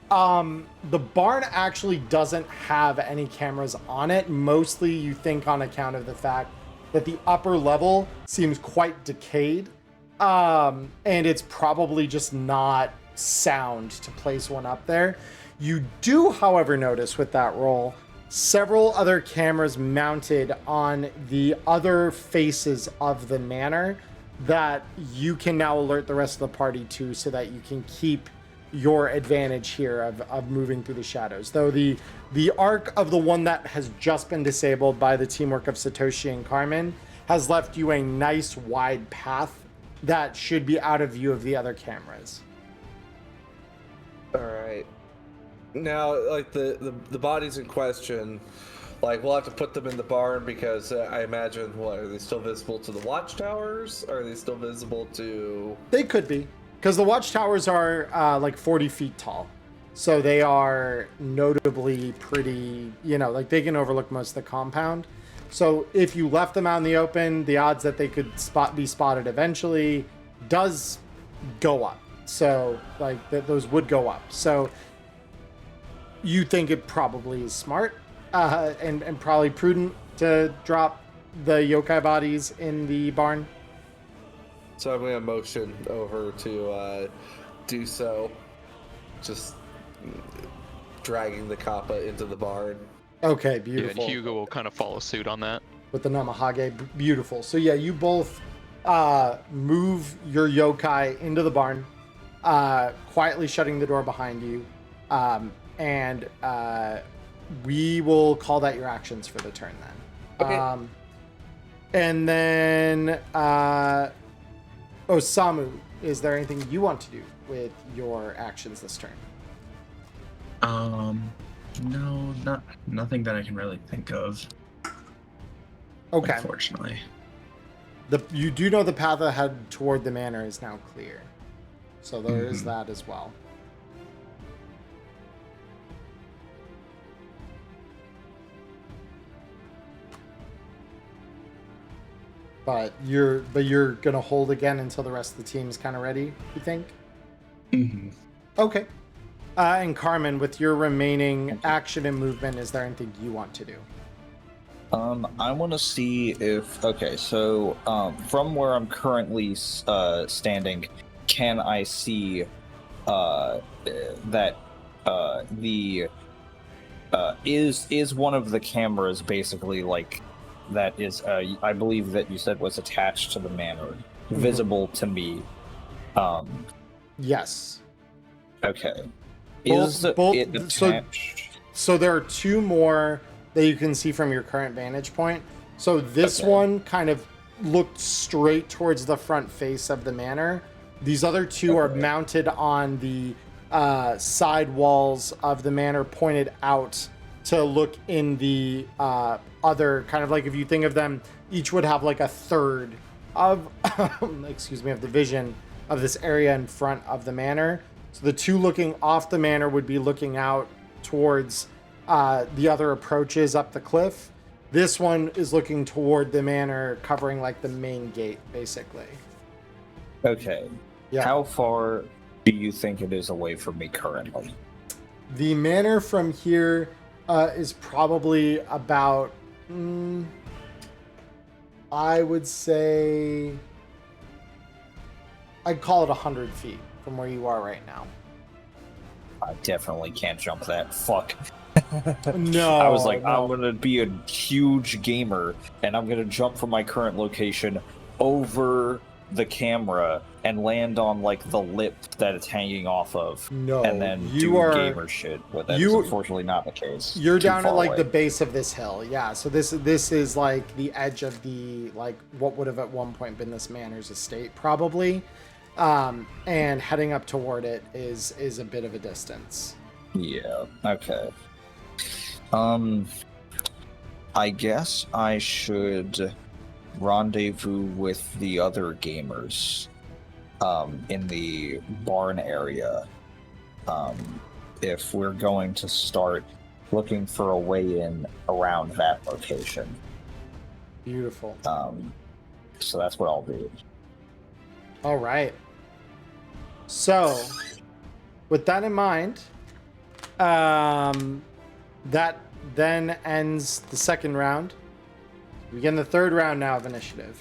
The barn actually doesn't have any cameras on it. Mostly you think on account of the fact that the upper level seems quite decayed. And it's probably just not sound to place one up there. You do, however, notice with that roll several other cameras mounted on the other faces of the manor that you can now alert the rest of the party to, so that you can keep your advantage here of moving through the shadows. Though the arc of the one that has just been disabled by the teamwork of Satoshi and Carmen has left you a nice wide path that should be out of view of the other cameras. All right. Now, like the bodies in question, like we'll have to put them in the barn because I imagine, what, are they still visible to the watchtowers? Are they still visible to? They could be, because the watchtowers are like 40 feet tall. So they are notably pretty, like they can overlook most of the compound. So if you left them out in the open, the odds that they could be spotted eventually does go up. So like those would go up. So you think it probably is smart and probably prudent to drop the yokai bodies in the barn. So I'm gonna motion over to do so, just dragging the Kappa into the barn. Okay, Yeah, beautiful. and Hugo will kind of follow suit on that. With the Namahage, beautiful. So yeah, you both move your yokai into the barn, quietly shutting the door behind you, and we will call that your actions for the turn then. Okay. And then, Samu, is there anything you want to do with your actions this turn? No, nothing that I can really think of. Okay. Unfortunately. You do know the path ahead toward the manor is now clear. So there is that as well. But you're gonna hold again until the rest of the team's kind of ready, you think? Mm-hmm. Okay. And Carmen, with your remaining action and movement, is there anything you want to do? I want to see if so from where I'm currently standing, can I see that the is one of the cameras basically like that is I believe that you said was attached to the manor, visible to me? Yes. Okay. Both, It attached? So there are two more that you can see from your current vantage point. So this Okay. one kind of looked straight towards the front face of the manor. These other two are Okay. mounted on the side walls of the manor, pointed out to look in the other kind of like, if you think of them, each would have like a third of excuse me, of the vision of this area in front of the manor. So the two looking off the manor would be looking out towards the other approaches up the cliff. This one is looking toward the manor, covering like the main gate, basically. Okay. Yeah. How far do you think it is away from me currently? The manor from here is probably about, I would say, I'd call it 100 feet from where you are right now. I definitely can't jump that. Fuck. No. I was like, no. I'm gonna be a huge gamer, and I'm gonna jump from my current location over the camera and land on like the lip that it's hanging off of, No, and then you do are- gamer shit. But that's you- unfortunately not the case. You're Too down at far like away. the base of this hill. Yeah. So this is like the edge of the, like, what would have at one point been this manor's estate, probably. And heading up toward it is a bit of a distance. Yeah. Okay. I guess I should rendezvous with the other gamers in the barn area if we're going to start looking for a way in around that location. Beautiful. So that's what I'll do. All right. So, with that in mind, that then ends the second round. We begin the third round now of initiative.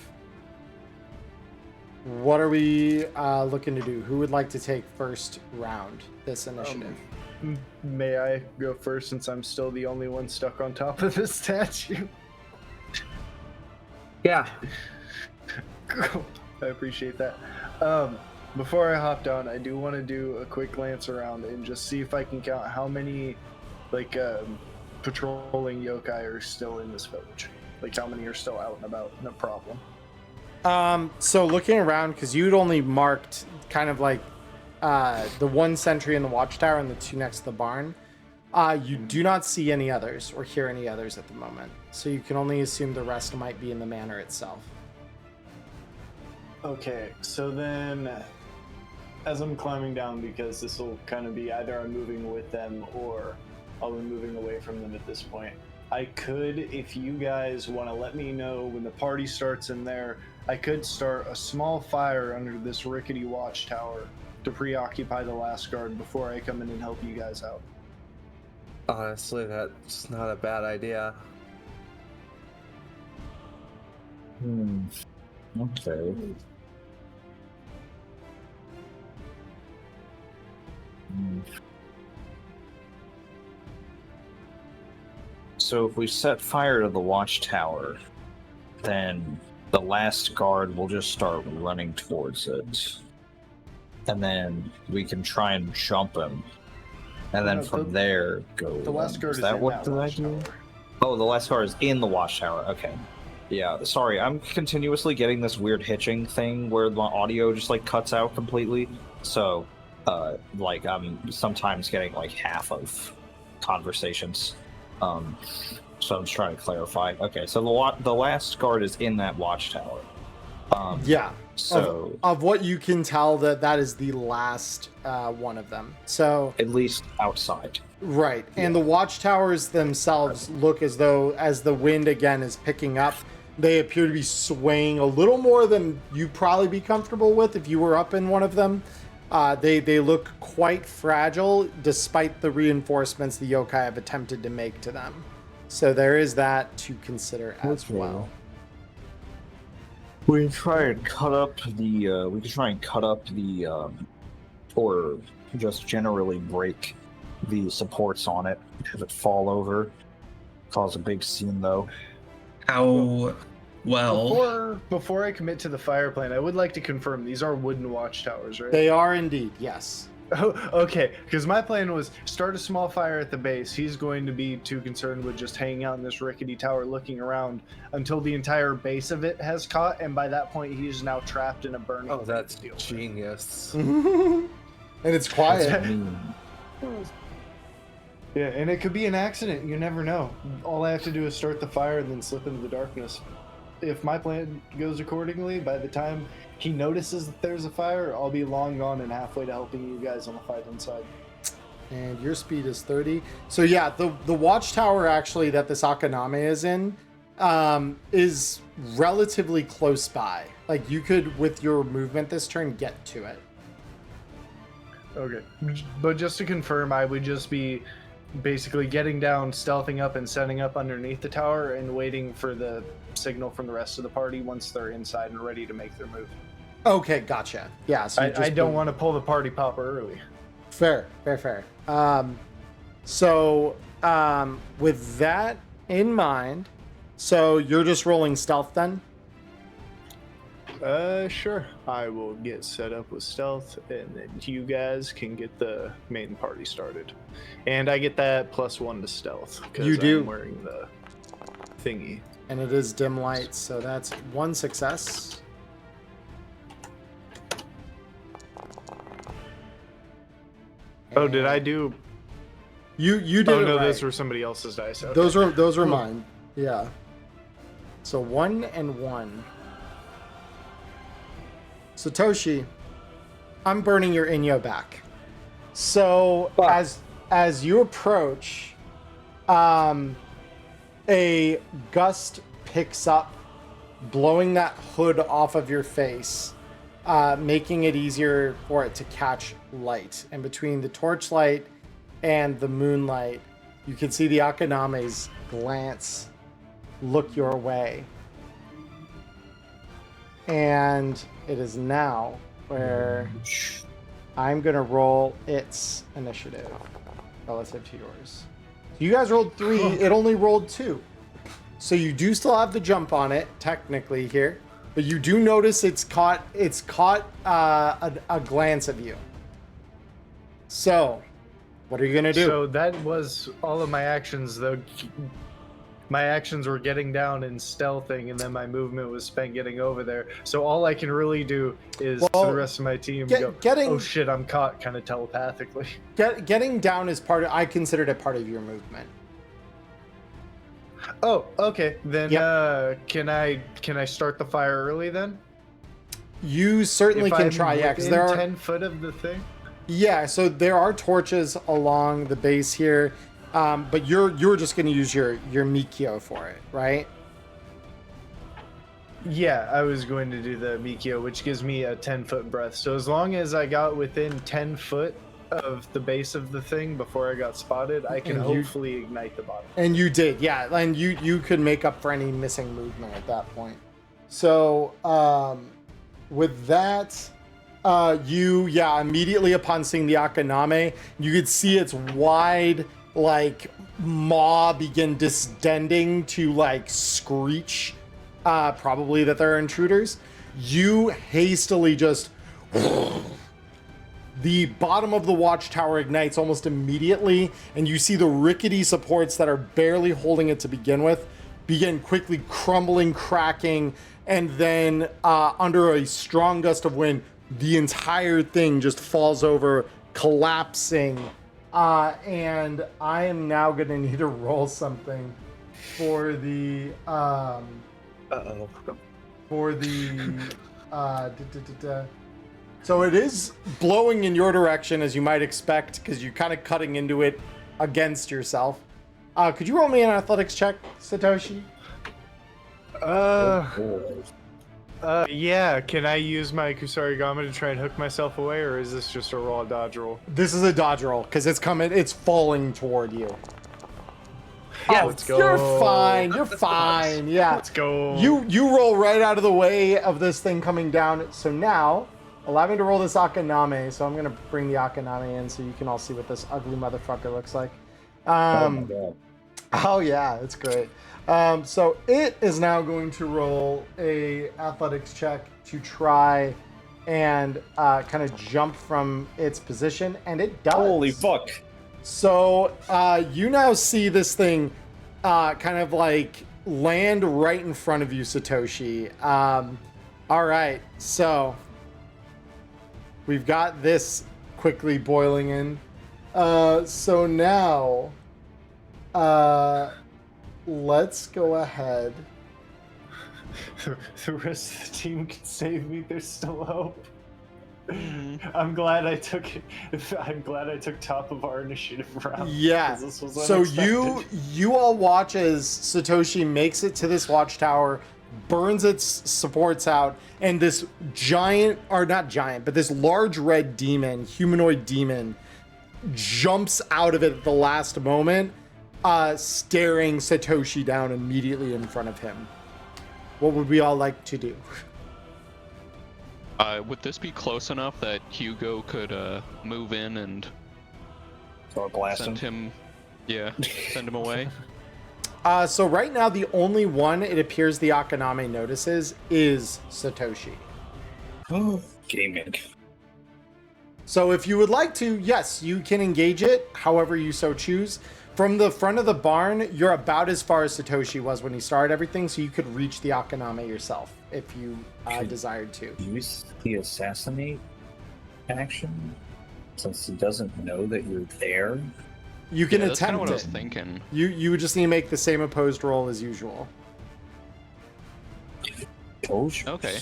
What are we looking to do? Who would like to take first round this initiative? May I go first since I'm still the only one stuck on top of this statue? Yeah. Cool. I appreciate that. Before I hop down, I do want to do a quick glance around and just see if I can count how many, like, patrolling yokai are still in this village. Like, how many are still out and about? No problem. So looking around, because you'd only marked kind of like the one sentry in the watchtower and the two next to the barn, you do not see any others or hear any others at the moment. So you can only assume the rest might be in the manor itself. Okay, so then as I'm climbing down, because this will kind of be either I'm moving with them or I'll be moving away from them at this point, I could, if you guys want to let me know when the party starts in there, I could start a small fire under this rickety watchtower to preoccupy the last guard before I come in and help you guys out. Honestly, that's not a bad idea. Okay. So if we set fire to the watchtower, then the last guard will just start running towards it. And then we can try and jump him. And then No, from the- there go. The last guard Is is that in what that did I do? watchtower. Oh, the last guard is in the watchtower. Okay. Yeah, sorry, I'm continuously getting this weird hitching thing where the audio just like cuts out completely. So, like I'm sometimes getting like half of conversations. So I'm just trying to clarify. Okay, so the last guard is in that watchtower. Yeah. So Of what you can tell, that is the last one of them. So at least outside. right, and the watchtowers themselves look as though, as the wind again is picking up, they appear to be swaying a little more than you'd probably be comfortable with if you were up in one of them. They look quite fragile, despite the reinforcements the yokai have attempted to make to them. So there is that to consider as Okay. well. We can try and cut up the. Or just generally break the supports on it. Have it fall over. Cause a big scene, though. How well? Before I commit to the fire plan, I would like to confirm these are wooden watchtowers, right? They are indeed, yes. Oh, okay, because my plan was start a small fire at the base. He's going to be too concerned with just hanging out in this rickety tower looking around until the entire base of it has caught, and by that point he's now trapped in a burning. Oh, that's steel. genius. And it's quiet. Yeah, and it could be an accident. You never know. All I have to do is start the fire and then slip into the darkness. If my plan goes accordingly, by the time he notices that there's a fire, I'll be long gone and halfway to helping you guys on the fight inside. And your speed is 30. So yeah, the watchtower actually that this Akaname is in is relatively close by. Like you could, with your movement this turn, get to it. Okay. But just to confirm, I would just be basically getting down, stealthing up, and setting up underneath the tower and waiting for the signal from the rest of the party once they're inside and ready to make their move. Okay, gotcha. Yeah, so I don't want to pull the party popper early. Fair. With that in mind, so you're just rolling stealth then? Sure. I will get set up with stealth, and then you guys can get the main party started. And I get that +1 to stealth. You do. I'm wearing the thingy. And it is dim light, so that's 1 success. Oh, did I do? You did Oh it no, right. those were somebody else's dice. Okay. Those were mine. Yeah. So 1 and 1. Satoshi, I'm burning your Inyo back. So as you approach, a gust picks up, blowing that hood off of your face, making it easier for it to catch light. And between the torchlight and the moonlight, you can see the Akaname's glance look your way. And it is now where I'm going to roll its initiative relative to yours. You guys rolled 3, it only rolled 2. So you do still have the jump on it, technically here, but you do notice it's caught a glance of you. So, what are you gonna do? So that was all of my actions, though. My actions were getting down and stealthing, and then my movement was spent getting over there. So all I can really do is to the rest of my team go, oh shit, I'm caught, kind of telepathically. Getting down is I considered it part of your movement. Oh, okay. Then Yep. Can I start the fire early then? You certainly If can I'm try, yeah, because within there are 10 foot of the thing? Yeah, so there are torches along the base here, but you're just going to use your Mikio for it, right? Yeah, I was going to do the Mikio, which gives me a 10-foot breath. So as long as I got within 10 foot of the base of the thing before I got spotted, I can hopefully ignite the bottom. And you did, yeah, and you could make up for any missing movement at that point. So with that, you immediately upon seeing the Akaname, you could see its wide like maw begin distending to like screech, probably that there are intruders. You hastily just the bottom of the watchtower ignites almost immediately, and you see the rickety supports that are barely holding it to begin with begin quickly crumbling, cracking, and then under a strong gust of wind, the entire thing just falls over, collapsing. And I am now going to need to roll something for the So it is blowing in your direction, as you might expect, because you're kind of cutting into it against yourself. Could you roll me an athletics check, Satoshi? Yeah, can I use my Kusarigama to try and hook myself away, or is this just a raw dodge roll? This is a dodge roll, because it's falling toward you. Yeah, Oh, let's go. You're fine. You're fine. Yeah. Let's go. You roll right out of the way of this thing coming down. So now, allow me to roll this Akaname. So I'm going to bring the Akaname in so you can all see what this ugly motherfucker looks like. Oh my god. Oh yeah, it's great. So it is now going to roll a athletics check to try and kind of jump from its position, and it does. Holy fuck. So you now see this thing kind of like land right in front of you, Satoshi. All right, so we've got this quickly boiling in. So now, let's go ahead. The rest of the team can save me. There's still hope. Mhm. I'm glad I took top of our initiative round. Yeah. 'cause this was So unexpected. you all watch as Satoshi makes it to this watchtower, burns its supports out, and this giant, or not giant, but this large red demon, humanoid demon, jumps out of it at the last moment, staring Satoshi down immediately in front of him. What would we all like to do? Would this be close enough that Hugo could move in and Throw a blast send him. send him away? So right now, the only one it appears the Akaname notices is Satoshi. Oh, gaming. So if you would like to, yes, you can engage it however you so choose. From the front of the barn, you're about as far as Satoshi was when he started everything, so you could reach the Akaname yourself if you desired to. Use the assassinate action since he doesn't know that you're there. You can That's kind of attempt what I was it. thinking. You would just need to make the same opposed roll as usual. Okay.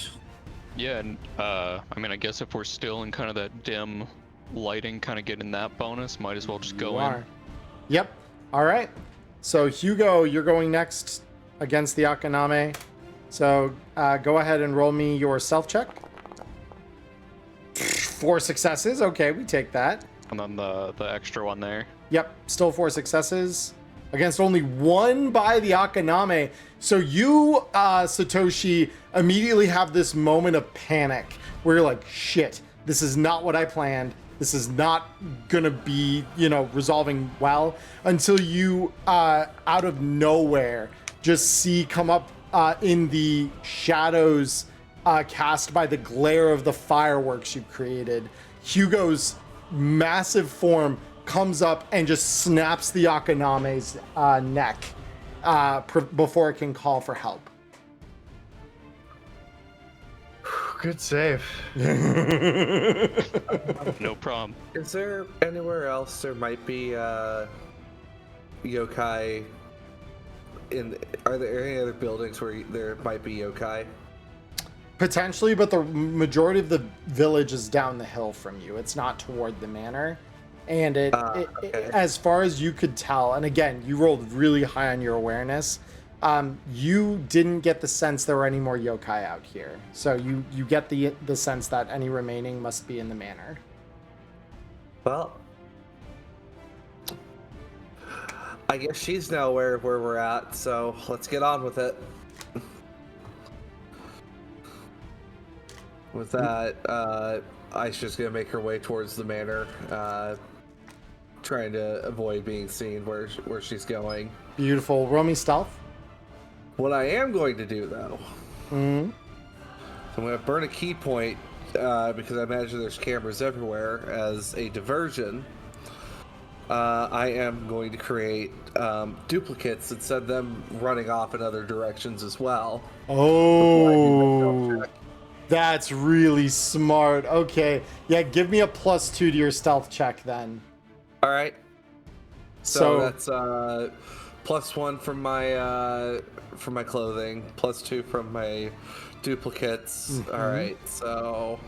Yeah, and I mean, I guess if we're still in kind of that dim lighting, kind of getting that bonus, might as well just go You in. are. Yep. All right. So Hugo, you're going next against the Akaname. So go ahead and roll me your self check. 4 successes. Okay, we take that. And then the extra one there. Yep, still 4 successes against only 1 by the Akaname. So you, Satoshi, immediately have this moment of panic where you're like, shit, this is not what I planned. This is not gonna be, resolving well, until you, out of nowhere, just see come up in the shadows cast by the glare of the fireworks you've created. Hugo's massive form comes up and just snaps the Akaname's neck before it can call for help. Good save. No problem. Is there anywhere else there might be yokai? Are there any other buildings where there might be yokai? Potentially, but the majority of the village is down the hill from you. It's not toward the manor. And Okay. as far as you could tell, and again, you rolled really high on your awareness, you didn't get the sense there were any more yokai out here. So you get the sense that any remaining must be in the manor. Well, I guess she's now where we're at, so let's get on with it. With that, Aisha's gonna make her way towards the manor, trying to avoid being seen where she's going. Beautiful. Roll me stealth. What I am going to do, though, Mm-hmm. I'm going to burn a key point because I imagine there's cameras everywhere as a diversion. I am going to create duplicates and send them running off in other directions as well. Oh, that's really smart. Okay. Yeah, give me a +2 to your stealth check then. All right. So- So that's +1 from my clothing, +2 from my duplicates. Mhm. All right, so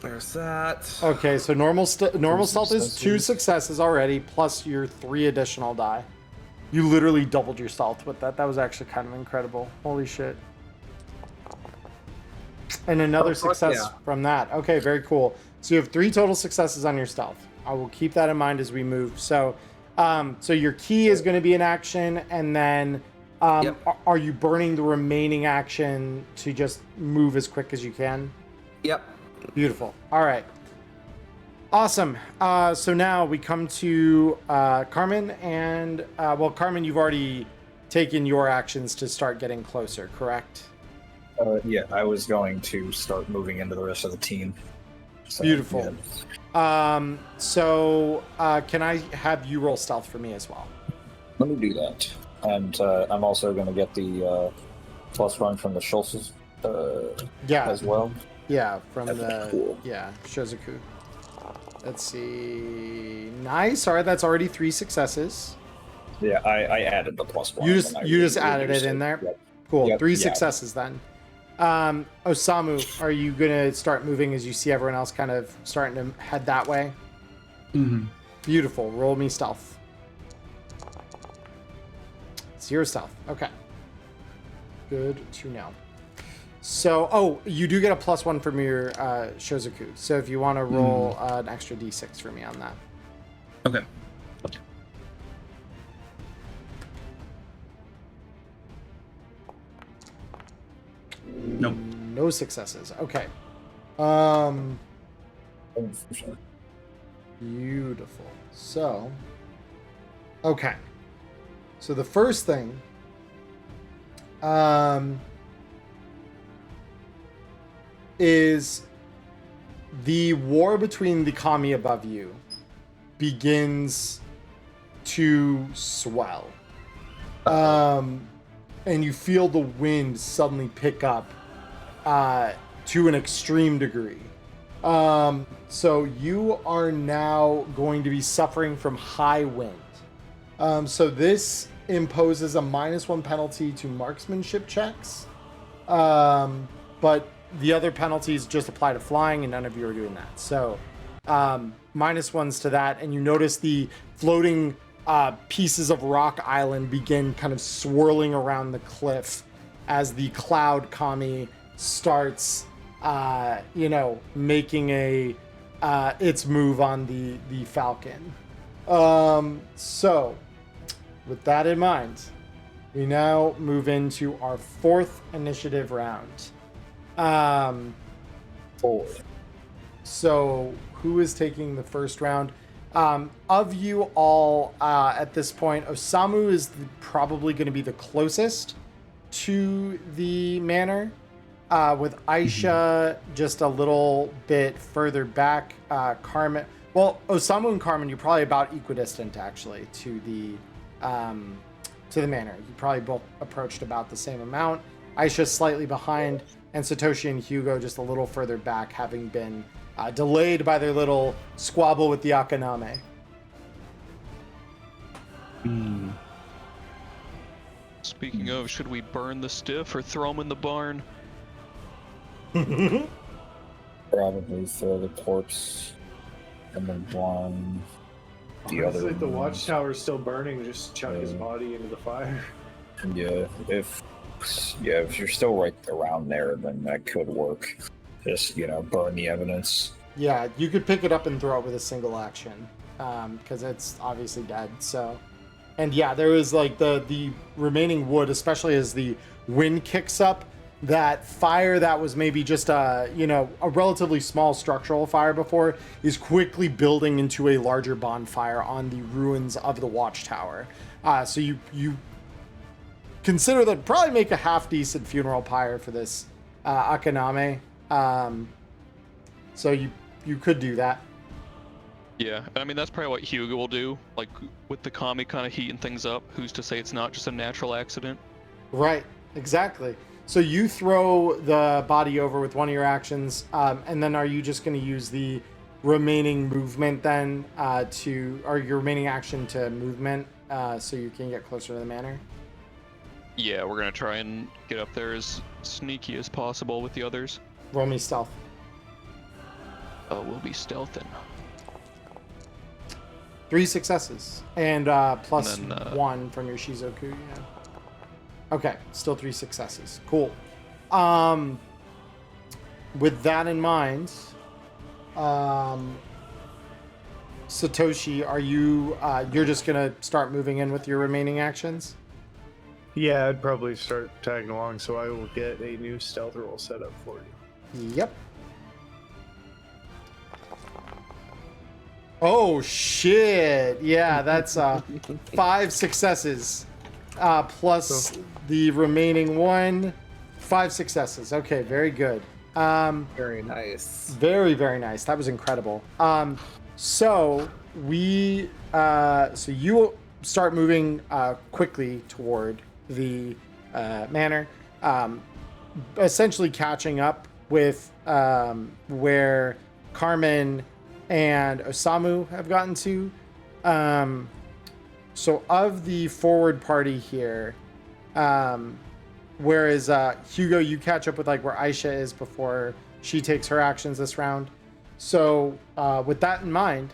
there's that. Okay, so normal stealth is 2 successes. successes already, plus your 3 additional die. You literally doubled your stealth with that. That was actually kind of incredible. Holy shit. And another Oh, fuck success yeah. from that. Okay, very cool. So you have 3 total successes on your stealth. I will keep that in mind as we move. So, so your key is going to be an action, and then are you burning the remaining action to just move as quick as you can? Yep. Beautiful. All right. Awesome. So now we come to Carmen, and Carmen, you've already taken your actions to start getting closer, correct? Yeah, I was going to start moving into the rest of the team. So, Beautiful. Yeah. So can I have you roll stealth for me as well? Let me do that. And I'm also going to get the +1 from the Schultzes as well. Yeah, from That's cool. Shozaku. Let's see. Nice. All right, that's already 3 successes. Yeah, I added the +1. You just added it in there? Yep. Cool. Yep, 3 successes then. Osamu, are you going to start moving as you see everyone else kind of starting to head that way? Mm-hmm. Beautiful. Roll me stealth. 0 stealth. Okay. Good to know. So, you do get a +1 from your Shozaku. So if you want to roll an extra d6 for me on that. Okay. Nope. No successes. Okay. Beautiful. So, okay. So the first thing, is the war between the kami above you begins to swell. And you feel the wind suddenly pick up to an extreme degree. So you are now going to be suffering from high wind. So this imposes a -1 penalty to marksmanship checks. But the other penalties just apply to flying, and none of you are doing that. So -1s to that, and you notice the floating pieces of rock island begin kind of swirling around the cliff as the cloud kami starts making its move on the falcon. So with that in mind, we now move into our 4th initiative round. 4. So who is taking the first round? Of you all, at this point, Osamu is probably going to be the closest to the manor, with Aisha just a little bit further back. Carmen, Osamu and Carmen, you're probably about equidistant actually to the manor. You probably both approached about the same amount. Aisha's slightly behind, and Satoshi and Hugo just a little further back, having been delayed by their little squabble with the Akaname. Speaking of, should we burn the stiff or throw him in the barn? Probably throw the corpse in the barn. It's like the watchtower is still burning, just chuck his body into the fire. Yeah, if you're still right around there, then that could work. Just, burn the evidence. Yeah, you could pick it up and throw it with a single action, because it's obviously dead. So, and yeah, there is like the remaining wood, especially as the wind kicks up. That fire that was maybe just a relatively small structural fire before is quickly building into a larger bonfire on the ruins of the watchtower. So you consider that probably make a half decent funeral pyre for this Akaname. So you could do that. Yeah, and I mean that's probably what Hugo will do. Like with the kami kind of heating things up. Who's to say it's not just a natural accident? Right. Exactly. So you throw the body over with one of your actions, and then are you just going to use the remaining movement then or your remaining action to movement so you can get closer to the manor? Yeah, we're gonna try and get up there as sneaky as possible with the others. Roll me stealth. Oh, we'll be stealthing. 3 successes and plus and then, 1 from your Shizoku. Yeah. Okay, still 3 successes. Cool. With that in mind, Satoshi, are you you're just gonna start moving in with your remaining actions? Yeah, I'd probably start tagging along, so I will get a new stealth roll set up for you. Yep. Oh shit! Yeah, that's 5 successes plus the remaining 1. 5 successes. Okay, very good. Very nice. Very, very nice. That was incredible. So we, so you start moving quickly toward the manor, essentially catching up with where Carmen and Osamu have gotten to. So of the forward party here, whereas Hugo, you catch up with like where Aisha is before she takes her actions this round. So with that in mind,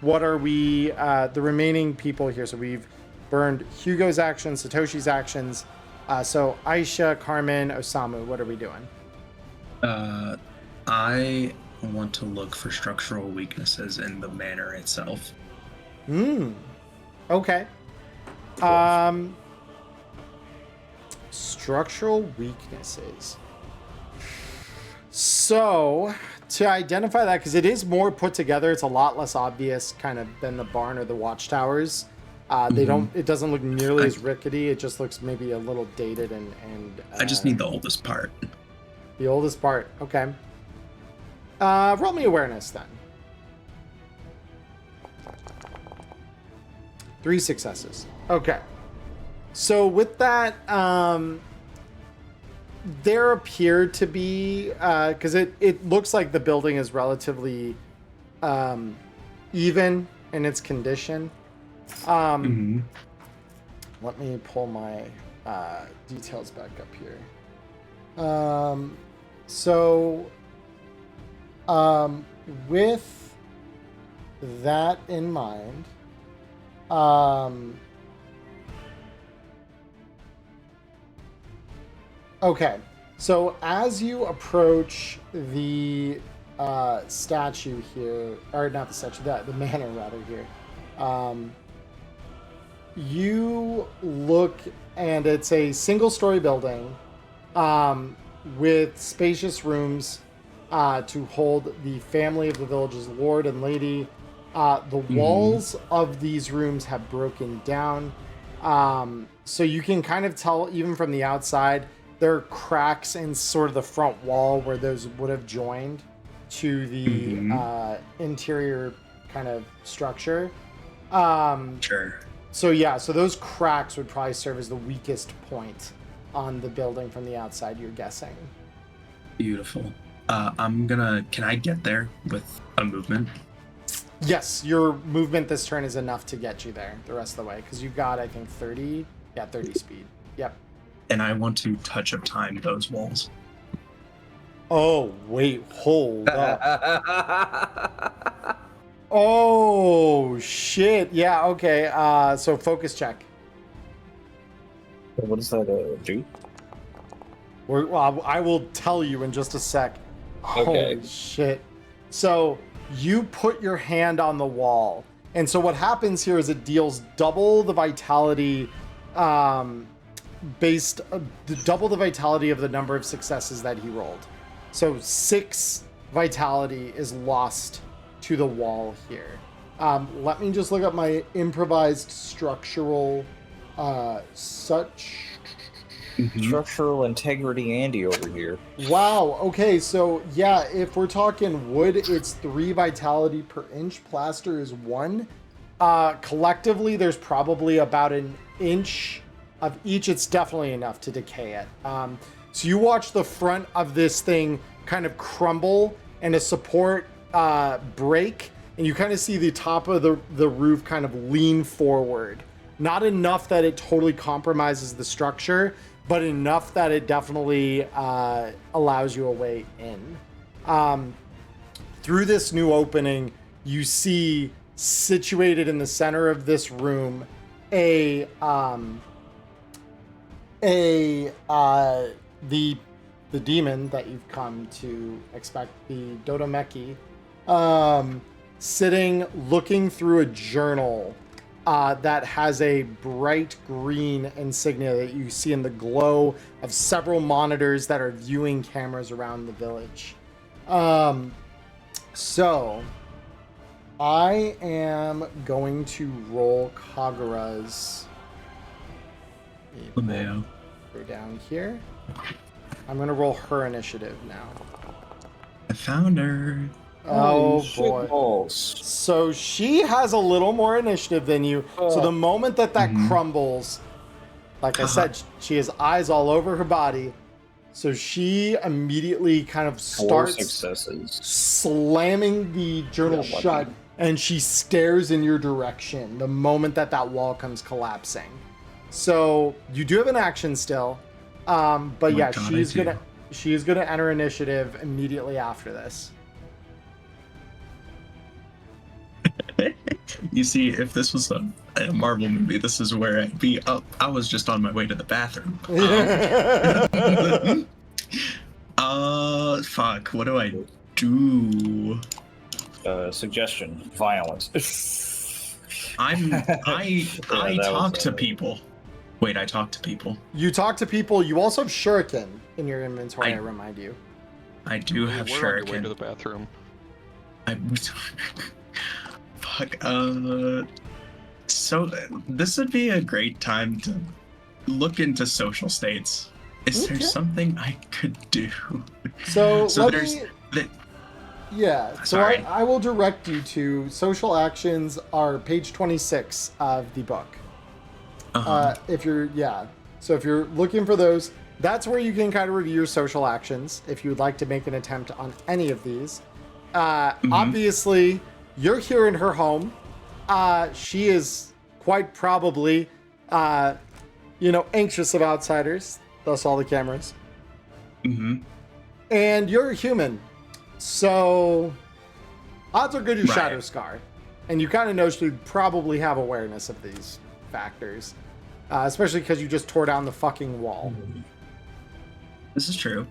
what are we, the remaining people here? So we've burned Hugo's actions, Satoshi's actions. So Aisha, Carmen, Osamu, what are we doing? I want to look for structural weaknesses in the manor itself. Okay. Structural weaknesses. So to identify that, because it is more put together, it's a lot less obvious kind of than the barn or the watchtowers. They don't, it doesn't look nearly as rickety. It just looks maybe a little dated and I just need the oldest part. The oldest part. Okay. Roll me awareness then. 3 successes. Okay. So with that, there appeared to be, because it looks like the building is relatively even in its condition. Let me pull my details back up here. So with that in mind, okay, so as you approach the statue here, or not the statue, the manor rather here, you look and it's a single-story building with spacious rooms to hold the family of the village's lord and lady. The walls of these rooms have broken down, so you can kind of tell even from the outside there are cracks in sort of the front wall where those would have joined to the interior kind of structure. Sure. So yeah, so those cracks would probably serve as the weakest point on the building from the outside, you're guessing. Beautiful. Can I get there with a movement? Yes, your movement this turn is enough to get you there the rest of the way, because you've got, I think, 30 speed. Yep. And I want to touch of time those walls. Oh, wait, hold up. Oh, shit. Yeah, okay. So focus check. What does that do? Well, I will tell you in just a sec. Okay. Holy shit. So you put your hand on the wall. And so what happens here is it deals double the vitality double the vitality of the number of successes that he rolled. So 6 vitality is lost to the wall here. Let me just look up my improvised structural Structural integrity Andy over here. Wow. Okay. So yeah, if we're talking wood, it's 3 vitality per inch. Plaster is 1. Collectively, there's probably about an inch of each. It's definitely enough to decay it. So you watch the front of this thing kind of crumble and a support break, and you kind of see the top of the roof kind of lean forward. Not enough that it totally compromises the structure, but enough that it definitely allows you a way in. Through this new opening, you see situated in the center of this room the the demon that you've come to expect, the Dodomeki, sitting looking through a journal that has a bright green insignia that you see in the glow of several monitors that are viewing cameras around the village. So I am going to roll Kagura's. Lameo. Go down here. I'm going to roll her initiative now. I found her. Oh boy. Balls. So she has a little more initiative than you. So the moment that crumbles, like I said, she has eyes all over her body. So she immediately kind of 4 starts successes. slamming the journal Yeah, shut, and she stares in your direction the moment that wall comes collapsing. So you do have an action still, but yeah, God, she is gonna enter initiative immediately after this. You see, if this was a Marvel movie, this is where I'd be up. I was just on my way to the bathroom. Fuck, what do I do? Suggestion: violence. I talk to it. people. Wait, I talk to people. You talk to people. You also have shuriken in your inventory. I remind you. I do have We're on your way to shuriken. the bathroom. Fuck. So this would be a great time to look into social states. Is there something I could do? So there's. Yeah, so Sorry. I will direct you to social actions are page 26 of the book. If you're looking for those, that's where you can kind of review your social actions if you would like to make an attempt on any of these. Obviously, you're here in her home. She is quite probably, anxious of outsiders, thus all the cameras. And you're a human. So, odds are good you Shadow Scar. And you kind of know she probably have awareness of these factors. Especially because you just tore down the fucking wall. This is true.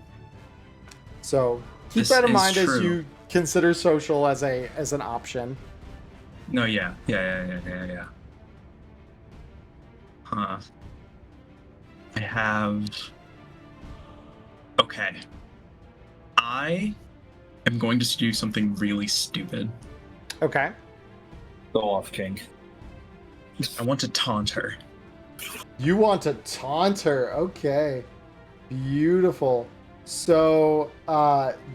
So, keep that in mind as you consider social as an option. No, yeah. Huh. I have... Okay. I am going to do something really stupid. Okay. Go off, King. I want to taunt her. You want to taunt her. Okay. Beautiful. So,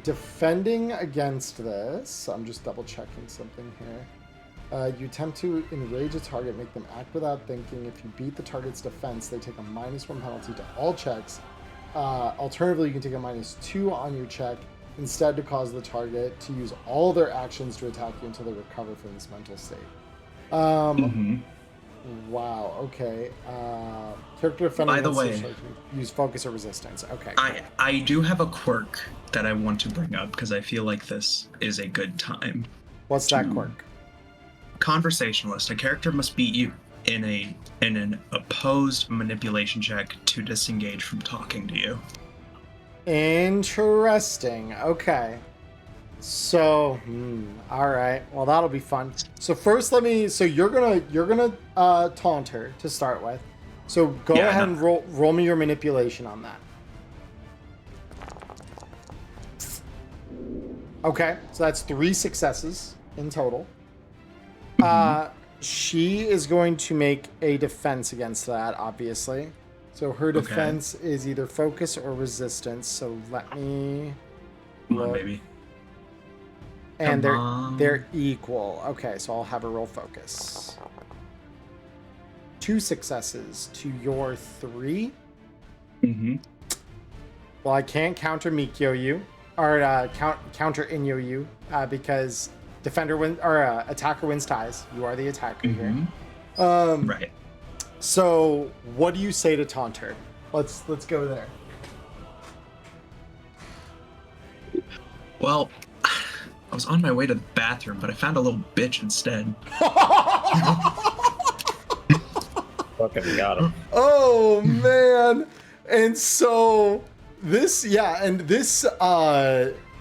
defending against this, I'm just double checking something here. You attempt to enrage a target, make them act without thinking. If you beat the target's defense, they take a -1 penalty to all checks. Alternatively, you can take a -2 on your check, instead to cause the target to use all their actions to attack you until they recover from this mental state. Wow, okay. Character defending By the way, use focus or resistance. Okay. I do have a quirk that I want to bring up because I feel like this is a good time. What's that quirk? Conversationalist. A character must beat you in an opposed manipulation check to disengage from talking to you. Interesting. Okay. So, all right. Well, that'll be fun. So first, so you're gonna taunt her to start with. So go ahead and roll me your manipulation on that. Okay, so that's 3 successes in total. She is going to make a defense against that, obviously. So her defense is either focus or resistance. So let me Come on, baby. And they're equal. Okay, so I'll have her roll focus. 2 successes to your 3. Well, I can't counter Mikyo you or counter Inyo you because attacker wins ties. You are the attacker here. Right. So, what do you say to taunt her? Let's go there. Well, I was on my way to the bathroom, but I found a little bitch instead. Fucking got him. Oh man! And so This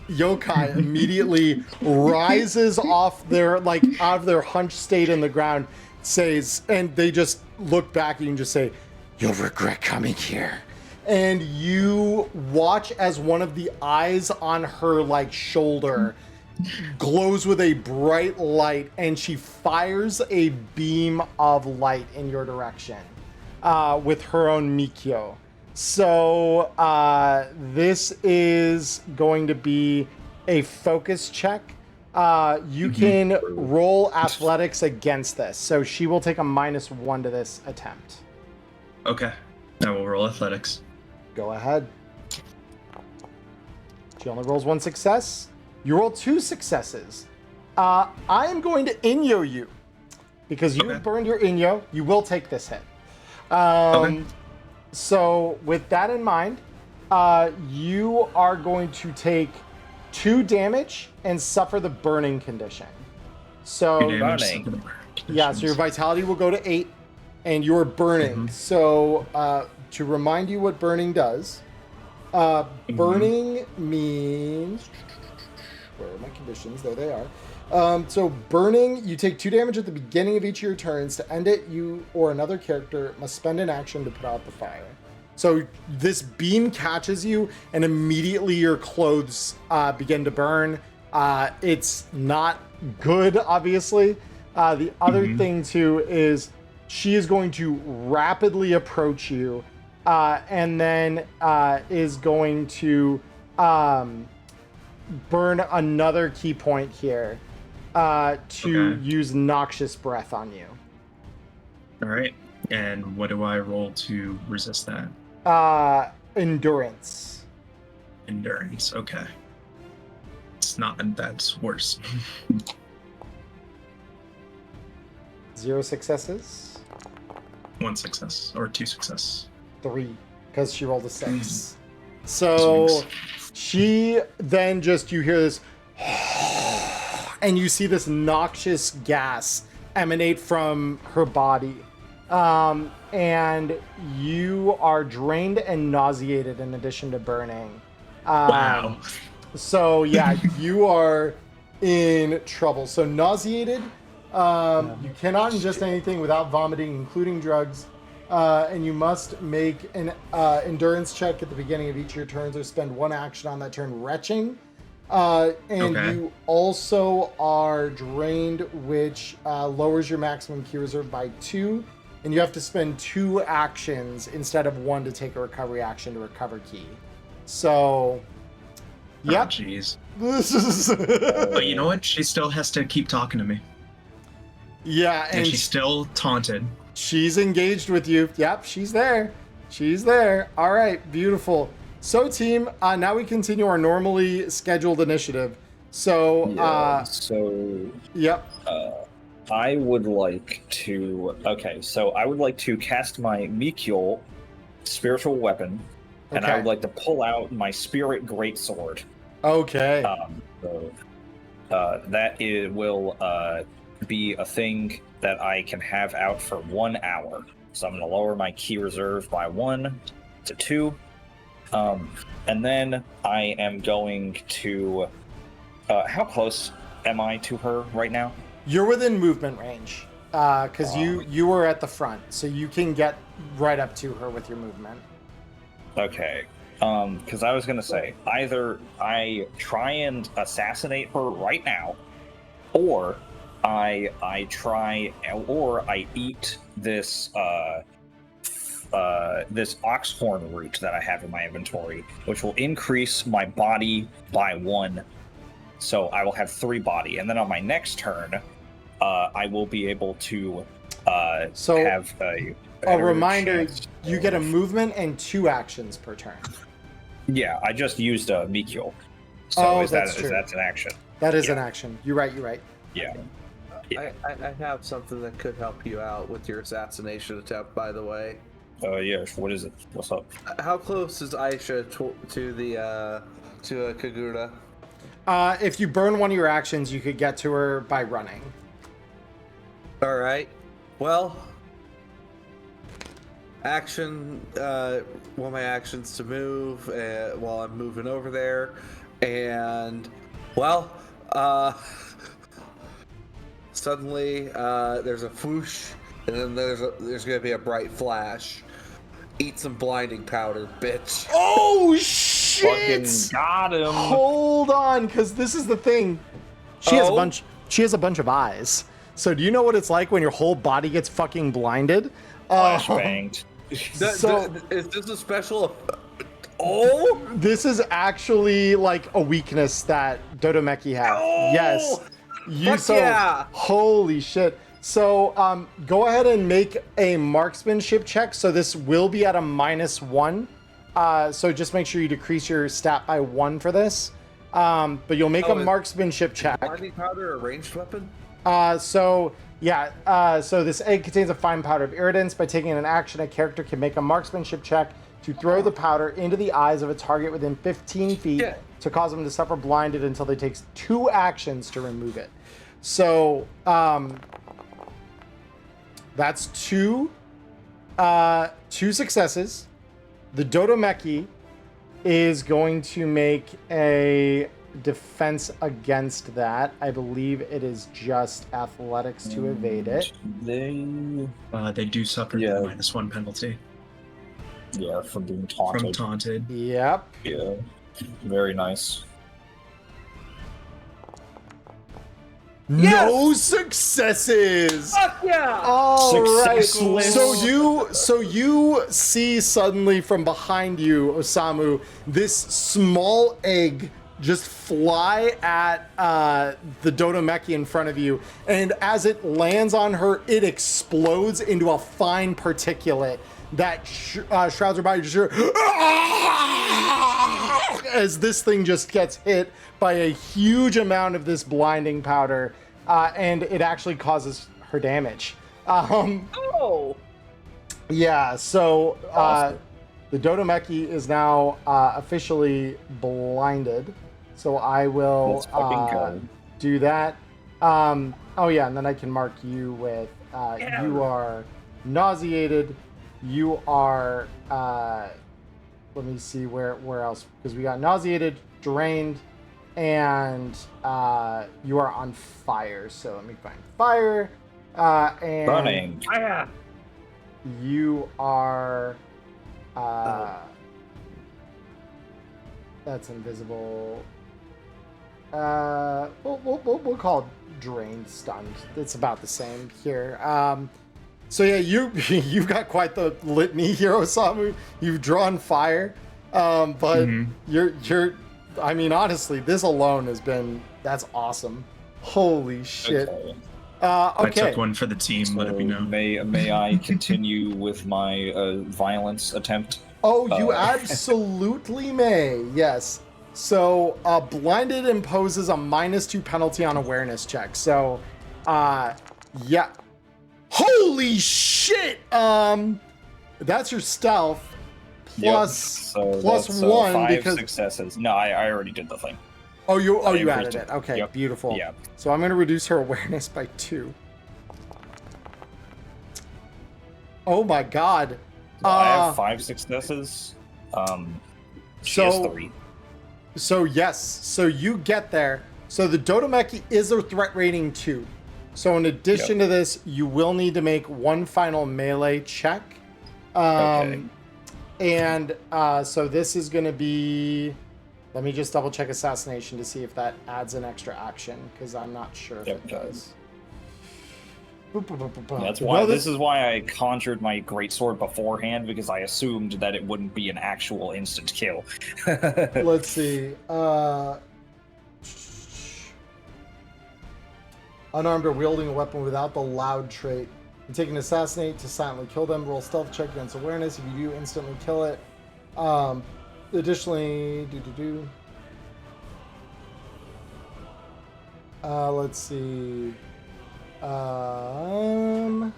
yokai immediately rises off their out of their hunched state in the ground, says, and they just look back at you and just say, "You'll regret coming here." And you watch as one of the eyes on her shoulder glows with a bright light, and she fires a beam of light in your direction with her own Mikyo. So this is going to be a focus check. You can roll athletics against this. So she will take a -1 to this attempt. Okay. I will roll athletics. Go ahead. She only rolls 1 success. You roll 2 successes. I am going to Inyo you. Because you have burned your Inyo, you will take this hit. Okay. So with that in mind, you are going to take 2 damage and suffer the burning condition. So, 2 damage, burning. suffer the burn yeah, so your vitality will go to 8 and you're burning. So to remind you what burning does, burning means, where are my conditions? There they are. So burning, you take 2 damage at the beginning of each of your turns. To end it, you or another character must spend an action to put out the fire. So this beam catches you, and immediately your clothes begin to burn. It's not good, obviously. The other thing, too, is she is going to rapidly approach you, and then is going to burn another key point here to use noxious breath on you. All right. And what do I roll to resist that? Endurance. Endurance. Okay. It's not. That's worse. 0 successes. 1 success or 2 success. 3, because she rolled a 6. So she then you hear this, and you see this noxious gas emanate from her body. And you are drained and nauseated in addition to burning. Wow. So yeah, you are in trouble. So nauseated, you cannot ingest anything without vomiting, including drugs. And you must make an endurance check at the beginning of each of your turns or spend 1 action on that turn retching. You also are drained, which lowers your maximum key reserve by 2. And you have to spend 2 actions instead of 1 to take a recovery action to recover key. So, yep. Oh, jeez. This is. But you know what? She still has to keep talking to me. Yeah, And she's still taunted. She's engaged with you. Yep, she's there. She's there. All right, beautiful. So, team, now we continue our normally scheduled initiative. So, yep. I would like to. Okay, so I would like to cast my Mikyo spiritual weapon, and I would like to pull out my spirit greatsword. Okay. Will be a thing that I can have out for 1 hour. So I'm going to lower my key reserve by 1 to 2. And then I am going to. How close am I to her right now? You're within movement range, because you were at the front, so you can get right up to her with your movement. Okay. Because I was gonna say, either I try and assassinate her right now, or I eat this this oxhorn root that I have in my inventory, which will increase my body by 1. So I will have 3 body, and then on my next turn, I will be able to have a reminder. You get a movement and 2 actions per turn. Yeah, I just used a Mikyo. So that's an action. That is an action. You're right. Yeah. I have something that could help you out with your assassination attempt, by the way. Yeah. What is it? What's up? How close is Aisha to Kagura? If you burn one of your actions, you could get to her by running. All right. Well, action, one of my actions to move while I'm moving over there, and well, suddenly there's a whoosh, and then there's gonna be a bright flash. Eat some blinding powder, bitch. Oh shit! Fucking got him. Hold on, because this is the thing. She has a bunch. She has a bunch of eyes. So do you know what it's like when your whole body gets fucking blinded? Flashbanged. Is this a special? Oh, this is actually like a weakness that Dodomeki has. Oh! Yes. Fuck yeah! Holy shit. So go ahead and make a marksmanship check. So this will be at a -1. So just make sure you decrease your stat by 1 for this. But you'll make a marksmanship check. Blinding powder, a ranged weapon? So this egg contains a fine powder of irritants. By taking an action, a character can make a marksmanship check to throw the powder into the eyes of a target within 15 feet to cause them to suffer blinded until they take 2 actions to remove it. So that's 2 successes. The Dodomeki is going to make a defense against that. I believe it is just athletics to evade it. They do suffer the -1 penalty. Yeah, from being taunted. From taunted. Yep. Yeah. Very nice. No successes. Fuck yeah! All right. Successless. So you see suddenly from behind you, Osamu, this small egg just fly at the Dodomeki in front of you, and as it lands on her, it explodes into a fine particulate that shrouds her body. Just as this thing just gets hit by a huge amount of this blinding powder, and it actually causes her damage. Yeah, so the Dodomeki is now officially blinded. So I will do that. Oh yeah, and then I can mark you with you are nauseated. You are let me see where else, because we got nauseated, drained, and you are on fire. So let me find fire. And Burning. You are that's invisible. We'll call it drained, stunned. It's about the same here. So yeah, you've got quite the litany here, Osamu. You've drawn fire, but you're. I mean, honestly, this alone that's awesome. Holy shit. Okay. Okay. I took one for the team. So let it be known. May I continue with my violence attempt? Oh, you absolutely may. Yes. So, blinded imposes a -2 penalty on awareness check. So, yeah. Holy shit! That's your stealth plus that's, 1 5 because successes. No, I already did the thing. you increased added it. Okay, Yep. beautiful. Yeah. So I'm gonna reduce her awareness by 2. Oh my god. I have 5 successes. She has 3. So yes, so you get there. So the Dodomeki is a threat rating 2. So in addition to this, you will need to make 1 final melee check. Okay. And so this is going to be... Let me just double check assassination to see if that adds an extra action, because I'm not sure if it does. That's why. This is why I conjured my greatsword beforehand, because I assumed that it wouldn't be an actual instant kill. Let's see. Unarmed or wielding a weapon without the loud trait. You take an assassinate to silently kill them. Roll stealth check against awareness. If you do, instantly kill it. Additionally, let's see. Threat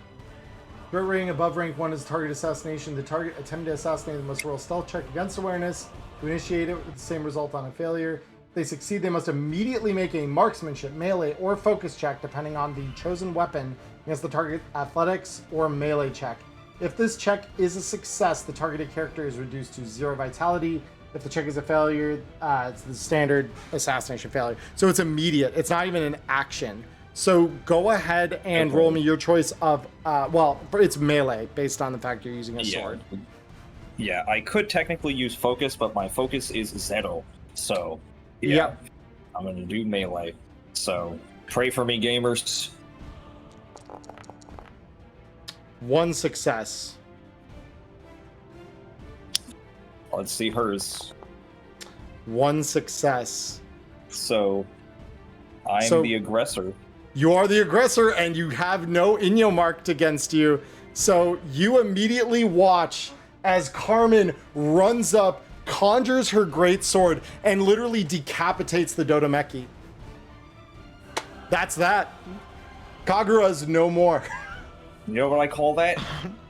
rating above rank 1 is target assassination. The target attempting to assassinate them must roll a stealth check against awareness to initiate it with the same result on a failure. If they succeed, they must immediately make a marksmanship, melee, or focus check depending on the chosen weapon against the target athletics or melee check. If this check is a success, the targeted character is reduced to 0 vitality. If the check is a failure, it's the standard assassination failure. So it's immediate. It's not even an action. So go ahead and roll me your choice of, it's melee based on the fact you're using a sword. Yeah, I could technically use focus, but my focus is 0. So, Yep. I'm going to do melee. So, pray for me, gamers. 1 success. Let's see hers. 1 success. So, I'm the aggressor. You are the aggressor, and you have no Inyo marked against you. So you immediately watch as Carmen runs up, conjures her greatsword, and literally decapitates the Dodomeki. That's that. Kagura's no more. You know what I call that?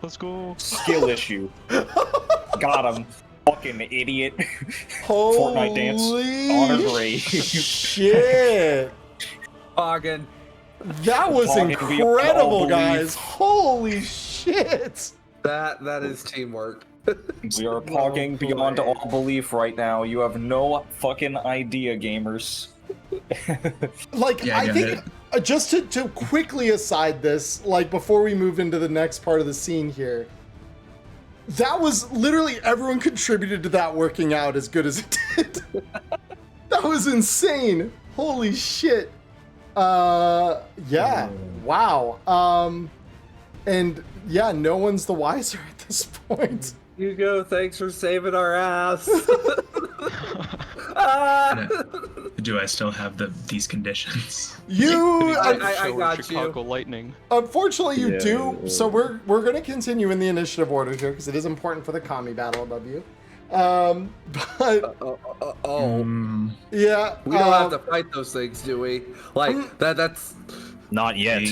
Let's go. Skill issue. Got him. Fucking idiot. Holy Fortnite dance on her grave. Shit. Poggin. That was Poggin incredible, beyond all guys. Holy shit. That is teamwork. We are pogging beyond all belief right now. You have no fucking idea, gamers. Like, Yeah, I think, just to quickly aside this, like, before we move into the next part of the scene here, that was literally everyone contributed to that working out as good as it did. That was insane. Holy shit. Yeah. Wow. And yeah, no one's the wiser at this point. Hugo, thanks for saving our ass. Do I still have these conditions? You, I got Chicago you. Lightning. unfortunately, you do. So we're going to continue in the initiative order here because it is important for the commie battle above you. But yeah, We don't have to fight those things, do we? Like that's Not yet.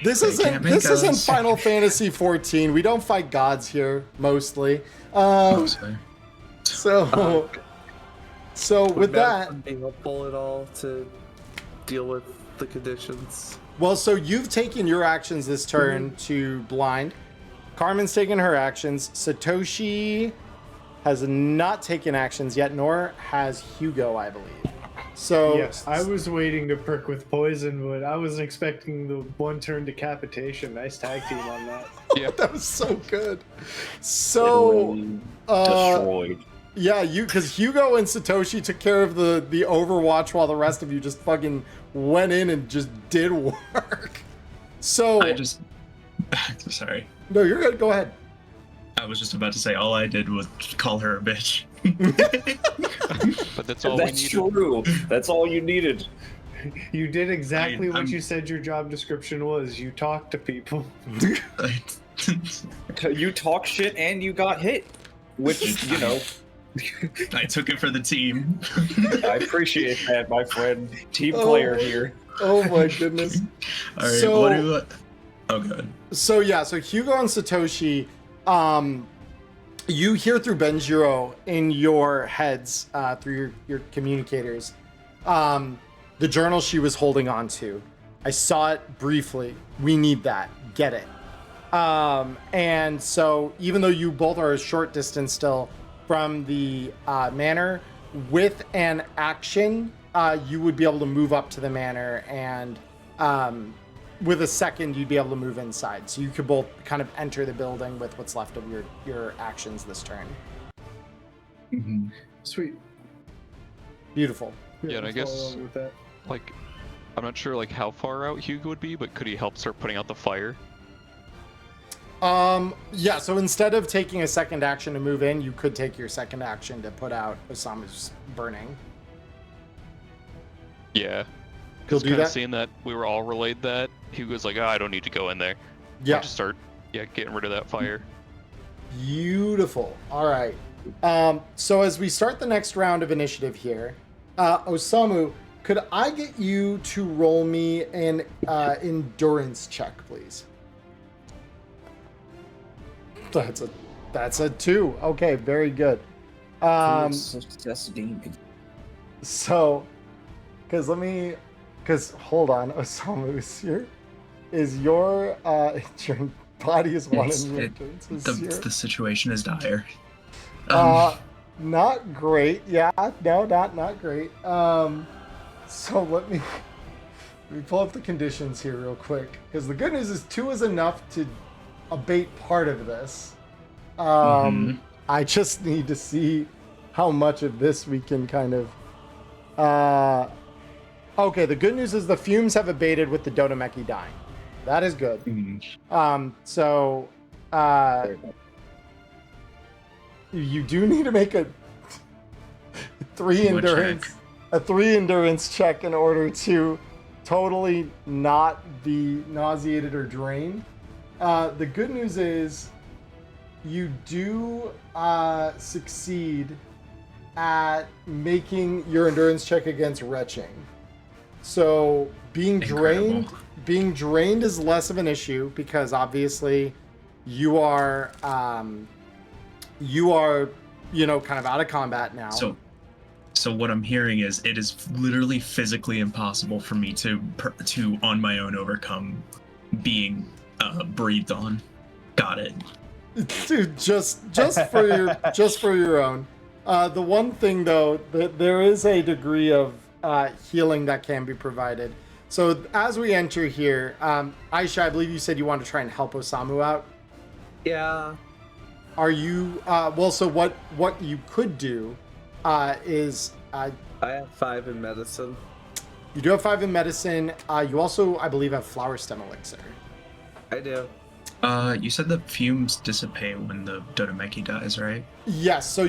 this can't make isn't us. Final Fantasy 14. We don't fight gods here mostly. Mostly. So with that, be helpful at all to deal with the conditions. well, so you've taken your actions this turn to blind. Carmen's taken her actions. Satoshi has not taken actions yet, nor has Hugo, I believe. So Yes, I was waiting to prick with poison, but I wasn't expecting the 1-turn decapitation. Nice tag team on that. Yeah. that was so good. So Destroyed. yeah, because Hugo and Satoshi took care of the Overwatch while the rest of you just fucking went in and just did work. So Sorry. no, you're good. Go ahead. I was just about to say all I did was call her a bitch. But that's all That's we needed. true. That's all you needed. You did exactly what I'm- you said your job description was. You talk to people. You talk shit and you got hit. Which, you know, I took it for the team. I appreciate that, my friend. Team Oh. player here. Oh my goodness. All right, So- what do Oh, good. So yeah, so Hugo and Satoshi, you hear through Benjiro in your heads, through your communicators, the journal she was holding on to. I saw it briefly. We need that. Get it. And so even though you both are a short distance still from the manor, with an action, you would be able to move up to the manor, and with a second, you'd be able to move inside. So you could both kind of enter the building with what's left of your actions this turn. Mm-hmm. Sweet. Beautiful. Yeah, and I let's follow guess- along with that. Like, I'm not sure like how far out Hugo would be, but could he help start putting out the fire? Yeah, so instead of taking a second action to move in, you could take your second action to put out Osama's burning. Yeah. He'll Because do kind of that? seeing that we were all relayed that, Hugo's like, I don't need to go in there. Yeah. Just start, getting rid of that fire. Beautiful. All right. So as we start the next round of initiative here, Osamu, could I get you to roll me an endurance check, please? That's a 2. Okay, very good. So, because hold on, Osamu, is your Body is one It's- and your it- endurance is The, 0. the situation is dire. Not great. Yeah, no, not great. So let me pull up the conditions here real quick, because the good news is 2 is enough to abate part of this. I just need to see how much of this we can kind of. Okay, the good news is the fumes have abated with the Dodomeki dying. That is good. So you do need to make a 3 What endurance, check? a 3 endurance check in order to totally not be nauseated or drained. The good news is you do succeed at making your endurance check against retching. So being Incredible. drained is less of an issue, because obviously you are kind of out of combat now. So what I'm hearing is it is literally physically impossible for me to on my own overcome being breathed on. Got it. Dude, just for your own. The one thing though, that there is a degree of healing that can be provided. So as we enter here, Aisha, I believe you said you want to try and help Osamu out. Yeah. Are you so what you could do is I have 5 in medicine. you do have 5 in medicine. You also, I believe, have flower stem elixir. I do. You said the fumes dissipate when the Dodomeki dies, right? Yes, so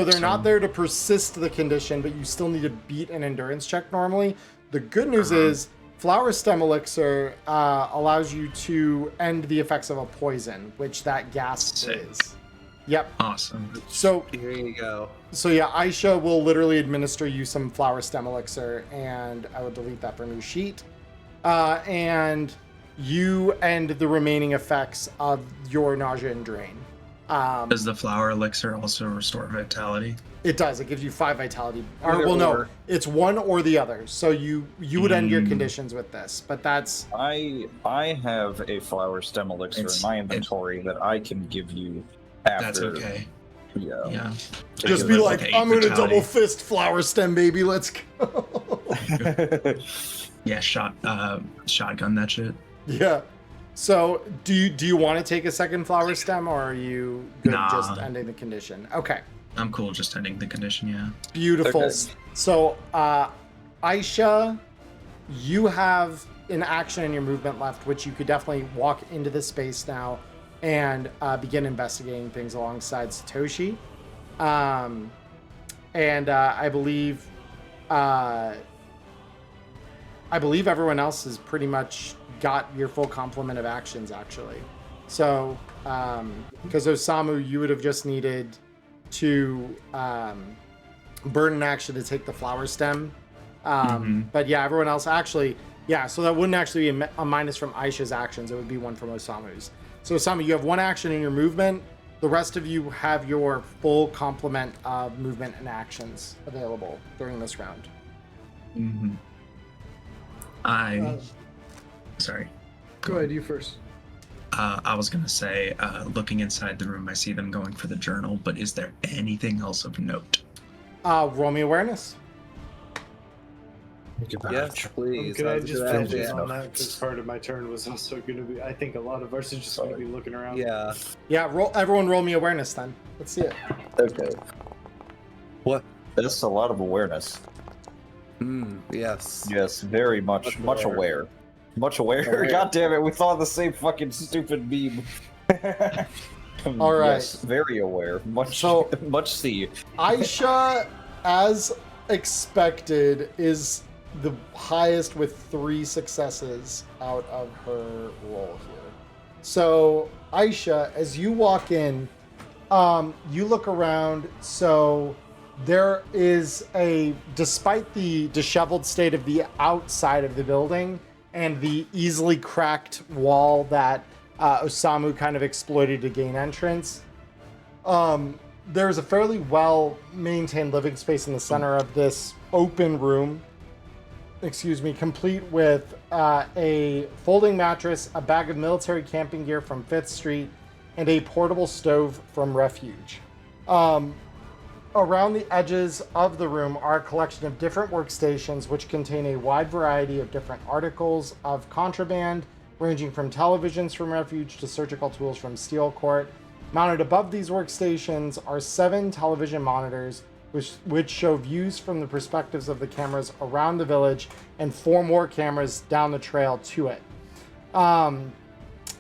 they're not So- there to persist the condition, but you still need to beat an endurance check normally. The good news is flower stem elixir allows you to end the effects of a poison, which that gas Sick. is. Yep. Awesome. So Here you go. yeah, Aisha will literally administer you some flower stem elixir, and I will delete that from your sheet. And you end the remaining effects of your nausea and drain. Does the flower elixir also restore vitality? It does. It gives you 5 vitality. Either No, or. it's one or the other. So you would end your conditions with this, but that's I have a flower stem elixir It's- in my inventory that I can give you after. That's okay. Yeah. Yeah. just be like, Okay, I'm gonna vitality. double fist flower stem, baby. Let's go. Yeah, shotgun that shit. Yeah. So do you want to take a second flower stem, or are you good Nah. just ending the condition? Okay. I'm cool just ending the condition, yeah. Beautiful. Okay. So, Aisha, you have an action in your movement left, which you could definitely walk into this space now and begin investigating things alongside Satoshi. And I believe everyone else has pretty much got your full complement of actions, actually. So, because Osamu, you would have just needed to burn an action to take the flower stem. But yeah, everyone else actually, yeah, so that wouldn't actually be a minus from Aisha's actions. It would be one from Osamu's. So Osamu, you have 1 action in your movement. The rest of you have your full complement of movement and actions available during this round. Sorry. Go ahead, you first. I was gonna say, looking inside the room, I see them going for the journal, but is there anything else of note? Roll me awareness. Yes, please. Can I That's a just good focus idea. on that? Because part of my turn was also going to be, I think a lot of us are just going to be looking around. Yeah. Yeah, everyone roll me awareness then. Let's see it. Okay. What? That's a lot of awareness. Yes. Yes, very much Much aware. Much aware. God damn it, we thought the same fucking stupid meme. All right. Yes, very aware. Much see. Aisha, as expected, is the highest with 3 successes out of her roll here. So, Aisha, as you walk in, you look around. So, there is despite the disheveled state of the outside of the building and the easily cracked wall that Osamu kind of exploited to gain entrance, there's a fairly well-maintained living space in the center of this open room. complete with a folding mattress, a bag of military camping gear from 5th Street, and a portable stove from Refuge. Around the edges of the room are a collection of different workstations which contain a wide variety of different articles of contraband, ranging from televisions from Refuge to surgical tools from Steel Court. Mounted above these workstations are 7 television monitors, which show views from the perspectives of the cameras around the village, and 4 more cameras down the trail to it.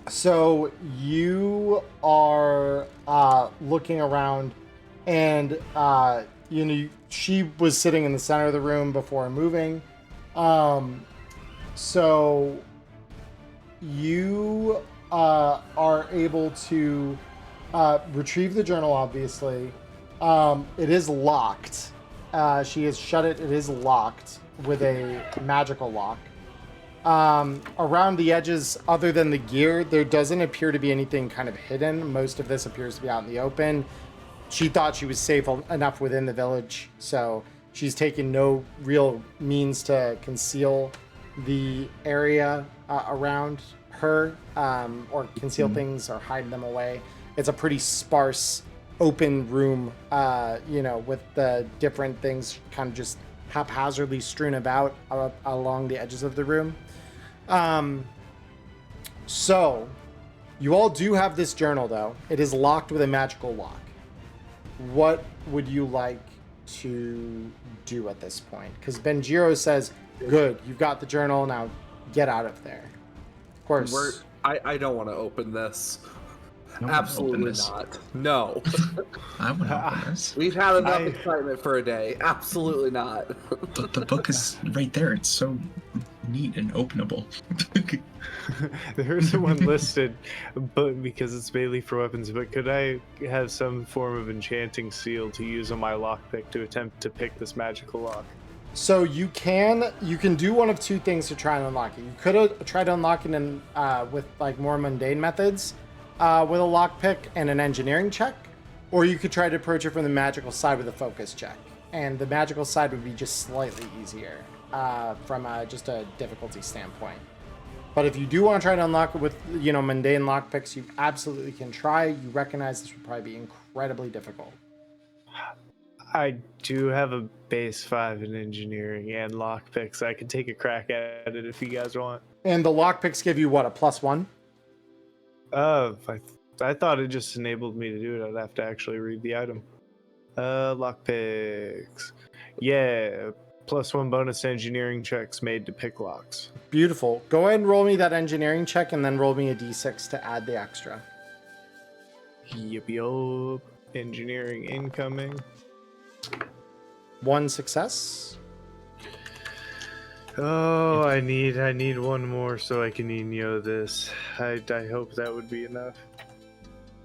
So you are looking around, and she was sitting in the center of the room before moving. So you are able to retrieve the journal, obviously. It is locked. She has shut it. It is locked with a magical lock. Around the edges, other than the gear, there doesn't appear to be anything kind of hidden. Most of this appears to be out in the open. She thought she was safe enough within the village, so she's taken no real means to conceal the area around her, or conceal things or hide them away. It's a pretty sparse, open room, with the different things kind of just haphazardly strewn about along the edges of the room. So you all do have this journal, though. It is locked with a magical lock. What would you like to do at this point? Because Benjiro says, good, you've got the journal, now get out of there. Of course. I don't want to open this. I don't Absolutely wanna open this. not. No. I want to open this. We've had enough excitement for a day. Absolutely not. The book is right there. It's so neat and openable. There's one listed, but because it's mainly for weapons. But could I have some form of enchanting seal to use on my lockpick to attempt to pick this magical lock? So you can do one of 2 things to try and unlock it. You could have tried to unlock it with like more mundane methods, with a lockpick and an engineering check, or you could try to approach it from the magical side with a focus check. And the magical side would be just slightly easier from just a difficulty standpoint. But if you do want to try to unlock it with mundane lockpicks, you absolutely can try. You recognize this would probably be incredibly difficult. I do have a base 5 in engineering and lockpicks. I can take a crack at it if you guys want. And the lockpicks give you what, a +1? I thought it just enabled me to do it. I'd have to actually read the item. Lockpicks. Yeah, +1 bonus engineering checks made to pick locks. Beautiful. Go ahead and roll me that engineering check, and then roll me a d6 to add the extra. Yup. Engineering incoming. 1 success. Oh, I need one more so I can Inyo this. I hope that would be enough.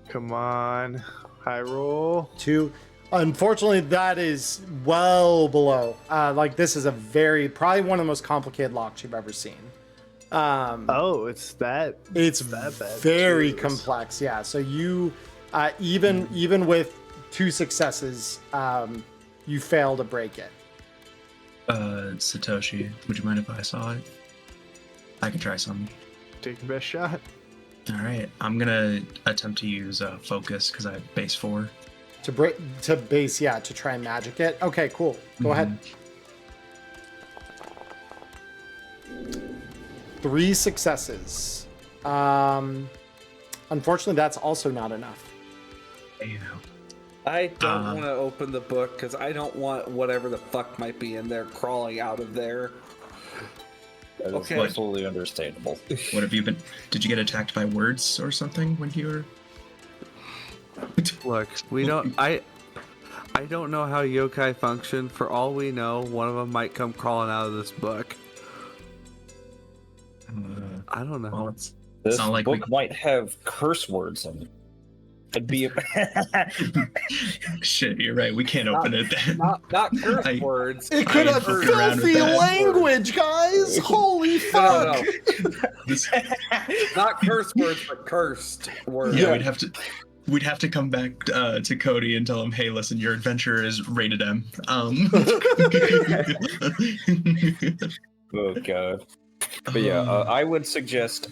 Come on. High roll. 2. Unfortunately, that is well below. This is probably one of the most complicated locks you've ever seen. It's that. It's that bad. very Jeez. complex. Yeah. So you, even with 2 successes, you fail to break it. Satoshi, would you mind if I saw it? I can try some. Take your best shot. All right, I'm gonna attempt to use focus because I have base 4. To try and magic it. Okay, cool. Go ahead. 3 successes. Unfortunately, that's also not enough. I don't want to open the book because I don't want whatever the fuck might be in there crawling out of there. That is Okay. absolutely understandable. What have you been? Did you get attacked by words or something when you were? Look, we don't. I don't know how yokai function. For all we know, one of them might come crawling out of this book. I don't know. Well, it's This not like book might have curse words in it. It'd be shit. You're right. We can't open it then. Not curse I- words. It could I have fucked around with filthy that. language, guys. Holy fuck. No. This- Not curse words, but cursed words. yeah, we'd have to come back to Cody and tell him, hey, listen, your adventure is rated M. Oh god. But yeah, I would suggest.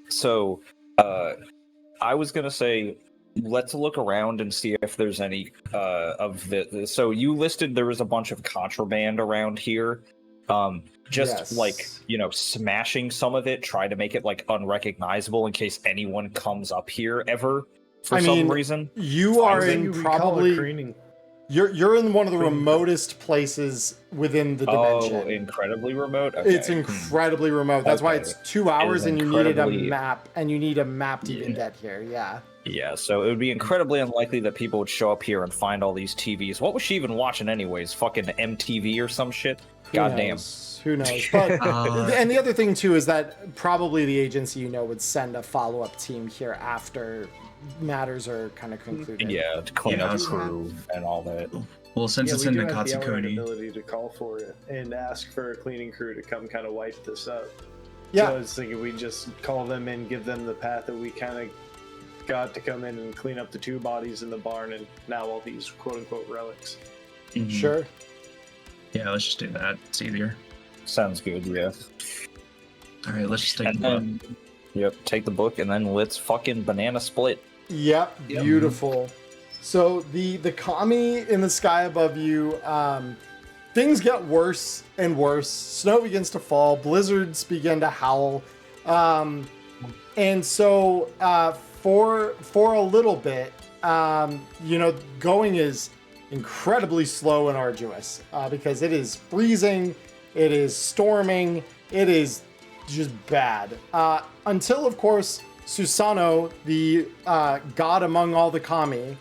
So, I was gonna say, let's look around and see if there's any of the. So you listed there was a bunch of contraband around here. Just Yes. like smashing some of it, try to make it like unrecognizable in case anyone comes up here ever for some reason. You are in We call it probably. creening. You're in one of the remotest places within the dimension. Oh, incredibly remote. Okay. It's incredibly remote. That's why Okay. it's 2 hours, and you needed a map, to even get here. Yeah. Yeah, so it would be incredibly unlikely that people would show up here and find all these TVs. What was she even watching anyways? Fucking MTV or some shit? Goddamn. Who knows? But and the other thing too is that probably the agency would send a follow-up team here after matters are kind of concluded. Yeah, to clean up the crew and all that. Well, since it's we in do the have the Katsukoni, ability to call for it and ask for a cleaning crew to come kind of wipe this up. Yeah. So I was thinking we just call them in, give them the path that we kind of got to come in and clean up the 2 bodies in the barn and now all these quote-unquote relics. Sure. Yeah, let's just do that. It's easier. Sounds good, yeah. All right, let's just take And the book. then, take the book and then let's fucking banana split. Yep, beautiful. So the kami in the sky above you, things get worse and worse. Snow begins to fall, blizzards begin to howl, and so for a little bit, going is incredibly slow and arduous because it is freezing, it is storming, it is just bad. Until, of course, Susano, the god among all the kami,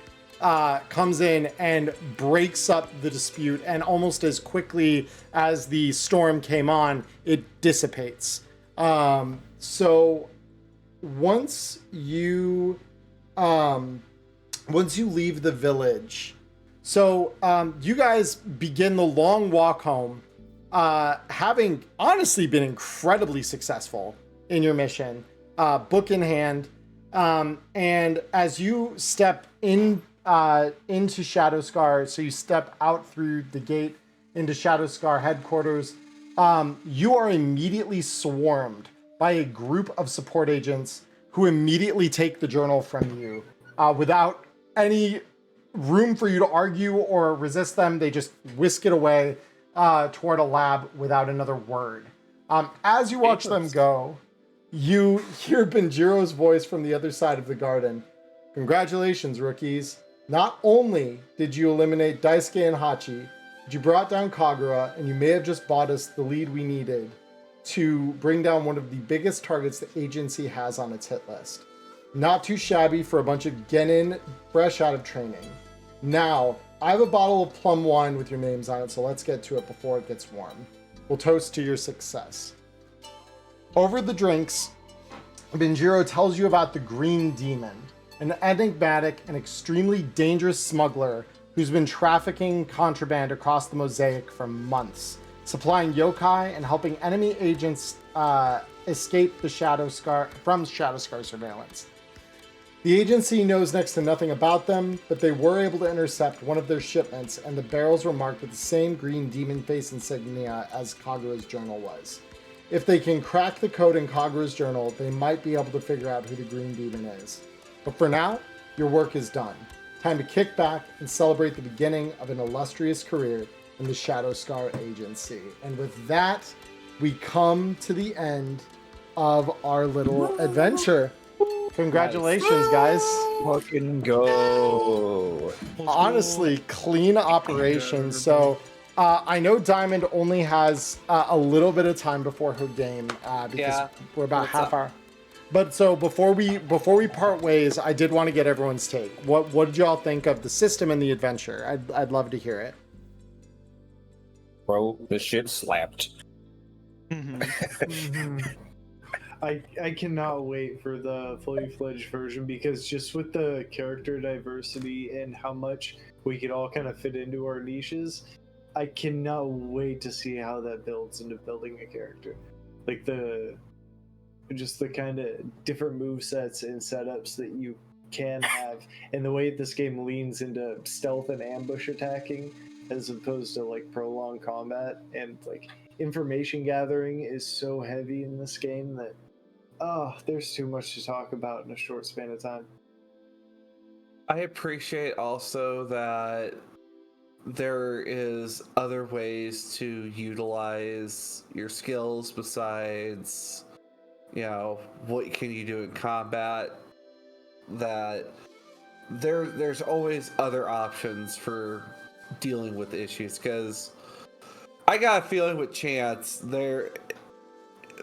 comes in and breaks up the dispute, and almost as quickly as the storm came on, it dissipates. So once you leave the village, you guys begin the long walk home, having honestly been incredibly successful in your mission, book in hand. And as you step into Shadowscar, so you step out through the gate into Shadowscar headquarters, you are immediately swarmed by a group of support agents who immediately take the journal from you without any room for you to argue or resist them. They just whisk it away toward a lab without another word. As you watch them go, you hear Benjiro's voice from the other side of the garden. Congratulations, rookies. Not only did you eliminate Daisuke and Hachi, but you brought down Kagura, and you may have just bought us the lead we needed to bring down one of the biggest targets the agency has on its hit list. Not too shabby for a bunch of genin fresh out of training. Now, I have a bottle of plum wine with your names on it, so let's get to it before it gets warm. We'll toast to your success. Over the drinks, Benjiro tells you about the Green Demon, an enigmatic and extremely dangerous smuggler who's been trafficking contraband across the Mosaic for months, supplying yokai and helping enemy agents escape the Shadowscar surveillance. The agency knows next to nothing about them, but they were able to intercept one of their shipments, and the barrels were marked with the same green demon face insignia as Kagura's journal was. If they can crack the code in Kagura's journal, they might be able to figure out who the green demon is. But for now, your work is done. Time to kick back and celebrate the beginning of an illustrious career in the Shadowscar Agency. And with that, we come to the end of our little adventure. Congratulations, guys. Fucking go. Honestly, clean operation. So I know Diamond only has a little bit of time before her game because we're about half hour. But so before we part ways, I did want to get everyone's take. What did y'all think of the system and the adventure? I'd love to hear it. Bro, this shit slapped. I cannot wait for the fully fledged version, because just with the character diversity and how much we could all kind of fit into our niches, I cannot wait to see how that builds into building a character. Like the kind of different move sets and setups that you can have, and the way this game leans into stealth and ambush attacking as opposed to like prolonged combat, and like information gathering is so heavy in this game that there's too much to talk about in a short span of time. I appreciate also that there is other ways to utilize your skills besides, what can you do in combat. That there's always other options for dealing with issues, because I got a feeling with Chance there,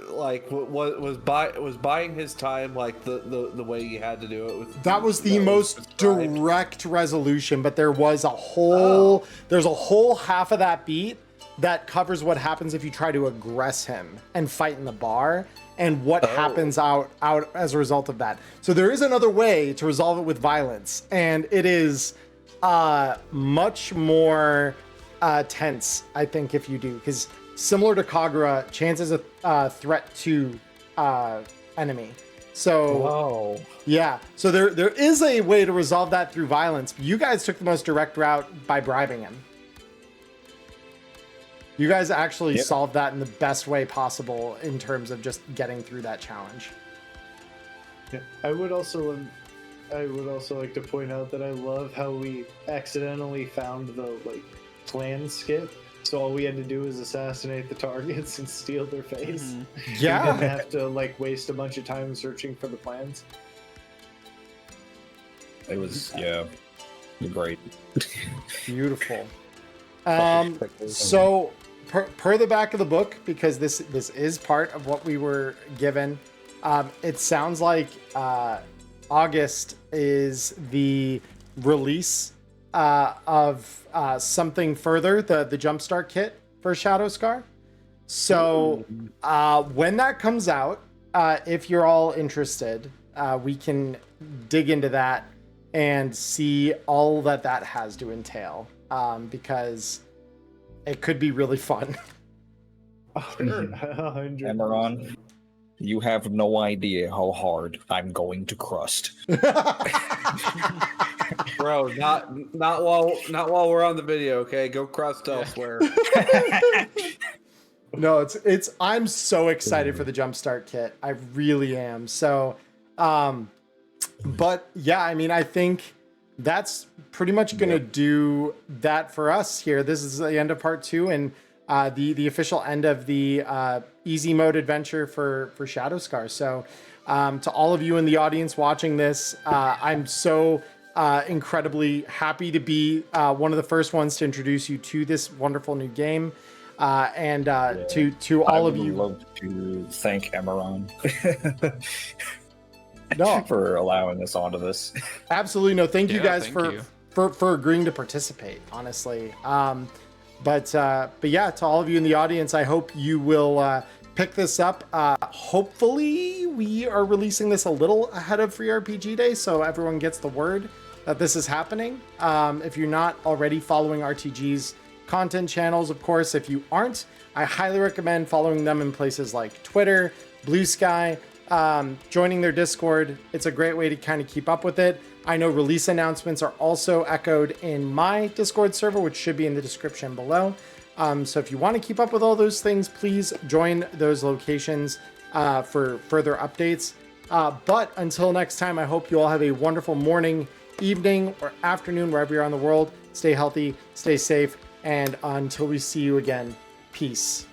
like what was buying his time, like the way you had to do it. That was the most direct resolution, but there was there's a whole half of that beat that covers what happens if you try to aggress him and fight in the bar, and what happens out as a result of that. So there is another way to resolve it with violence, and it is much more tense, I think, if you do, because similar to Kagura, Chance is a threat to enemy. So yeah, so there is a way to resolve that through violence. You guys took the most direct route by bribing him. You guys actually solved that in the best way possible in terms of just getting through that challenge. Yeah, I would also like to point out that I love how we accidentally found the plan skip. So all we had to do was assassinate the targets and steal their face. Yeah. We didn't have to waste a bunch of time searching for the plans. It was great. Beautiful. So per the back of the book, because this is part of what we were given, it sounds like August is the release of something further, the Jumpstart kit for Shadow Scar. So when that comes out, if you're all interested, we can dig into that and see all that has to entail, because it could be really fun. Emmerron, you have no idea how hard I'm going to crust. Bro, not while we're on the video, okay? Go crust elsewhere. No, it's I'm so excited for the Jumpstart kit. I really am. So but yeah, I mean, I think that's pretty much going to do that for us here. This is the end of part 2 and the official end of the easy mode adventure for Shadow Scar. So to all of you in the audience watching this, I'm so incredibly happy to be one of the first ones to introduce you to this wonderful new game. And to all of you, I would love to thank Emmerron no, for allowing us onto this. Absolutely. No, thank you guys thank for agreeing to participate, honestly. But yeah, to all of you in the audience, I hope you will pick this up. Hopefully we are releasing this a little ahead of Free RPG Day, so everyone gets the word that this is happening. If you're not already following RTG's content channels, of course, if you aren't, I highly recommend following them in places like Twitter, Blue Sky, joining their Discord. It's a great way to kind of keep up with it. I know release announcements are also echoed in my Discord server, which should be in the description below. So if you want to keep up with all those things, please join those locations for further updates. But until next time, I hope you all have a wonderful morning, evening, or afternoon, wherever you're on the world. Stay healthy, stay safe, and until we see you again, peace.